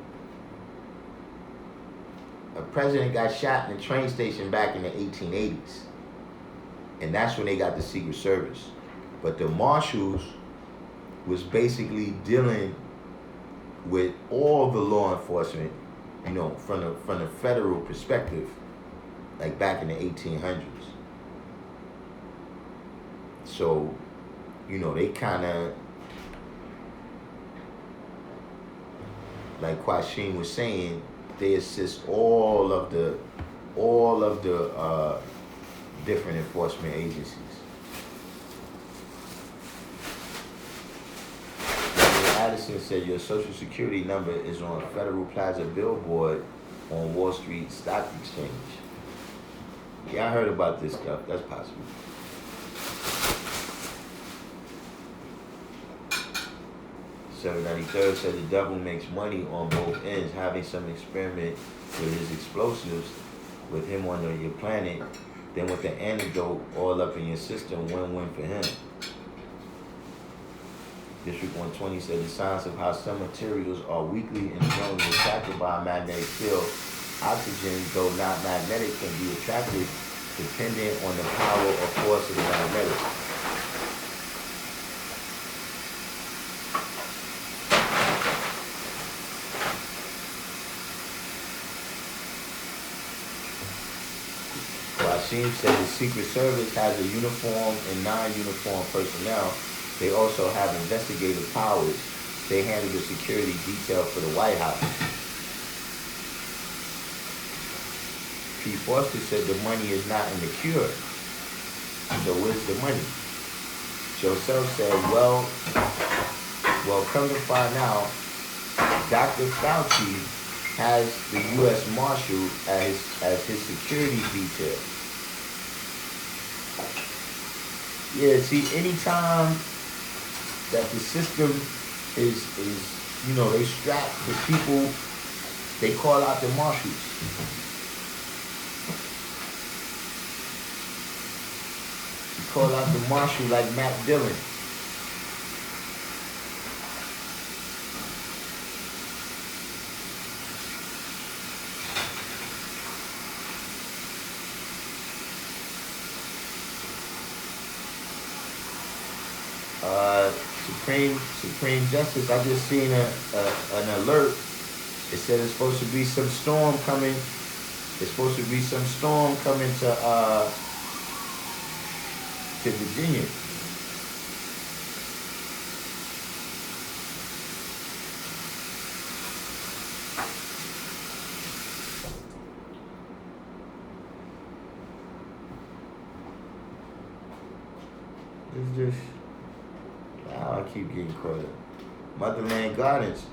A president got shot in the train station back in the 1880s. And that's when they got the Secret Service. But the marshals was basically dealing with all the law enforcement, you know, from the federal perspective, like back in the 1800s. So, you know, they kind of, like Quashim was saying, they assist all of the different enforcement agencies. Addison said your social security number is on Federal Plaza billboard on Wall Street Stock Exchange. Yeah, I heard about this stuff. That's possible. $793 said the devil makes money on both ends. Having some experiment with his explosives, with him on your planet, then with the antidote all up in your system, win-win for him. District 120 said the science of how some materials are weakly and strongly attracted by a magnetic field. Oxygen, though not magnetic, can be attracted dependent on the power or force of the magnetic. Washim said the Secret Service has a uniform and non-uniform personnel. They also have investigative powers. They handle the security detail for the White House. P. Foster said the money is not in the cure. So where's the money? Joseph said, well, come to find out, Dr. Fauci has the U.S. Marshal as his security detail. Yeah, see, anytime that the system is they strap the people. They call out the marshals. They call out the marshal like Matt Dillon. Supreme Justice, I just seen an alert. It said it's supposed to be some storm coming. It's supposed to be some storm coming to Virginia. It's just I keep getting caught up. Motherland Gardens.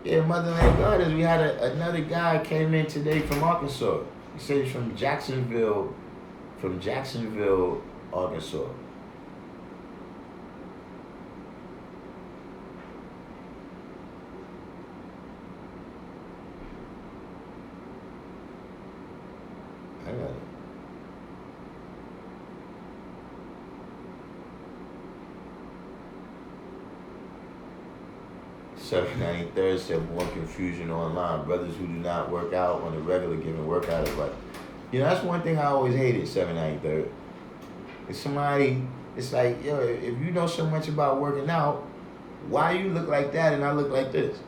Yeah, Motherland Gardens. We had another guy came in today from Arkansas. He said he's from Jacksonville, Arkansas. I got it. $7.93 said more confusion online. Brothers who do not work out on the regular giving workout advice. That's one thing I always hated, $7.93. If somebody, it's like, yo, if you know so much about working out, why you look like that and I look like this?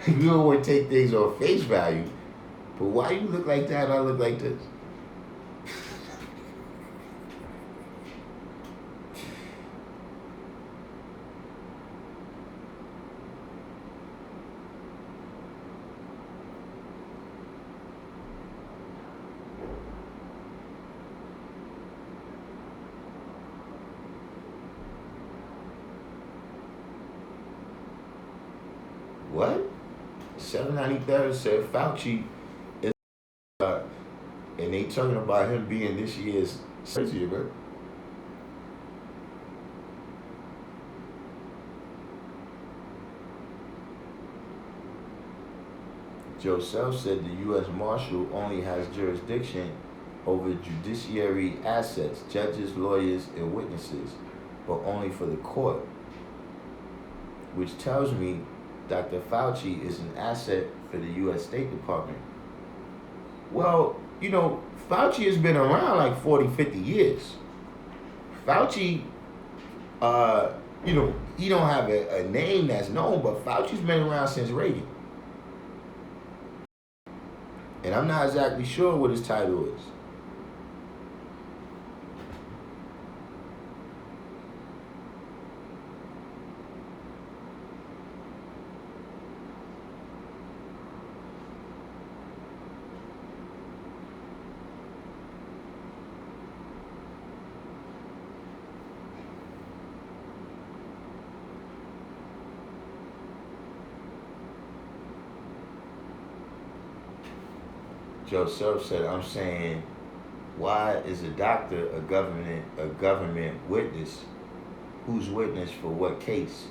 You don't want to take things on face value, but why you look like that and I look like this? What? 793 said Fauci is, and they talking about him being this year's surgery, bro. Joseph said the U.S. Marshal only has jurisdiction over judiciary assets, judges, lawyers, and witnesses, but only for the court, which tells me Dr. Fauci is an asset for the U.S. State Department. Well, Fauci has been around like 40, 50 years. Fauci, he don't have a name that's known, but Fauci's been around since Reagan. And I'm not exactly sure what his title is. Joseph said, I'm saying, why is a doctor a government witness? Who's witness for what case?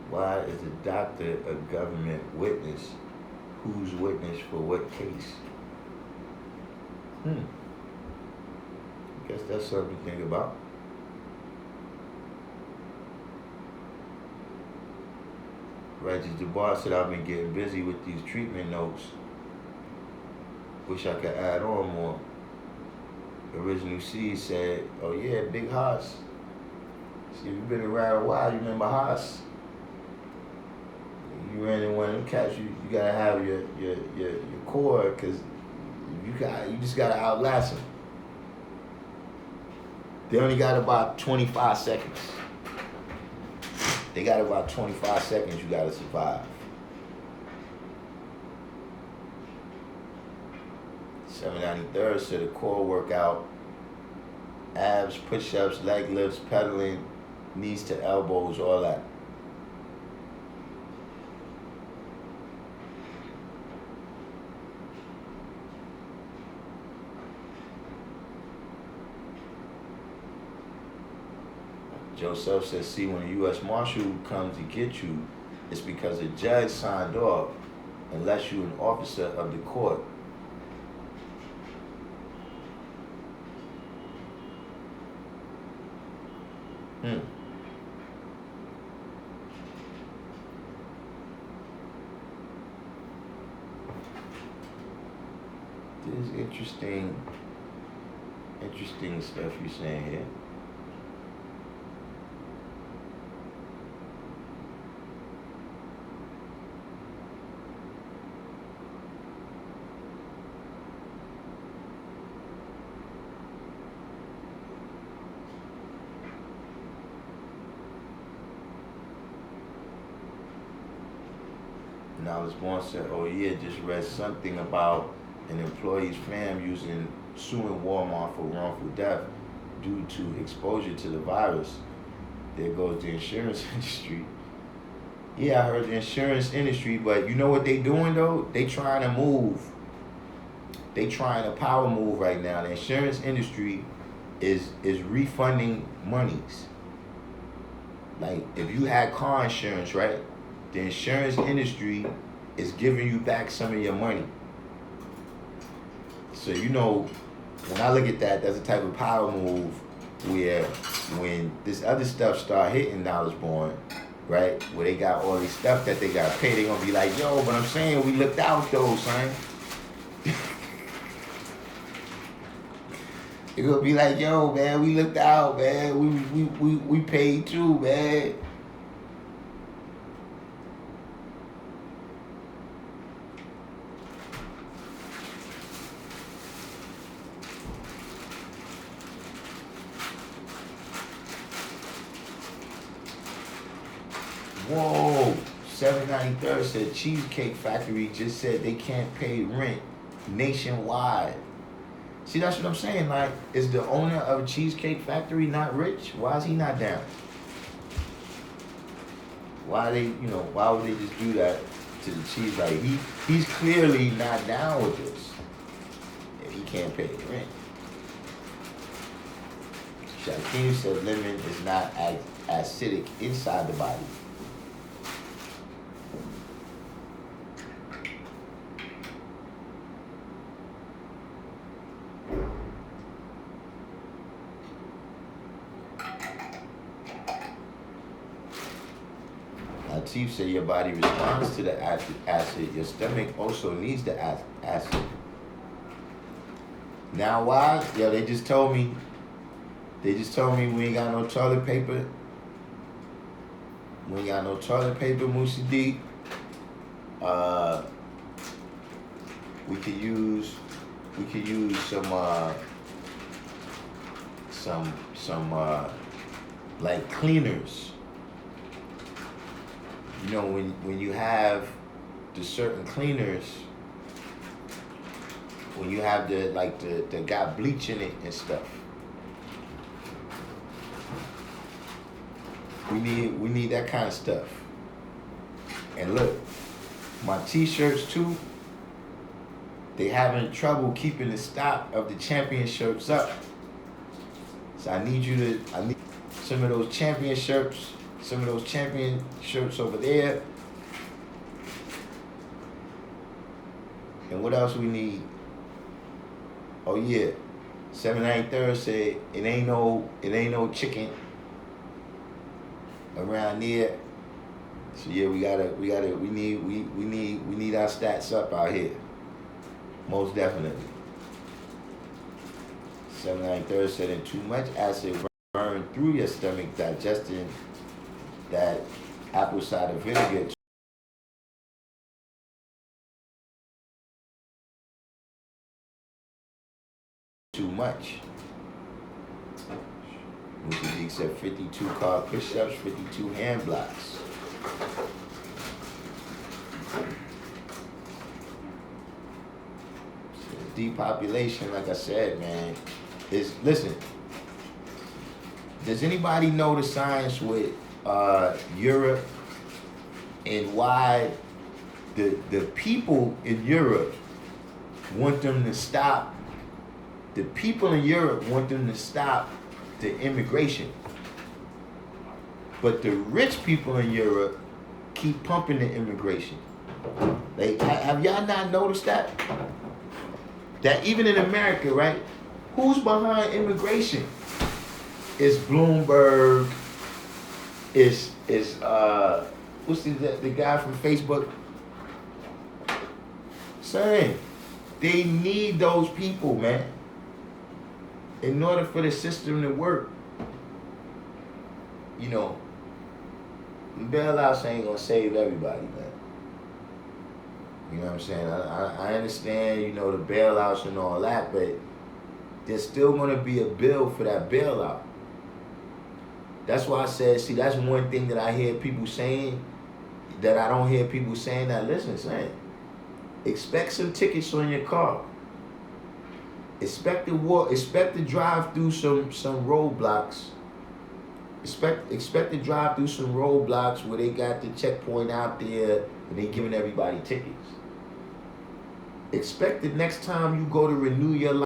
Why is a doctor a government witness? Who's witness for what case? I guess that's something to think about. Reggie DeBar said, I've been getting busy with these treatment notes. Wish I could add on more. Original C said, oh yeah, Big Haas. See, if you've been around a while, you remember Haas? You ran in one of them cats, you gotta have your core, because you just gotta outlast them. They only got about 25 seconds. They got about 25 seconds you gotta survive. 793rd said a core workout, abs, push-ups, leg lifts, pedaling, knees to elbows, all that. Joseph says, see, when a U.S. Marshal comes to get you, it's because a judge signed off, unless you're an officer of the court. This is interesting stuff you're saying here. Knowledge Born said, oh yeah, just read something about an employee's fam suing Walmart for wrongful death due to exposure to the virus. There goes the insurance industry. Yeah, I heard the insurance industry, but you know what they doing though? They trying to move. They trying to power move right now. The insurance industry is refunding monies. Like if you had car insurance, right? The insurance industry is giving you back some of your money. So you know, when I look at that, that's a type of power move where when this other stuff start hitting Knowledge Born, right? Where they got all this stuff that they gotta pay, they gonna be like, yo, but I'm saying we looked out though, son. They gonna be like, yo, man, we looked out, man. We paid too, man. Whoa, 793rd said Cheesecake Factory just said they can't pay rent nationwide. See, that's what I'm saying. Like, is the owner of a Cheesecake Factory not rich? Why is he not down? Why would they just do that to the cheese? Like, he's clearly not down with this if he can't pay the rent. Shaquem said lemon is not acidic inside the body. Latif said your body responds to the acid. Your stomach also needs the acid. Now why? Yo, they just told me we ain't got no toilet paper. We ain't got no toilet paper, Musa D. We could use some like cleaners. You know, when you have the certain cleaners, when you have the got bleach in it and stuff. We need that kind of stuff. And look, my t-shirts too, they having trouble keeping the stock of the champion shirts up. So I need some of those champion shirts over there. And what else we need? Oh yeah, 793rd said it ain't no chicken around there. So yeah, we need our stats up out here. Most definitely. 793rd said in too much acid burn through your stomach, digesting that apple cider vinegar too much. Mr. D said 52 car push-ups, 52 hand blocks. Depopulation, like I said, man, listen. Does anybody know the science with Europe and why the people in Europe want them to stop? The people in Europe want them to stop the immigration. But the rich people in Europe keep pumping the immigration. Like, have y'all not noticed that? That even in America, right? Who's behind immigration? It's Bloomberg. It's what's the guy from Facebook? Saying they need those people, man, in order for the system to work. You know, bailouts ain't gonna save everybody, man. You know what I'm saying? I understand, you know, the bailouts and all that, but there's still gonna be a bill for that bailout. That's why I said, see, that's one thing that I hear people saying that I don't hear people saying that. Listen, saying, expect some tickets on your car. Expect to drive through some roadblocks. Expect to drive through some roadblocks where they got the checkpoint out there and they giving everybody tickets. Expect the next time you go to renew your life.